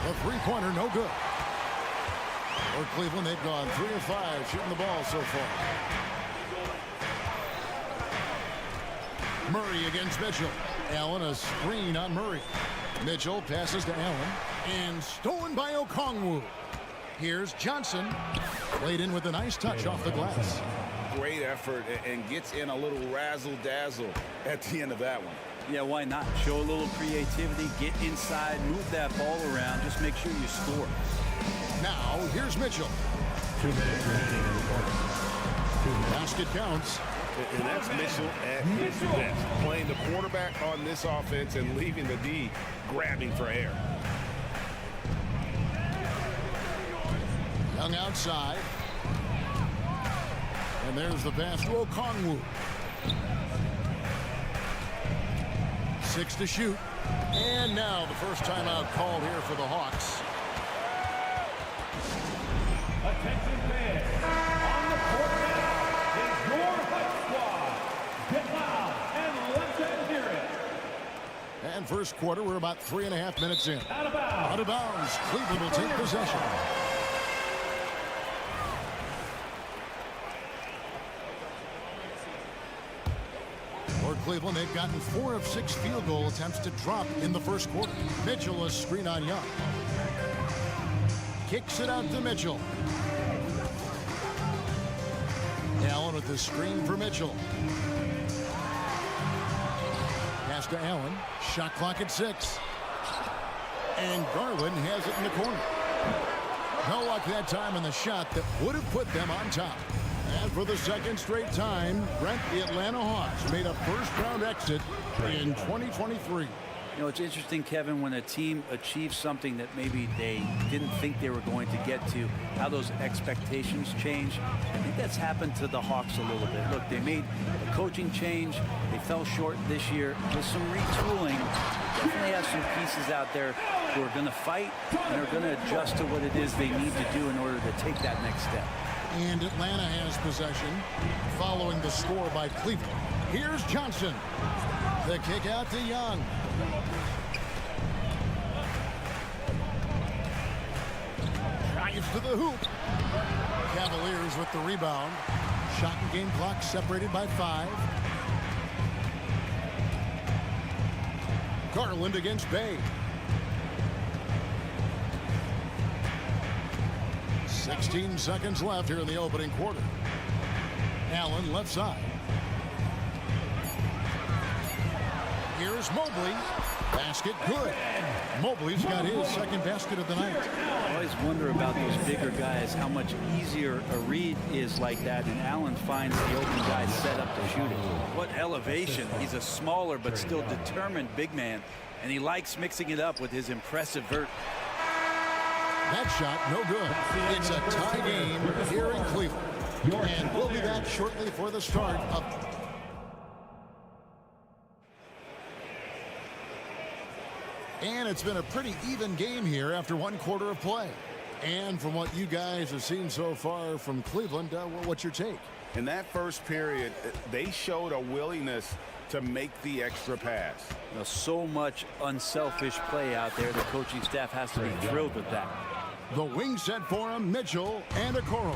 A three-pointer, no good. For Cleveland, they've gone 3 of 5 shooting the ball so far. Murray against Mitchell. Allen a screen on Murray. Mitchell passes to Allen. And stolen by Okongwu. Here's Johnson. Played in with a nice touch off the glass. Great effort and gets in a little razzle-dazzle at the end of that one. Yeah, why not? Show a little creativity, get inside, move that ball around, just make sure you score. Now, here's Mitchell. 2 minutes remaining in the quarter. Basket counts. And that's Mitchell at his best. Playing the quarterback on this offense and leaving the D grabbing for air. Young outside. And there's the pass to Okongwu. 6 to shoot. And now the first timeout called here for the Hawks. Attention fans, on the court now is your Hawk squad. Get loud and let them hear it. And first quarter, we're about 3.5 minutes in. Out of bounds. Out of bounds. Cleveland will take possession. For Cleveland, they've gotten 4 of 6 field goal attempts to drop in the first quarter. Mitchell a screen on Young. Kicks it out to Mitchell. Allen with the screen for Mitchell. Pass to Allen. Shot clock at 6. And Garland has it in the corner. No luck that time in the shot that would have put them on top. And for the second straight time, Brent, the Atlanta Hawks made a first-round exit in 2023. You know, it's interesting, Kevin, when a team achieves something that maybe they didn't think they were going to get to, how those expectations change. I think that's happened to the Hawks a little bit. Look, they made a coaching change. They fell short this year. With some retooling, they definitely have some pieces out there who are going to fight and are going to adjust to what it is they need to do in order to take that next step. And Atlanta has possession following the score by Cleveland. Here's Johnson. The kick out to Young. Drives to the hoop. Cavaliers with the rebound. Shot and game clock separated by 5. Garland against Bay. 16 seconds left here in the opening quarter. Allen left side. Here's Mobley. Basket good. Mobley's got his second basket of the night. I always wonder about those bigger guys, how much easier a read is like that, and Allen finds the open guy set up to shoot it. What elevation. He's a smaller but still determined big man, and he likes mixing it up with his impressive vert. That shot, no good. It's a tie game here in Cleveland. And we'll be back shortly for the start of... And it's been a pretty even game here after one quarter of play. And from what you guys have seen so far from Cleveland, what's your take? In that first period, they showed a willingness to make the extra pass. You know, so much unselfish play out there. The coaching staff has to be thrilled with that. The wing set for him, Mitchell and Okoro.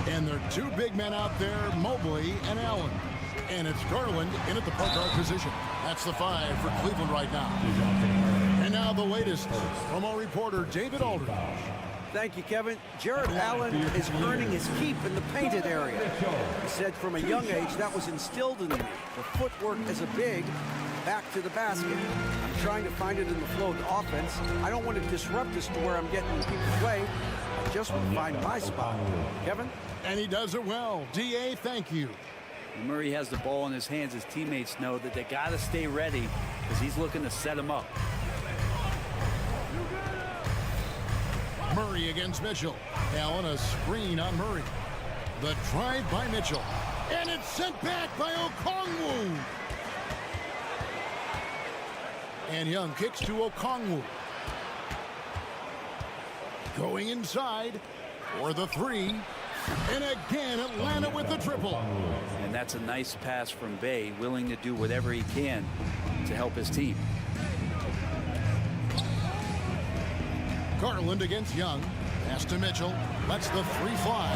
And their two big men out there, Mobley and Allen. And it's Garland in at the point guard position. That's the 5 for Cleveland right now. And now the latest from our reporter, David Aldridge. Thank you, Kevin. Jared Allen is earning his keep in the painted area. He said from a young age that was instilled in me. The footwork as a big, back to the basket. I'm trying to find it in the flow of the offense. I don't want to disrupt this to where I'm getting people away. I just want to find my spot. Kevin? And he does it well. D.A., thank you. When Murray has the ball in his hands, his teammates know that they got to stay ready because he's looking to set him up. Murray against Mitchell. Allen a screen on Murray. The drive by Mitchell. And it's sent back by Okongwu. And Young kicks to Okongwu. Going inside for the 3. And again, Atlanta with the triple. And that's a nice pass from Bay, willing to do whatever he can to help his team. Garland against Young. Pass to Mitchell. Lets the 3 fly.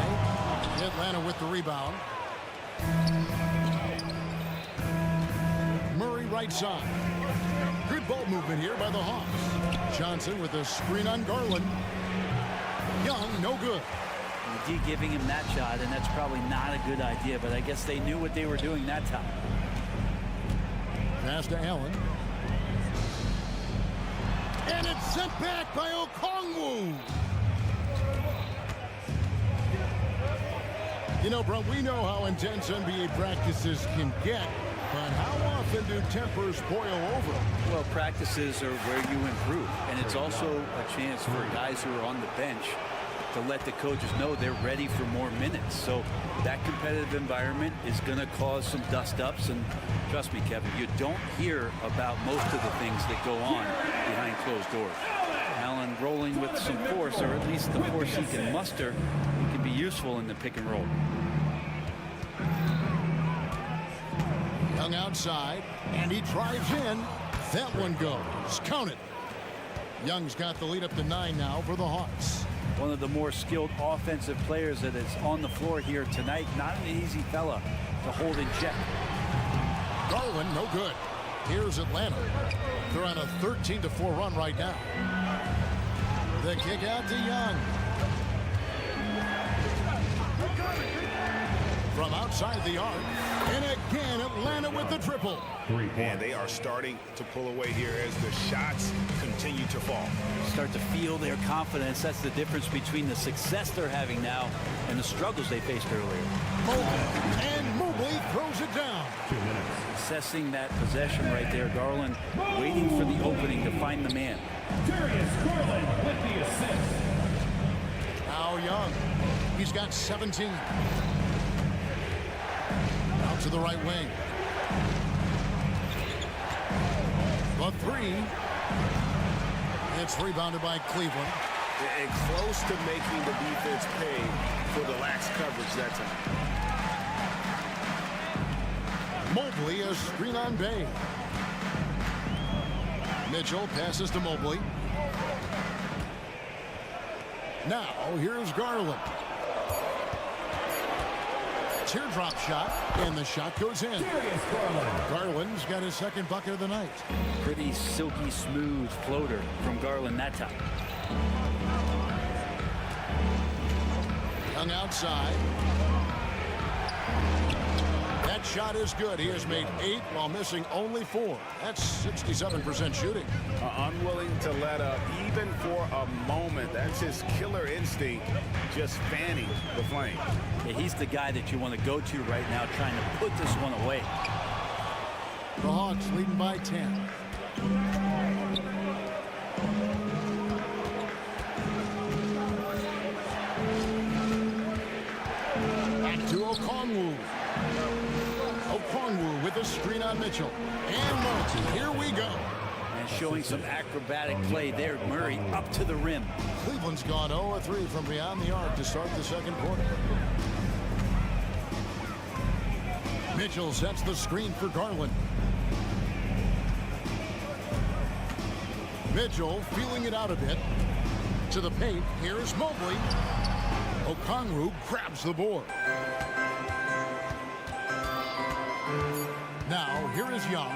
Atlanta with the rebound. Murray right side. Good ball movement here by the Hawks. Johnson with a screen on Garland. Young, no good. D giving him that shot, and that's probably not a good idea, but I guess they knew what they were doing that time. Pass to Allen. And it's sent back by Okongwu. You know, bro, we know how intense NBA practices can get, but how often do tempers boil over? Well, practices are where you improve, and it's also a chance for guys who are on the bench to let the coaches know they're ready for more minutes. So that competitive environment is going to cause some dust-ups, and trust me, Kevin, you don't hear about most of the things that go on behind closed doors. Allen rolling with some force, or at least the force he can muster, he can be useful in the pick and roll. Young outside, and he drives in. That one goes. Count it. Young's got the lead up to 9 now for the Hawks. One of the more skilled offensive players that is on the floor here tonight. Not an easy fella to hold in check. Garland, no good. Here's Atlanta. They're on a 13-4 run right now. The kick out to Young. From outside the arc. And again, Atlanta with the triple. And they are starting to pull away here as the shots continue to fall. Start to feel their confidence. That's the difference between the success they're having now and the struggles they faced earlier. And Mobley Mobley throws it down. 2 minutes. Assessing that possession right there, Garland waiting for the opening to find the man. Darius Garland with the assist. Now Young. He's got 17. Out to the right wing. The three. It's rebounded by Cleveland. And close to making the defense pay for the lax coverage that time. Mobley, a screen on Bay. Mitchell passes to Mobley. Now, here's Garland. Teardrop shot, and the shot goes in. Garland's got his second bucket of the night. Pretty silky smooth floater from Garland that time. Young outside. That shot is good. He has made 8 while missing only 4. That's 67% shooting. Unwilling to let up even for a moment. That's his killer instinct, just fanning the flame. Yeah, he's the guy that you want to go to right now, trying to put this one away. The Hawks leading by 10. Back to Okongwu. Okongwu with a screen on Mitchell. And Murray, here we go. And showing some acrobatic play there. Murray up to the rim. Cleveland's gone 0-3 from beyond the arc to start the second quarter. Mitchell sets the screen for Garland. Mitchell feeling it out a bit. To the paint, here's Mobley. Okongwu grabs the board. Now, here is Young.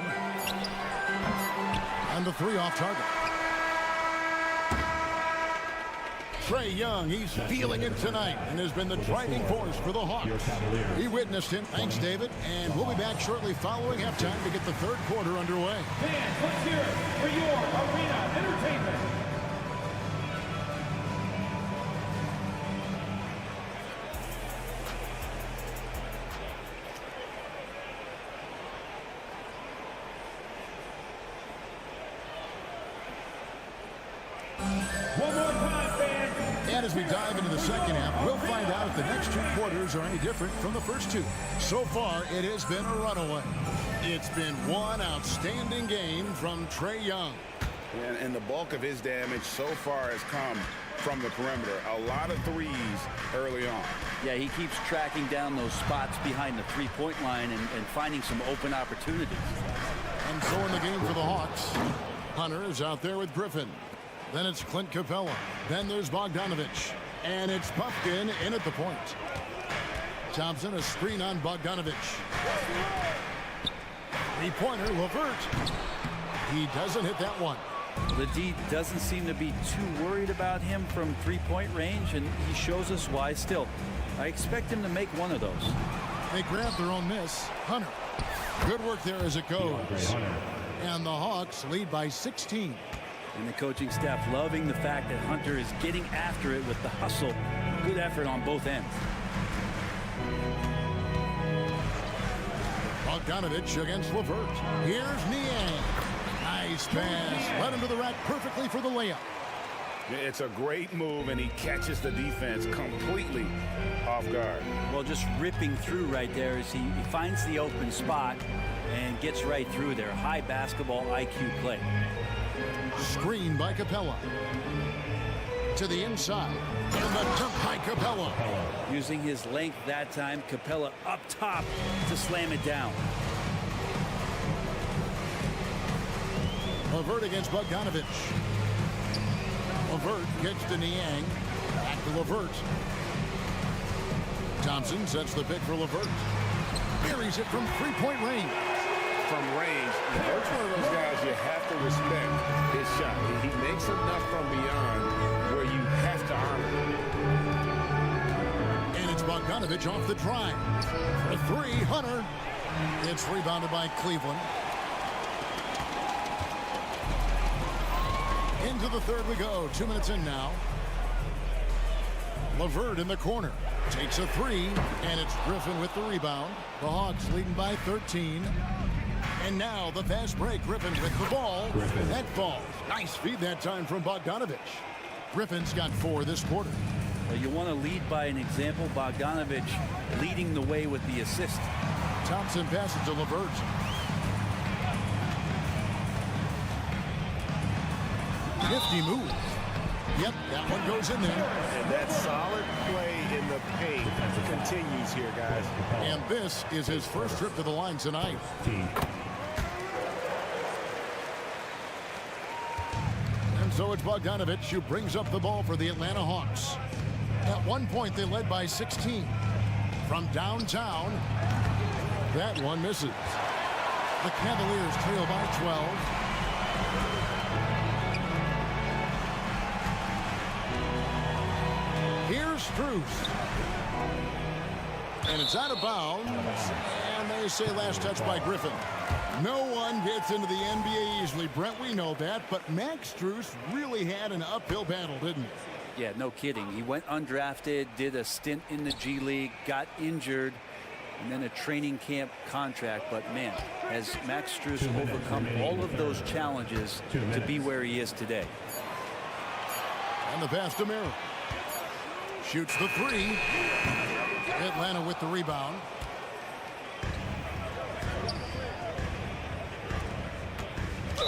And the 3 off target. Trae Young, he's feeling it tonight and has been the driving force for the Hawks. He witnessed him. Thanks, David. And we'll be back shortly following halftime to get the third quarter underway. Fans, let's hear it for your arena entertainment. One more time, fans. And as we dive into the second half, we'll find out if the next 2 quarters are any different from the first 2. So far, it has been a runaway. It's been one outstanding game from Trae Young. And the bulk of his damage so far has come from the perimeter. A lot of threes early on. Yeah, he keeps tracking down those spots behind the three-point line and finding some open opportunities. And so in the game for the Hawks, Hunter is out there with Griffin. Then it's Clint Capella. Then there's Bogdanovich. And it's Puffkin in at the point. Thompson, a screen on Bogdanovich. Three-pointer, LeVert. He doesn't hit that one. The D doesn't seem to be too worried about him from three-point range, and he shows us why still. I expect him to make one of those. They grab their own miss. Hunter. Good work there as it goes. And the Hawks lead by 16. And the coaching staff loving the fact that Hunter is getting after it with the hustle. Good effort on both ends. Bogdanovich against LeVert. Here's Niang. Nice pass. Led him to the rack perfectly for the layup. It's a great move, and he catches the defense completely off guard. Well, just ripping through right there as he finds the open spot and gets right through there. High basketball IQ play. Screen by Capella. To the inside. And the dunk by Capella. Using his length that time, Capella up top to slam it down. LeVert against Bogdanovich. LeVert gets to Niang. Back to LeVert. Thompson sets the pick for LeVert. Buries it from three-point range. From range, LeVert's one of those guys you have to respect his shot. He makes enough from beyond where you have to honor it. And it's Bogdanovich off the drive. For 3, Hunter. It's rebounded by Cleveland. Into the third we go. 2 minutes in now. LeVert in the corner. Takes a three, and it's Griffin with the rebound. The Hawks leading by 13. And now the fast break. Griffin with the ball. That falls. Nice feed that time from Bogdanovich. Griffin's got 4 this quarter. Well, you want to lead by an example. Bogdanovich leading the way with the assist. Thompson passes to LeVert. Nifty move. Yep, that one goes in there. And that solid play in the paint continues here, guys. And this is his first trip to the line tonight. And so it's Bogdanovich who brings up the ball for the Atlanta Hawks. At one point, they led by 16. From downtown, that one misses. The Cavaliers trail by 12. Here's Strus. And it's out of bounds. And they say last touch by Griffin. No one gets into the NBA easily, Brent. We know that. But Max Strus really had an uphill battle, didn't he? Yeah, no kidding. He went undrafted, did a stint in the G League, got injured, and then a training camp contract. But, man, has Max Strus overcome all of those challenges to be where he is today. And the pass to Merrill. Shoots the three. Atlanta with the rebound.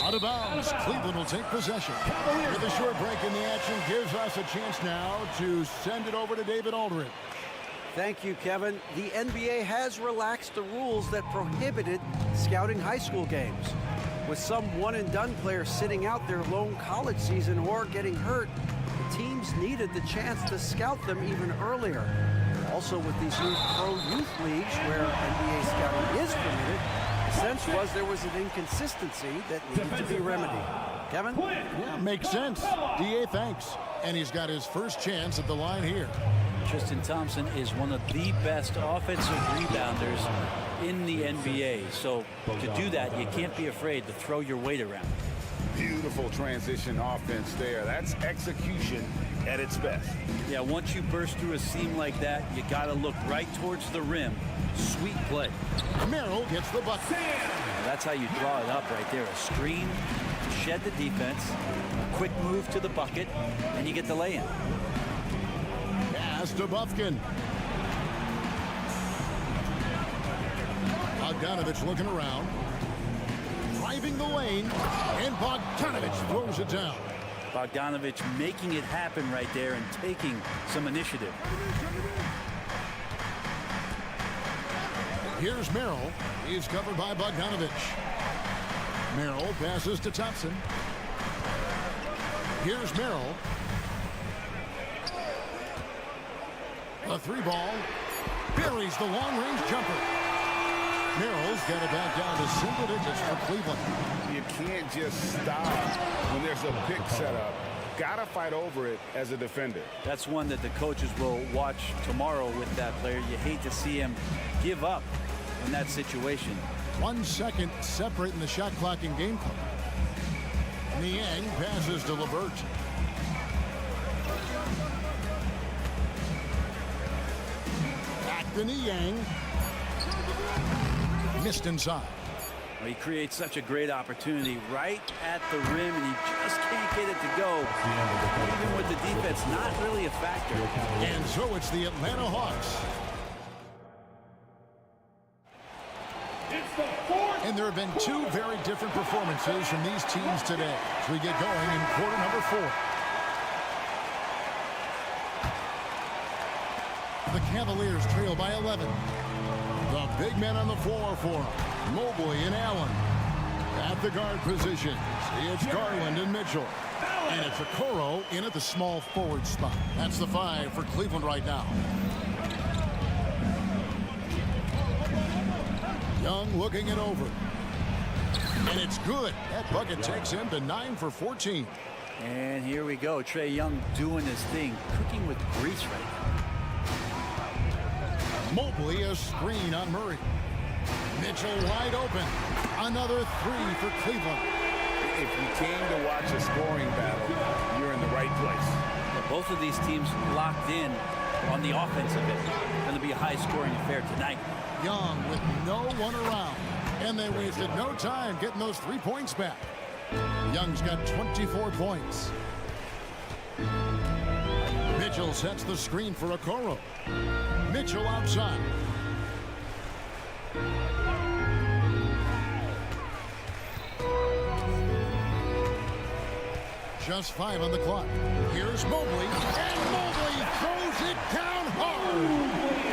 Out of bounds. Cleveland will take possession. With a short break in the action gives us a chance now to send it over to David Aldridge. Thank you, Kevin. The NBA has relaxed the rules that prohibited scouting high school games. With some one-and-done players sitting out their lone college season or getting hurt, the teams needed the chance to scout them even earlier. Also, with these new pro youth leagues where NBA scouting is permitted, the sense was there was an inconsistency that needed to be remedied. Kevin? Yeah, makes sense. DA, thanks. And he's got his first chance at the line here. Tristan Thompson is one of the best offensive rebounders in the NBA. So to do that, you can't be afraid to throw your weight around. Beautiful transition offense there. That's execution at its best. Yeah, once you burst through a seam like that, you got to look right towards the rim. Sweet play. Merrill gets the bucket. That's how you draw it up right there. A screen, shed the defense, a quick move to the bucket, and you get the lay-in. Pass to Bufkin. Bogdanovich looking around. Driving the lane, and Bogdanovich throws it down. Bogdanovich making it happen right there and taking some initiative. Here's Merrill. He's covered by Bogdanovich. Merrill passes to Thompson. Here's Merrill. A three ball. Buries the long-range jumper. Merrill's got it back down to single digits for Cleveland. You can't just stop when there's a pick set up. Gotta fight over it as a defender. That's one that the coaches will watch tomorrow with that player. You hate to see him give up in that situation. 1 second separating the shot clock and game clock. Niang passes to LeVert. Back to Niang. Missed inside. Well, he creates such a great opportunity right at the rim, and he just can't get it to go. Even with the defense, not really a factor. And so it's the Atlanta Hawks. And there have been two very different performances from these teams today as we get going in quarter number 4. The Cavaliers trail by 11. The big men on the floor for them, Mobley and Allen. At the guard positions, it's Garland and Mitchell. And it's Okoro in at the small forward spot. That's the 5 for Cleveland right now. Young looking it over. And it's good. That bucket takes him to 9 for 14. And here we go. Trae Young doing his thing, cooking with grease right now. Mobley a screen on Murray. Mitchell wide open. Another 3 for Cleveland. If you came to watch a scoring battle, you're in the right place. Both of these teams locked in on the offensive end. Going to be a high-scoring affair tonight. Young with no one around. And they wasted no time getting those 3 points back. Young's got 24 points. Mitchell sets the screen for Okoro. Mitchell outside. Just 5 on the clock. Here's Mobley, and Mobley throws it down hard.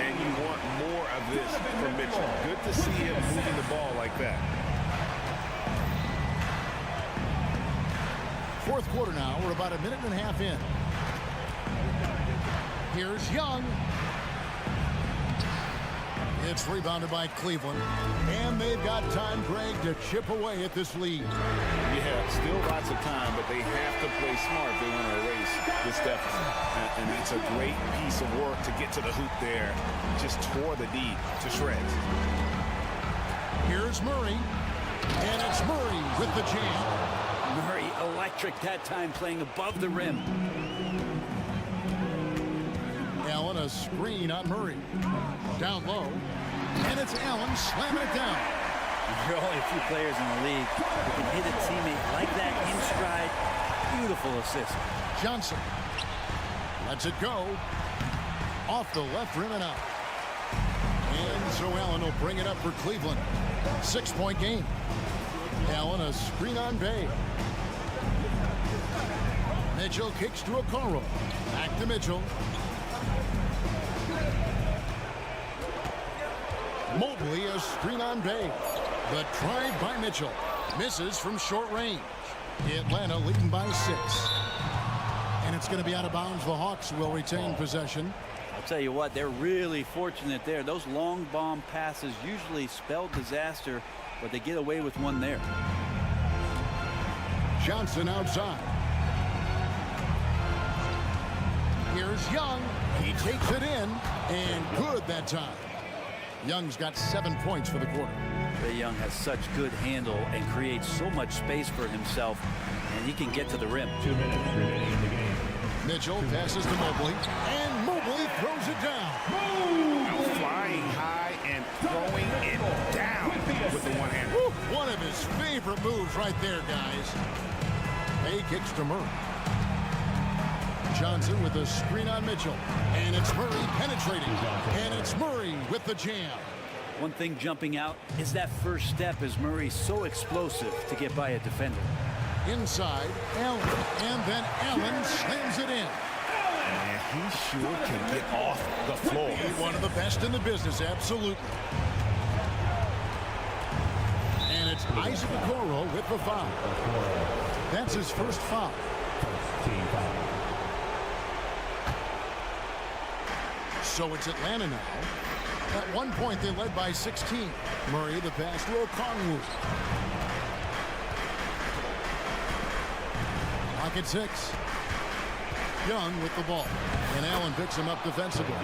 And you want more of this from Mitchell. Good to see him moving the ball like that. Fourth quarter now. We're about a minute and a half in. Here's Young. It's rebounded by Cleveland. And they've got time, Greg, to chip away at this lead. Yeah, still lots of time, but they have to play smart if they want to erase this deficit. And it's a great piece of work to get to the hoop there. Just tore the D to shreds. Here's Murray. And it's Murray with the jam. Murray electric that time, playing above the rim. Allen, a screen on Murray. Down low. And it's Allen slamming it down. There are only a few players in the league who can hit a teammate like that in stride. Beautiful assist. Johnson lets it go. Off the left rim and out. And so Allen will bring it up for Cleveland. 6-point game. Allen, a screen on Bay. Mitchell kicks to Okoro. Back to Mitchell. Mobley, a screen on Bay. The try by Mitchell. Misses from short range. Atlanta leading by 6. And it's going to be out of bounds. The Hawks will retain possession. I'll tell you what, they're really fortunate there. Those long bomb passes usually spell disaster, but they get away with one there. Johnson outside. Here's Young. He takes it in, and good that time. Young's got 7 points for the quarter. Trae Young has such good handle and creates so much space for himself, and he can get to the rim. 2 minutes remaining in the game. Mitchell passes to Mobley, and Mobley throws it down. Flying high and throwing it down with the one hand. One of his favorite moves right there, guys. Bay kicks to Murray. Johnson with a screen on Mitchell. And it's Murray penetrating. And it's Murray with the jam. One thing jumping out is that first step, as Murray's so explosive to get by a defender. Inside, Allen. And then Allen slams it in. And he sure can get off the floor. He's one of the best in the business, absolutely. And it's Isaac Okoro with the foul. That's his first foul. Team foul. So it's Atlanta now. At one point, they led by 16. Murray, the pass to Okongwu. Clock at 6. Young with the ball. And Allen picks him up defensively.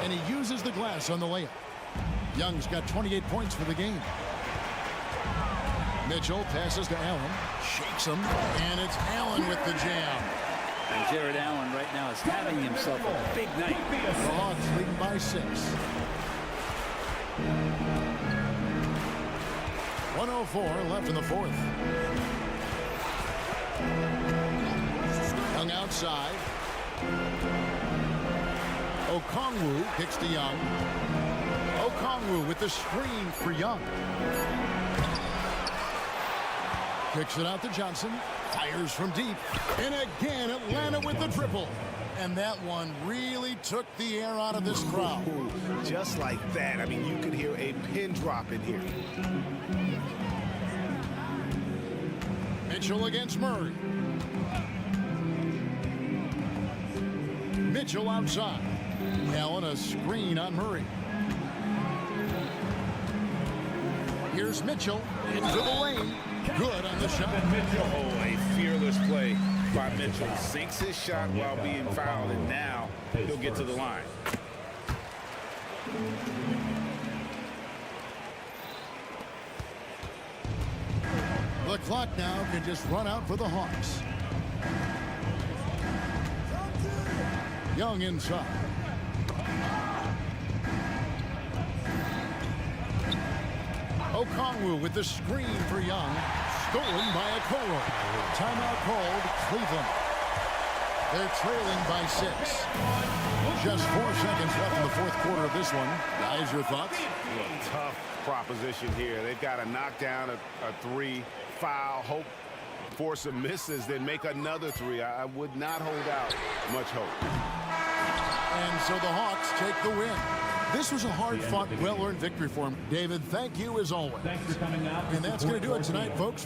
And he uses the glass on the layup. Young's got 28 points for the game. Mitchell passes to Allen. Shakes him. And it's Allen with the jam. And Jared Allen right now is having himself a big night. The Hawks leading by 6. 1:04 left in the fourth. Young outside. Okongwu kicks to Young. Okongwu with the screen for Young. Kicks it out to Johnson. Fires from deep. And again, Atlanta with the triple. And that one really took the air out of this crowd. Just like that. I mean, you could hear a pin drop in here. Mitchell against Murray. Mitchell outside. Allen, a screen on Murray. Here's Mitchell into the lane. Good on the shot. Oh, a fearless play by Mitchell. Sinks his shot while being fouled, and now he'll get to the line. The clock now can just run out for the Hawks. Young inside. Okongwu with the screen for Young. Stolen by Okoro. Timeout called Cleveland. They're trailing by 6. Just 4 seconds left in the fourth quarter of this one. Guys, your thoughts? Tough proposition here. They've got to knock down a 3, foul, hope for some misses, then make another 3. I would not hold out much hope. And so the Hawks take the win. This was a hard-fought, well-earned victory for him. David, thank you as always. Thanks for coming out. And that's going to do it tonight, folks.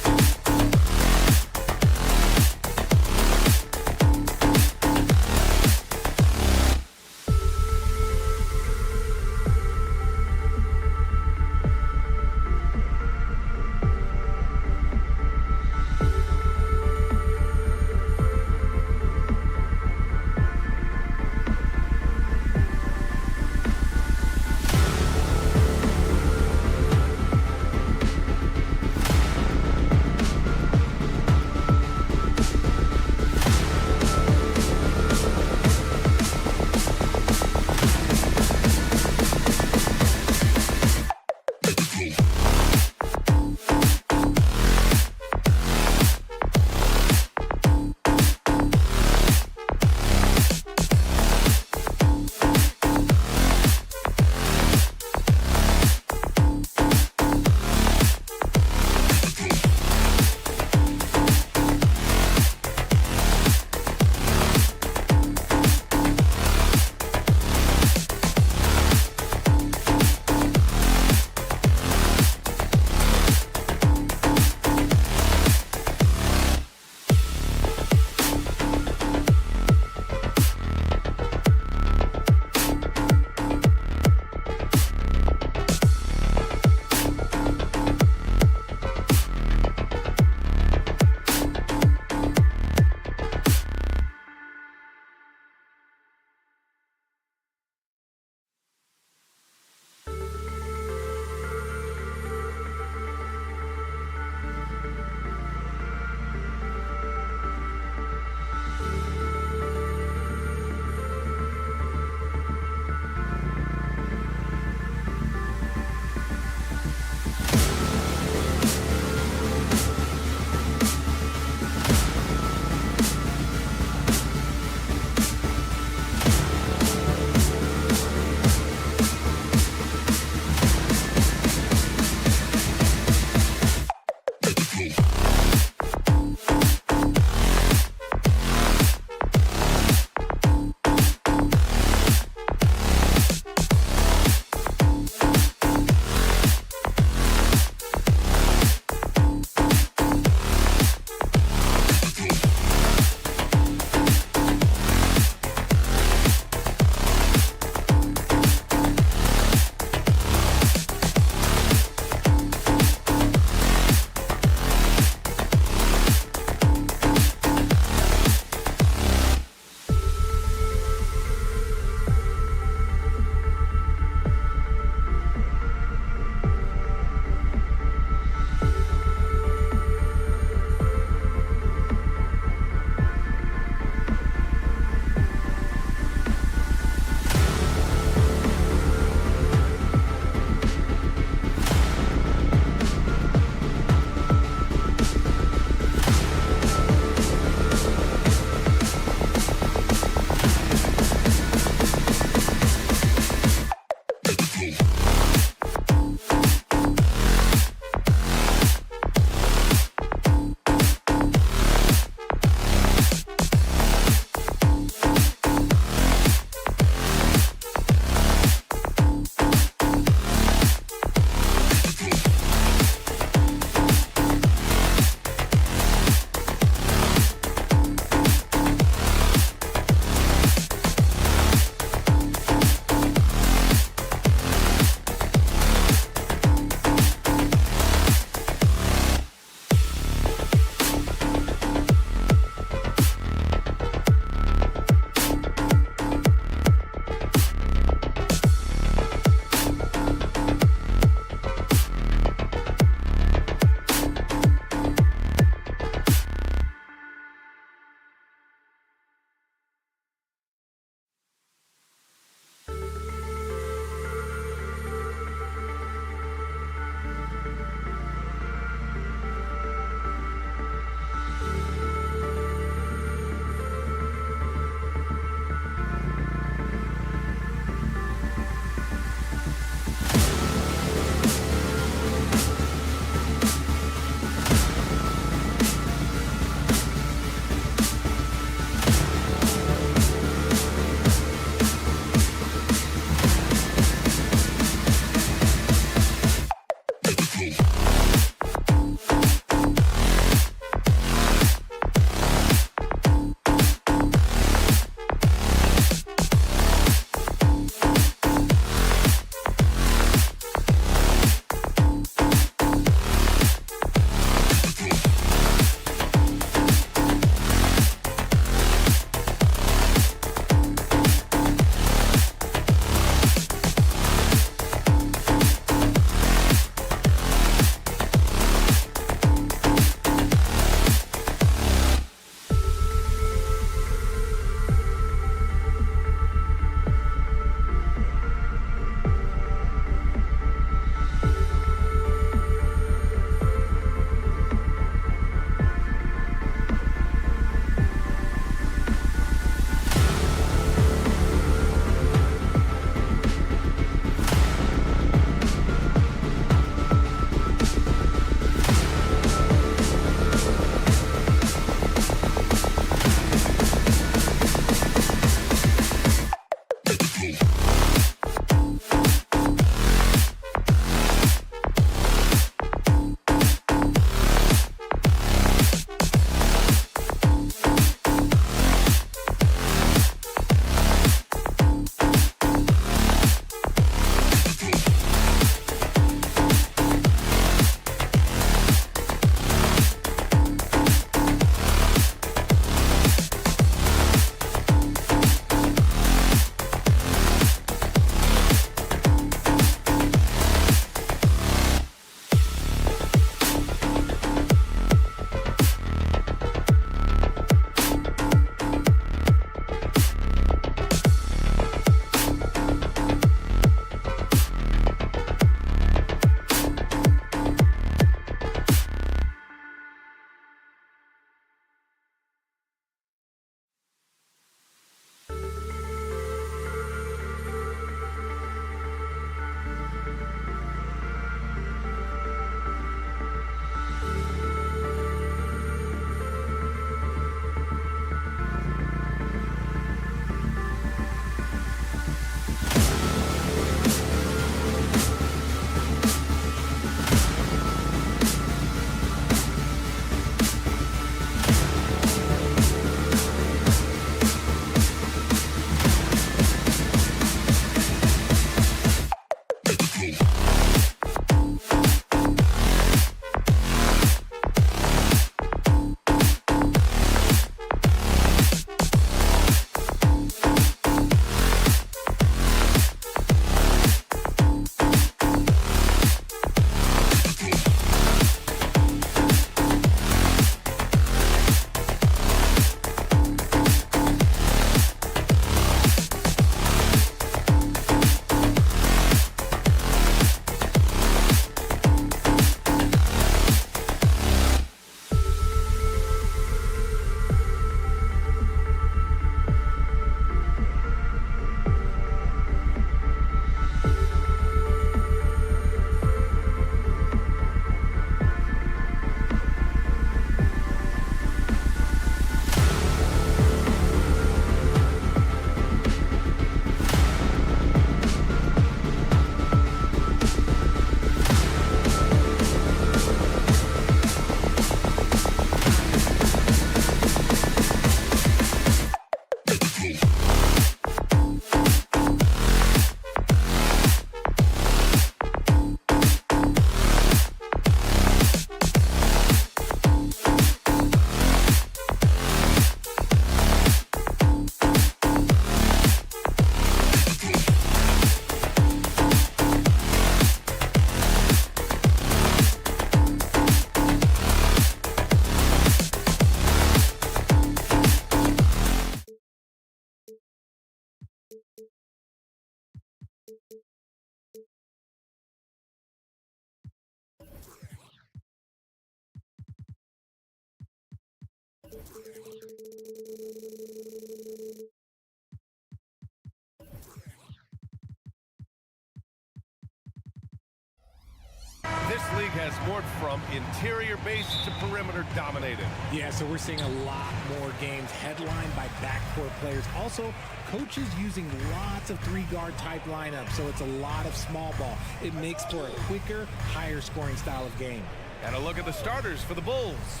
league has morphed from interior base to perimeter dominated. Yeah, so we're seeing a lot more games headlined by backcourt players. Also, coaches using lots of three-guard type lineups, so it's a lot of small ball. It makes for a quicker, higher scoring style of game. And a look at the starters for the Bulls.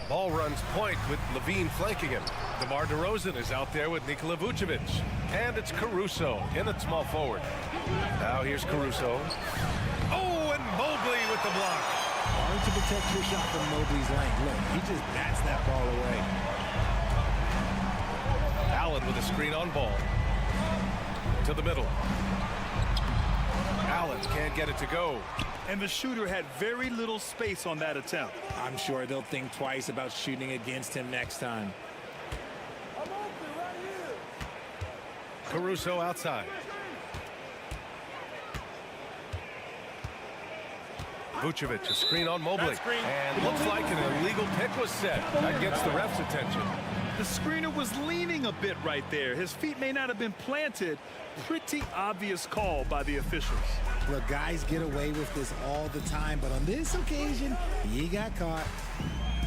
Ball runs point with Levine flanking him. DeMar DeRozan is out there with Nikola Vucevic. And it's Caruso in at small forward. Now here's Caruso. Oh, and Mobley with the block. Hard to protect your shot from Mobley's length. Look, he just bats that ball away. Allen with a screen on ball. To the middle. Allen can't get it to go. And the shooter had very little space on that attempt. I'm sure they'll think twice about shooting against him next time. Caruso outside. Vucevic, a screen on Mobley. And looks like an illegal pick was set. That gets the ref's attention. The screener was leaning a bit right there. His feet may not have been planted. Pretty obvious call by the officials. Look, guys get away with this all the time, but on this occasion, he got caught.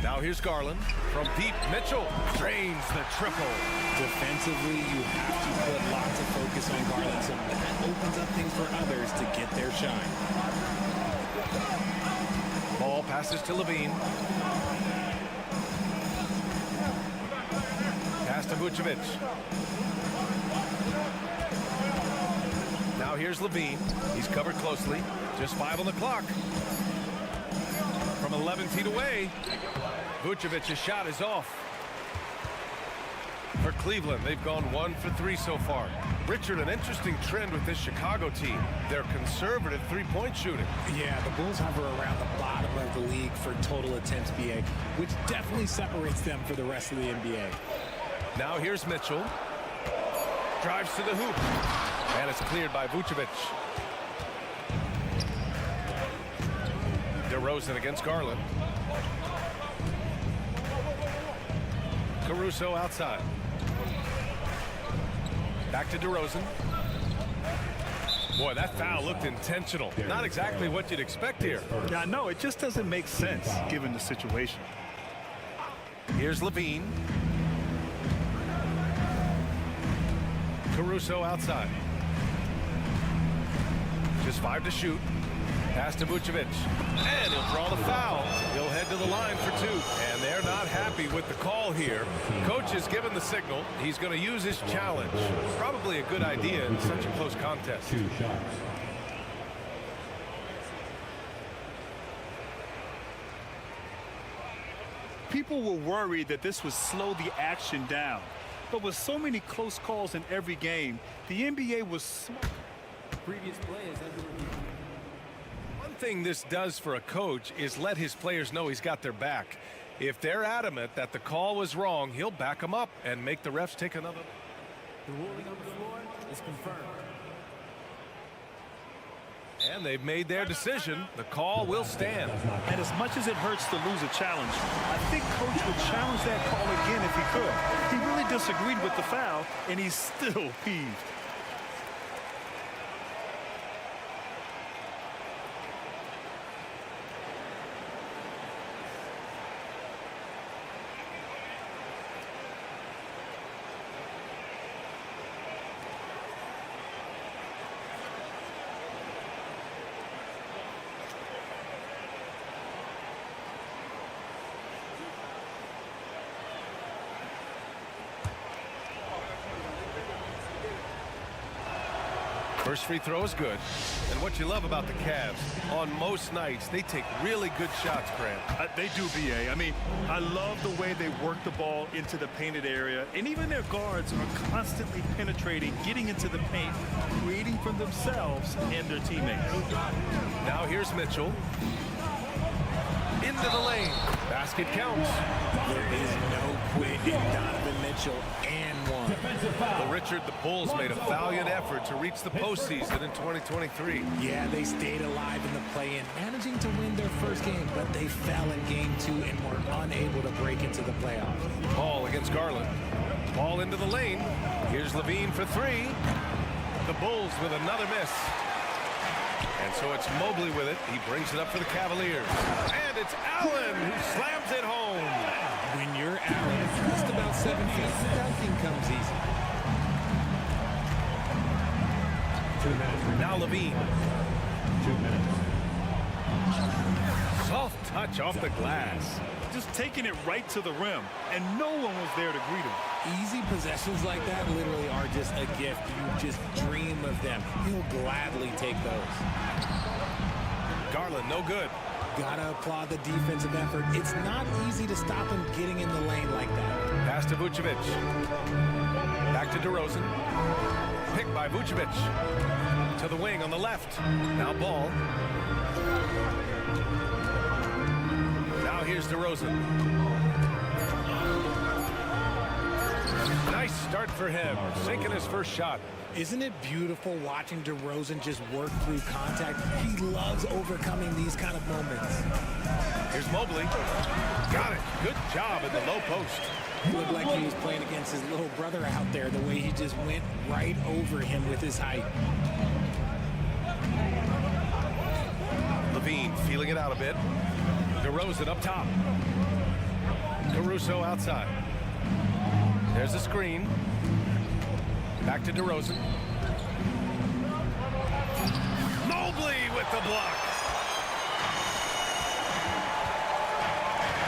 Now here's Garland. From deep, Mitchell drains the triple. Defensively, you have to put lots of focus on Garland, so that opens up things for others to get their shine. Ball passes to Levine. Pass to Vucevic. Now here's Levine. He's covered closely. Just 5 on the clock. From 11 feet away, Vucevic's shot is off. For Cleveland, they've gone 1 for 3 so far. Richard, an interesting trend with this Chicago team. They're conservative three-point shooting. Yeah, the Bulls hover around the bottom of the league for total attempts, BA, which definitely separates them for the rest of the NBA. Now here's Mitchell. Drives to the hoop. And it's cleared by Vucevic. DeRozan against Garland. Caruso outside. Back to DeRozan. Boy, that foul looked intentional. Not exactly what you'd expect here. Yeah, no, it just doesn't make sense given the situation. Here's Levine. Caruso outside. Just 5 to shoot. Pass to Vucevic. And he'll draw the foul. He'll head to the line for 2. And they're not happy with the call here. Coach has given the signal. He's going to use his challenge. Probably a good idea in such a close contest. 2 shots. People were worried that this would slow the action down. But with so many close calls in every game, the NBA was... Previous play is under review. One thing this does for a coach is let his players know he's got their back. If they're adamant that the call was wrong, he'll back them up and make the refs take another. The ruling on the floor is confirmed. And they've made their decision. The call will stand. And as much as it hurts to lose a challenge, I think Coach would challenge that call again if he could. He really disagreed with the foul, and he's still peeved. First free throw is good. And what you love about the Cavs, on most nights, they take really good shots, Grant. They do, BA. I mean, I love the way they work the ball into the painted area. And even their guards are constantly penetrating, getting into the paint, creating for themselves and their teammates. Now here's Mitchell. Into the lane. Basket counts. There is no quit in Donovan Mitchell and one. Well, Richard, the Bulls made a valiant effort to reach the postseason in 2023. Yeah, they stayed alive in the play-in, managing to win their first game, but they fell in game 2 and were unable to break into the playoffs. Ball against Garland. Ball into the lane. Here's Levine for 3. The Bulls with another miss. And so it's Mobley with it. He brings it up for the Cavaliers. And it's Allen who slams it home. When you're Allen, just about 7 feet, nothing comes easy. 2 minutes. Now Levine. 2 minutes. Soft touch off the glass. Just taking it right to the rim, and no one was there to greet him. Easy possessions like that literally are just a gift. You just dream of them. He'll gladly take those. Garland, no good. Gotta applaud the defensive effort. It's not easy to stop him getting in the lane like that. Pass to Vucevic. Back to DeRozan. Picked by Vucevic. To the wing on the left. Now Ball. Now here's DeRozan. Nice start for him, sinking his first shot. Isn't it beautiful watching DeRozan just work through contact? He loves overcoming these kind of moments. Here's Mobley. Got it. Good job in the low post. He looked like he was playing against his little brother out there, the way he just went right over him with his height. Levine feeling it out a bit. DeRozan up top. Caruso outside. There's a screen. Back to DeRozan. Mobley with the block.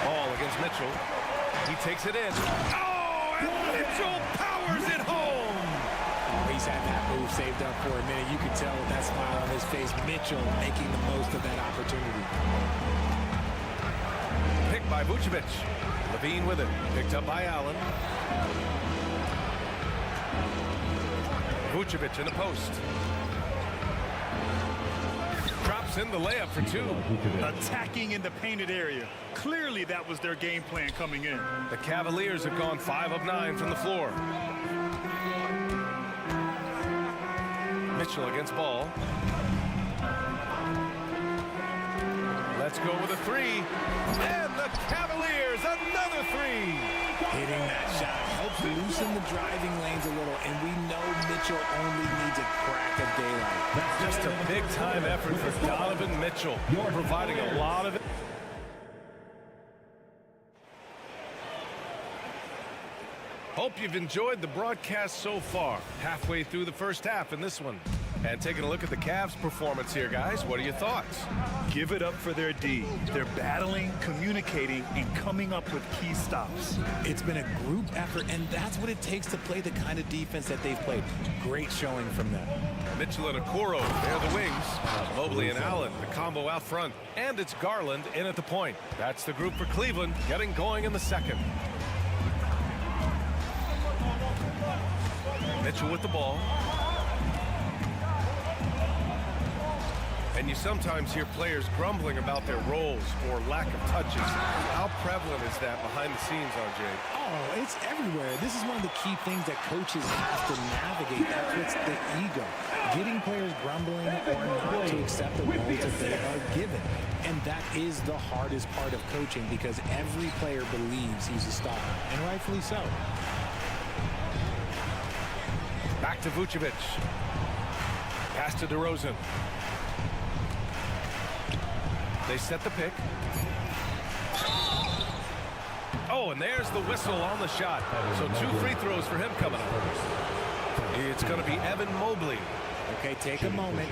Ball against Mitchell. He takes it in. Oh, and Mitchell powers it home. He's had that move saved up for a minute. You can tell with that smile on his face, Mitchell making the most of that opportunity. Picked by Vucevic. Levine with it. Picked up by Allen. Vucevic in the post. Drops in the layup for two. Attacking in the painted area. Clearly that was their game plan coming in. The Cavaliers have gone 5 of 9 from the floor. Mitchell against Ball. Let's go with a three. And the Cavaliers, another three. Hitting that shot helps loosen the driving lanes a little, and we know Mitchell only needs a crack of daylight. That's just a big-time effort for Donovan Mitchell, providing a lot of it. Hope you've enjoyed the broadcast so far. Halfway through the first half in this one. And taking a look at the Cavs' performance here, guys. What are your thoughts? Give it up for their D. They're battling, communicating, and coming up with key stops. It's been a group effort, and that's what it takes to play the kind of defense that they've played. Great showing from them. Mitchell and Okoro, they're the wings. Mobley and Allen, the combo out front. And it's Garland in at the point. That's the group for Cleveland, getting going in the second. Mitchell with the ball. And you sometimes hear players grumbling about their roles or lack of touches. How prevalent is that behind the scenes, RJ? Oh, it's everywhere. This is one of the key things that coaches have to navigate. That's what's the ego. Getting players grumbling or not to accept the roles that they are given. And that is the hardest part of coaching, because every player believes he's a star, and rightfully so. Back to Vucevic. Pass to DeRozan. They set the pick. Oh, and there's the whistle on the shot. So 2 free throws for him coming up. It's going to be Evan Mobley. Okay, take a moment.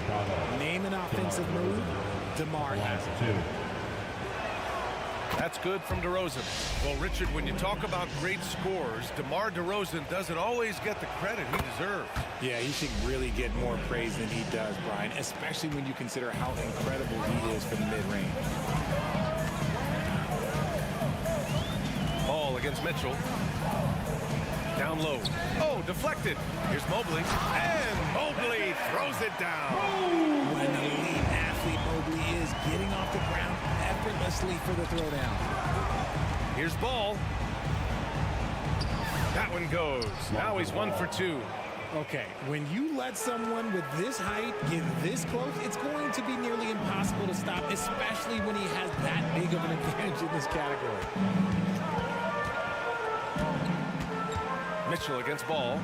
Name an offensive move. DeMar has it. That's good from DeRozan. Well, Richard, when you talk about great scorers, DeMar DeRozan doesn't always get the credit he deserves. Yeah, he should really get more praise than he does, Brian, especially when you consider how incredible he is from mid-range. Ball against Mitchell. Down low. Oh, deflected. Here's Mobley. And Mobley throws it down. When an elite athlete Mobley is getting off the ground effortlessly for the throwdown. Here's Ball. That one goes. Now he's 1 for 2. Okay, when you let someone with this height get this close, it's going to be nearly impossible to stop, especially when he has that big of an advantage in this category. Mitchell against Ball.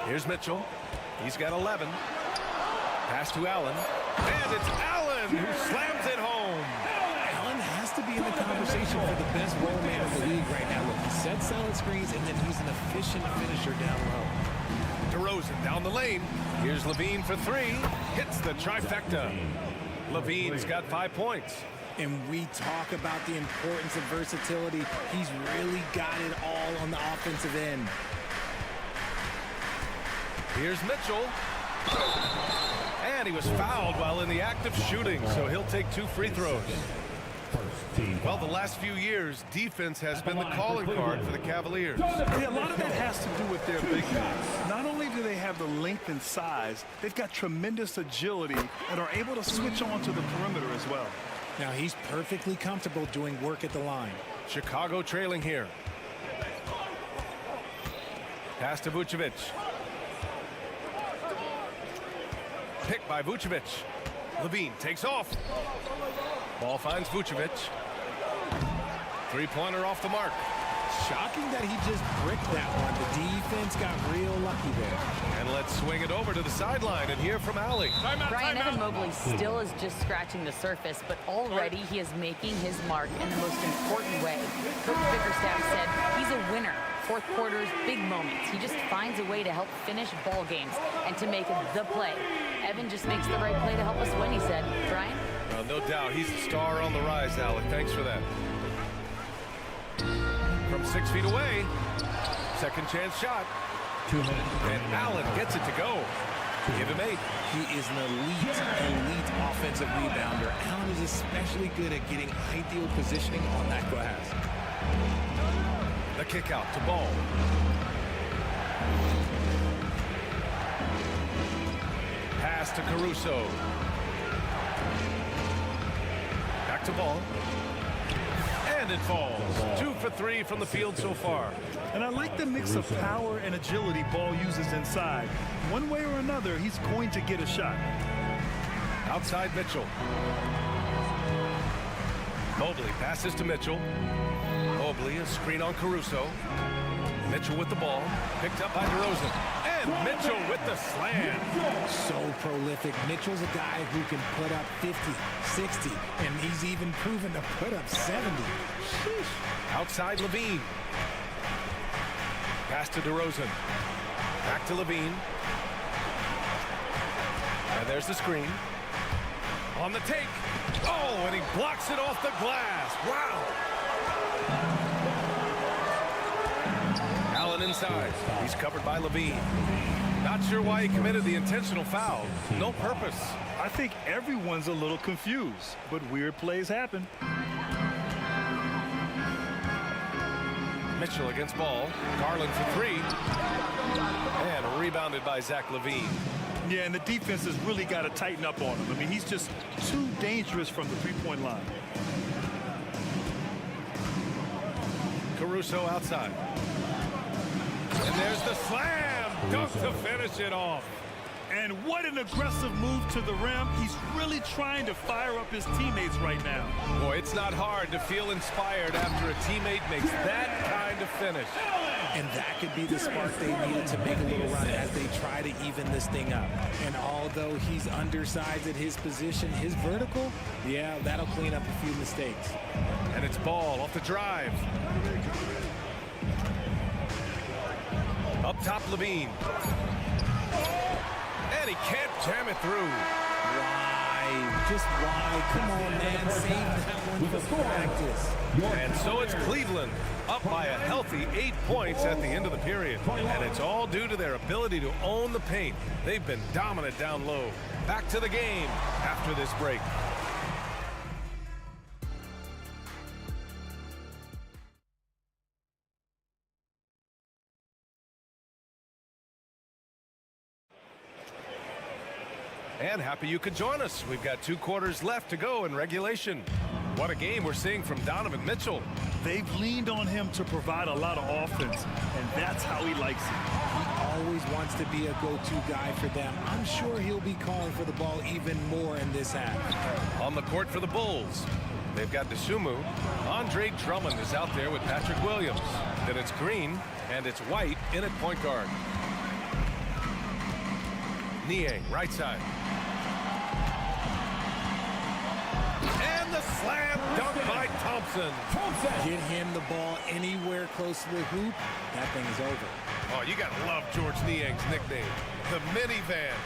Here's Mitchell. He's got 11. Pass to Allen. And it's Allen who slams it home. Allen has to be in the conversation for the best roll man in the league right now. Look, he sets solid screens, and then he's an efficient finisher down low. DeRozan down the lane. Here's Levine for 3. Hits the trifecta. Levine's got 5 points. And we talk about the importance of versatility. He's really got it all on the offensive end. Here's Mitchell. And he was fouled while in the act of shooting, so he'll take 2 free throws. Well, the last few years, defense has been the calling card for the Cavaliers. Yeah, a lot of that has to do with their big men. Not only do they have the length and size, they've got tremendous agility and are able to switch on to the perimeter as well. Now, he's perfectly comfortable doing work at the line. Chicago trailing here. Pass to Vucevic. Pick by Vucevic. Levine takes off. Ball finds Vucevic. Three-pointer off the mark. Shocking that he just bricked that one. The defense got real lucky there. And let's swing it over to the sideline and hear from Allie. Brian, Evan Mobley still is just scratching the surface, but already he is making his mark in the most important way. Coach Bickerstaff said he's a winner. Fourth quarters, big moments. He just finds a way to help finish ball games and to make the play. Evan just makes the right play to help us win, he said. Brian? Well, no doubt. He's the star on the rise, Allie. Thanks for that. From 6 feet away, second chance shot. 2 minutes. And Allen gets it to go. Give him 8. He is an elite offensive rebounder. Allen is especially good at getting ideal positioning on that glass. The kick out to Ball. Pass to Caruso. Back to Ball. And it falls. 2 for 3 from the field so far. And I like the mix of power and agility Ball uses inside. One way or another, he's going to get a shot. Outside Mitchell. Mobley passes to Mitchell. Mobley, a screen on Caruso. Mitchell with the ball. Picked up by DeRozan. And Mitchell with the slam. So prolific. Mitchell's a guy who can put up 50, 60, and he's even proven to put up 70. Sheesh. Outside Levine. Pass to DeRozan. Back to Levine. And there's the screen. On the take. Oh, and he blocks it off the glass. Wow. Allen inside. He's covered by Levine. Not sure why he committed the intentional foul. No purpose. I think everyone's a little confused, but weird plays happen. Mitchell against Ball. Garland for 3. And rebounded by Zach LaVine. Yeah, and the defense has really got to tighten up on him. I mean, he's just too dangerous from the three-point line. Caruso outside. And there's the slam. Dunk to finish it off. And what an aggressive move to the rim. He's really trying to fire up his teammates right now. Boy, it's not hard to feel inspired after a teammate makes that kind of finish. And that could be the spark they needed to make a little run as they try to even this thing up. And although he's undersized at his position, his vertical, yeah, that'll clean up a few mistakes. And it's Ball off the drive. Up top, Levine. And he can't jam it through. Why? Just why? Come on, man. Save that one for practice. And so it's Cleveland up by a healthy 8 points at the end of the period. And it's all due to their ability to own the paint. They've been dominant down low. Back to the game after this break. And happy you could join us. We've got 2 quarters left to go in regulation. What a game we're seeing from Donovan Mitchell. They've leaned on him to provide a lot of offense, and that's how he likes it. He always wants to be a go-to guy for them. I'm sure he'll be calling for the ball even more in this half. On the court for the Bulls, they've got Dosunmu. Andre Drummond is out there with Patrick Williams. Then it's Green, and it's White in at point guard. Niang, right side. And the slam dunk by Thompson. Get him the ball anywhere close to the hoop, that thing is over. Oh, you gotta love George Niang's nickname, the minivan.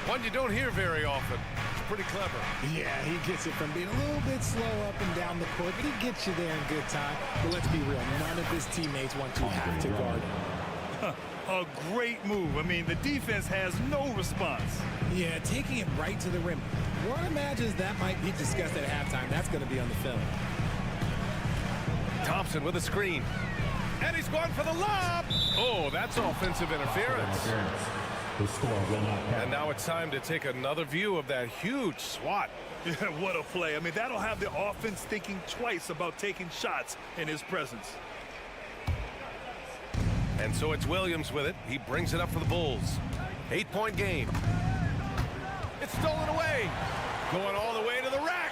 One you don't hear very often. It's pretty clever. Yeah, he gets it from being a little bit slow up and down the court, but he gets you there in good time. But let's be real, none of his teammates want to have to guard him. A great move. I mean, the defense has no response. Yeah, taking it right to the rim. One imagines that might be discussed at halftime. That's going to be on the film. Thompson with a screen. And he's going for the lob. Oh, that's offensive interference. The score will not count. And now it's time to take another view of that huge swat. Yeah, what a play. I mean, that'll have the offense thinking twice about taking shots in his presence. And so it's Williams with it. He brings it up for the Bulls. 8-point game. It's stolen away. Going all the way to the rack.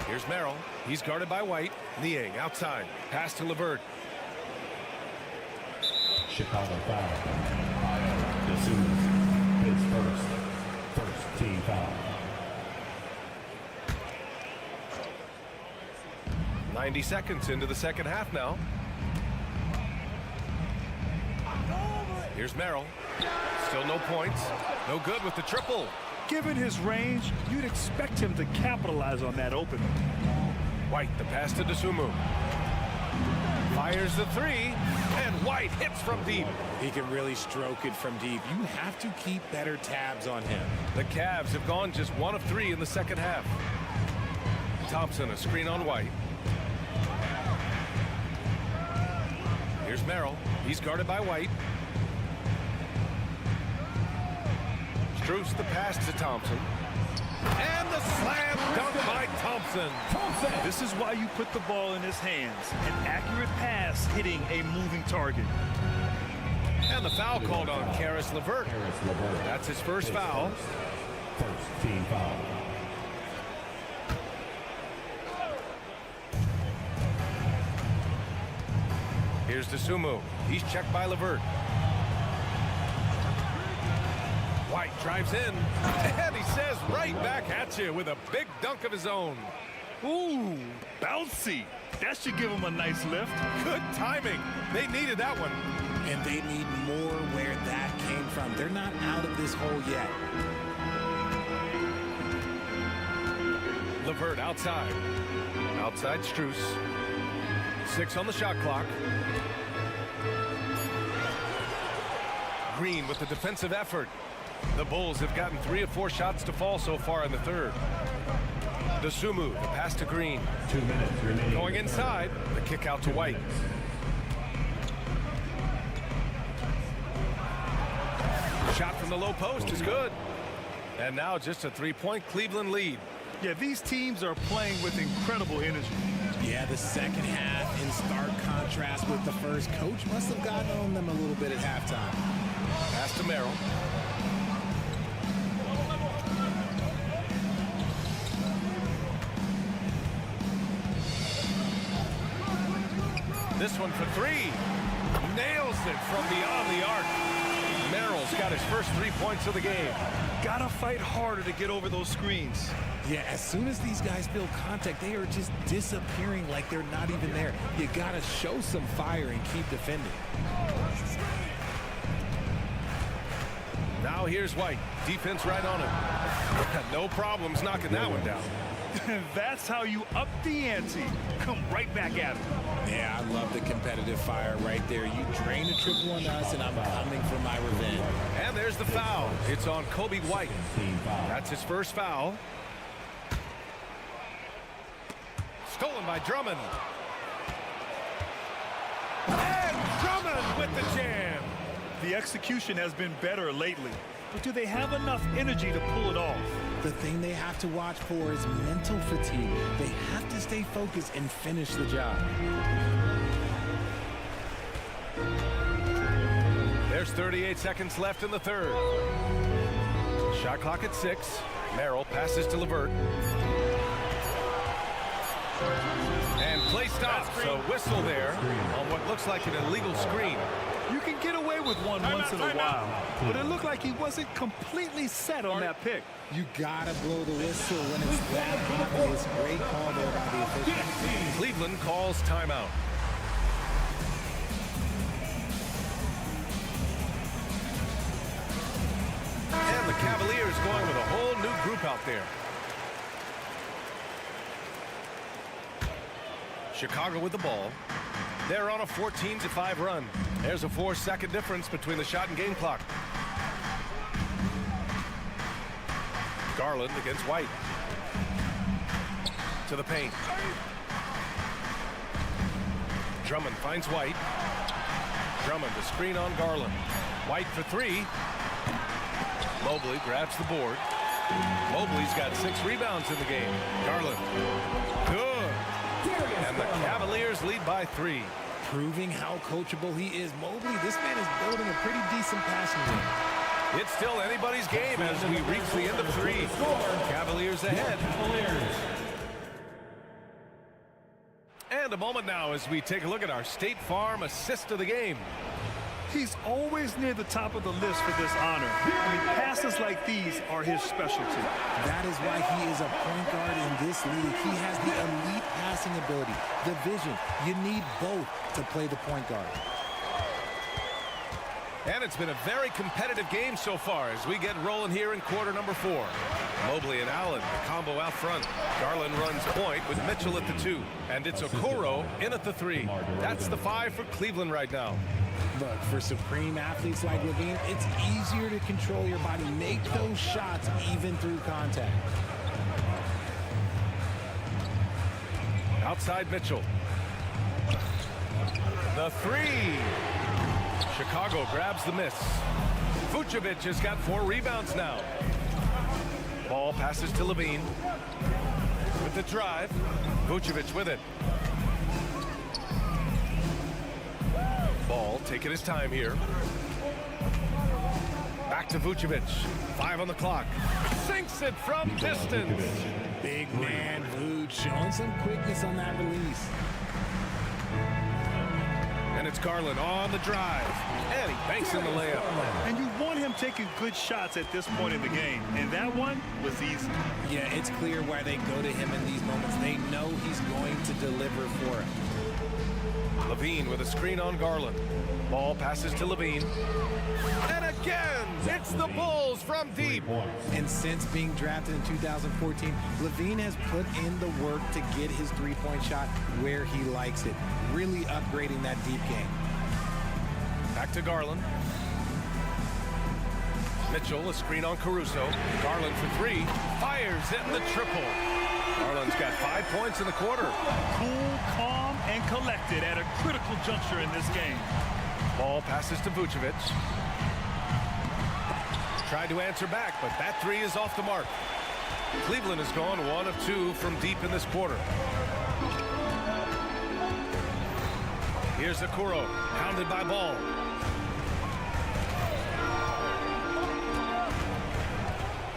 Here's Merrill. He's guarded by White. Niang outside. Pass to LeVert. Chicago foul. DeSumo, his first team foul. 90 seconds into the second half now. Here's Merrill. Still no points. No good with the triple. Given his range, you'd expect him to capitalize on that opening. White, the pass to DeSumo. Fires the three, and White hits from deep. He can really stroke it from deep. You have to keep better tabs on him. The Cavs have gone just 1 of 3 in the second half. Thompson, a screen on White. Here's Merrill. He's guarded by White. Strus the pass to Thompson. And the slam dunk by Thompson. This is why you put the ball in his hands. An accurate pass hitting a moving target. And the foul called on Caris LeVert. That's his first foul. First team foul. Here's DeSumo. He's checked by LeVert. White drives in, and he says right back at you with a big dunk of his own. Ooh, bouncy. That should give him a nice lift. Good timing. They needed that one. And they need more where that came from. They're not out of this hole yet. LeVert outside. Outside Strus. 6 on the shot clock. Green with the defensive effort. The Bulls have gotten 3 of 4 shots to fall so far in the third. DeSumo, the pass to Green. 2 minutes remaining. Going inside, the kick out to White. Shot from the low post is good. And now just a 3-point Cleveland lead. Yeah, these teams are playing with incredible energy. Yeah, the second half in stark contrast with the first. Coach must have gotten on them a little bit at halftime. Pass to Merrill. This one for 3. Nails it from beyond the arc. Merrill's got his first 3 points of the game. Gotta fight harder to get over those screens. Yeah, as soon as these guys build contact, they are just disappearing like they're not even there. You gotta show some fire and keep defending. Now here's White. Defense right on him. No problems knocking that one down. That's how you up the ante. Come right back at him. Yeah, I love the competitive fire right there. You drain a triple on us, and I'm coming for my revenge. And there's the foul. It's on Kobe White. That's his first foul. Stolen by Drummond. And Drummond with the jam. The execution has been better lately, but do they have enough energy to pull it off? The thing they have to watch for is mental fatigue. They have to stay focused and finish the job. There's 38 seconds left in the third. Shot clock at 6. Merrill passes to LeVert. And play stops. So whistle there on what looks like an illegal screen. You can get away with one once in a while, but it looked like he wasn't completely set on that pick. You gotta blow the whistle when it's that obvious. Great call there by the official. Cleveland calls timeout. And the Cavaliers going with a whole new group out there. Chicago with the ball. They're on a 14-5 run. There's a 4-second difference between the shot and game clock. Garland against White. To the paint. Drummond finds White. Drummond to screen on Garland. White for three. Mobley grabs the board. Mobley's got 6 rebounds in the game. Garland. Good. And the Cavaliers lead by 3. Proving how coachable he is. Mobley, this man is building a pretty decent passing game. It's still anybody's game as we reach the end of 3. Cavaliers ahead. And a moment now as we take a look at our State Farm assist of the game. He's always near the top of the list for this honor. I mean, passes like these are his specialty. That is why he is a point guard in this league. He has the elite passing ability, the vision. You need both to play the point guard. And it's been a very competitive game so far as we get rolling here in quarter number 4. Mobley and Allen, the combo out front. Garland runs point with Mitchell at the 2. And it's Okoro in at the 3. That's the 5 for Cleveland right now. Look, for supreme athletes like Levine, it's easier to control your body, make those shots even through contact. Outside Mitchell. The 3. Chicago grabs the miss. Vucevic has got 4 rebounds now. Ball passes to Levine. With the drive. Vucevic with it. Ball taking his time here. Back to Vucevic. 5 on the clock. Sinks it from distance. Big man Vuce showing some quickness on that release. And it's Garland on the drive. And he banks in the layup. And you want him taking good shots at this point in the game. And that one was easy. Yeah, it's clear why they go to him in these moments. They know he's going to deliver for it. Levine with a screen on Garland. Ball passes to Levine. And again, it's the Bulls from deep. And since being drafted in 2014, Levine has put in the work to get his three-point shot where he likes it, really upgrading that deep game. Back to Garland. Mitchell, a screen on Caruso. Garland for 3. Fires in the triple. Garland's got 5 points in the quarter. Cool, calm, and collected at a critical juncture in this game. Ball passes to Vucevic. Tried to answer back, but that 3 is off the mark. Cleveland has gone 1 of 2 from deep in this quarter. Here's Okoro, pounded by Ball.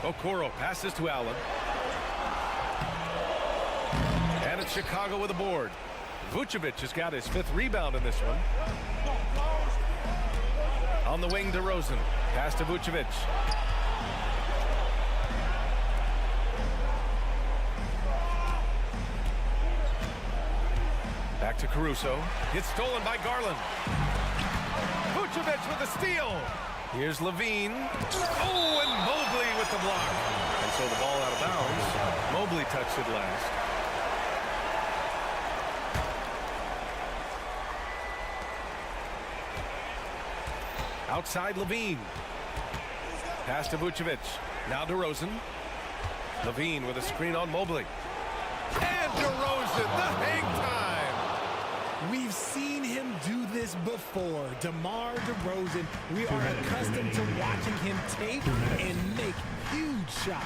Okoro passes to Allen. And it's Chicago with a board. Vucevic has got his 5th rebound in this one. On the wing, DeRozan. Pass to Vucevic. Back to Caruso. It's stolen by Garland. Vucevic with a steal. Here's Levine. Oh, and Mobley with the block. And so the ball out of bounds. Mobley touched it last. Outside Levine. Pass to Vucevic. Now DeRozan. Levine with a screen on Mobley. And DeRozan, the hang time. We've seen him do this before. DeMar DeRozan, we are accustomed to watching him take and make huge shots.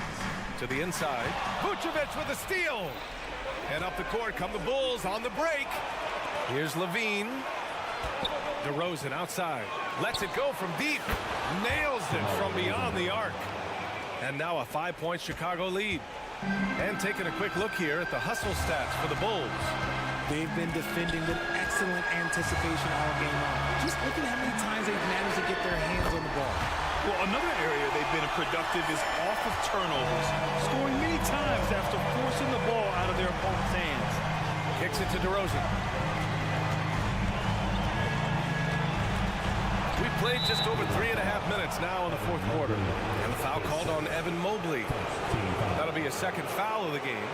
To the inside. Vucevic with a steal. And up the court come the Bulls on the break. Here's Levine. DeRozan outside. Lets it go from deep. Nails it from beyond the arc. And now a 5-point Chicago lead. And taking a quick look here at the hustle stats for the Bulls. They've been defending with excellent anticipation all game long. Just look at how many times they've managed to get their hands on the ball. Well, another area they've been productive is off of turnovers, scoring many times after forcing the ball out of their opponent's hands. Kicks it to DeRozan. We played just over 3.5 minutes now in the fourth quarter. And a foul called on Evan Mobley. That'll be a second foul of the game.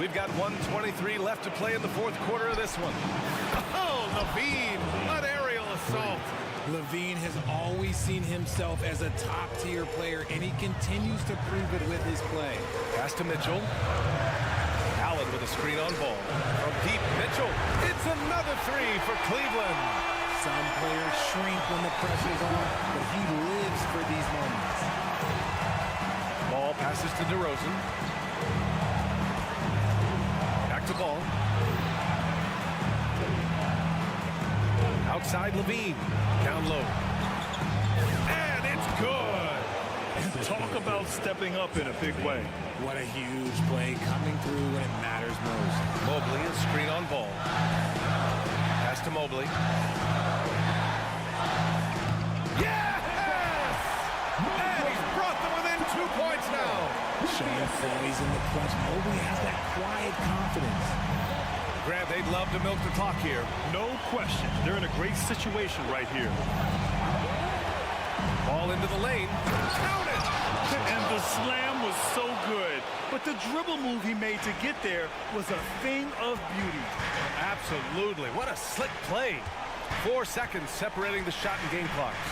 We've got 1:23 left to play in the fourth quarter of this one. Oh, Levine, an aerial assault. Levine has always seen himself as a top-tier player, and he continues to prove it with his play. Pass to Mitchell. Allen with a screen on ball. From deep, Mitchell. It's another three for Cleveland. Some players shrink when the pressure's on, but he lives for these moments. Ball passes to DeRozan. Back to ball. Outside Levine. Down low. And it's good. Talk about stepping up in a big way. What a huge play coming through when it matters most. Mobley, a screen on ball. Pass to Mobley. Yes! And he's brought them within 2 points now. Showing poise in the clutch. Mobley has that quiet confidence. Grant, they'd love to milk the clock here. No question. They're in a great situation right here. Ball into the lane. Count it! And the slam was so good. But the dribble move he made to get there was a thing of beauty. Absolutely. What a slick play. 4 seconds separating the shot and game clocks.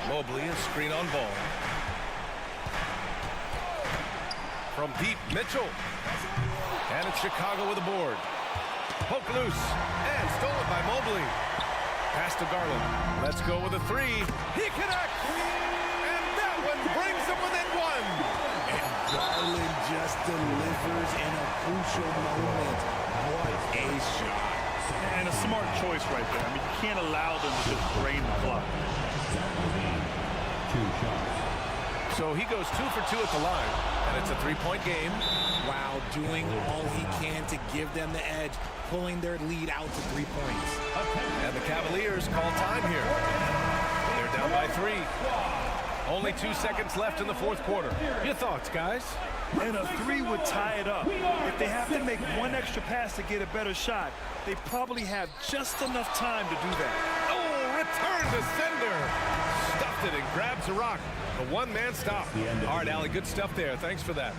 Mobley, a screen on ball. From deep, Mitchell. And it's Chicago with a board. Poke loose. And stolen by Mobley. Pass to Garland. Let's go with a three. He connects. And that one brings them within one. And Garland just delivers in a crucial moment. What a shot. And a smart choice right there. I mean, you can't allow them to just drain the clock. 2 shots. So he goes 2 for 2 at the line. And it's a 3-point game. Wow, doing all he can to give them the edge, pulling their lead out to 3 points. And the Cavaliers call time here. They're down by 3. Only 2 seconds left in the fourth quarter. Your thoughts, guys? And a three would tie it up. If they have to make one extra pass to get a better shot, they probably have just enough time to do that. Oh, return to sender. Stuffed it and grabs a rock. A one-man stop. All right, Allie, good stuff there. Thanks for that.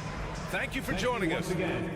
Thank you for joining us. Once again.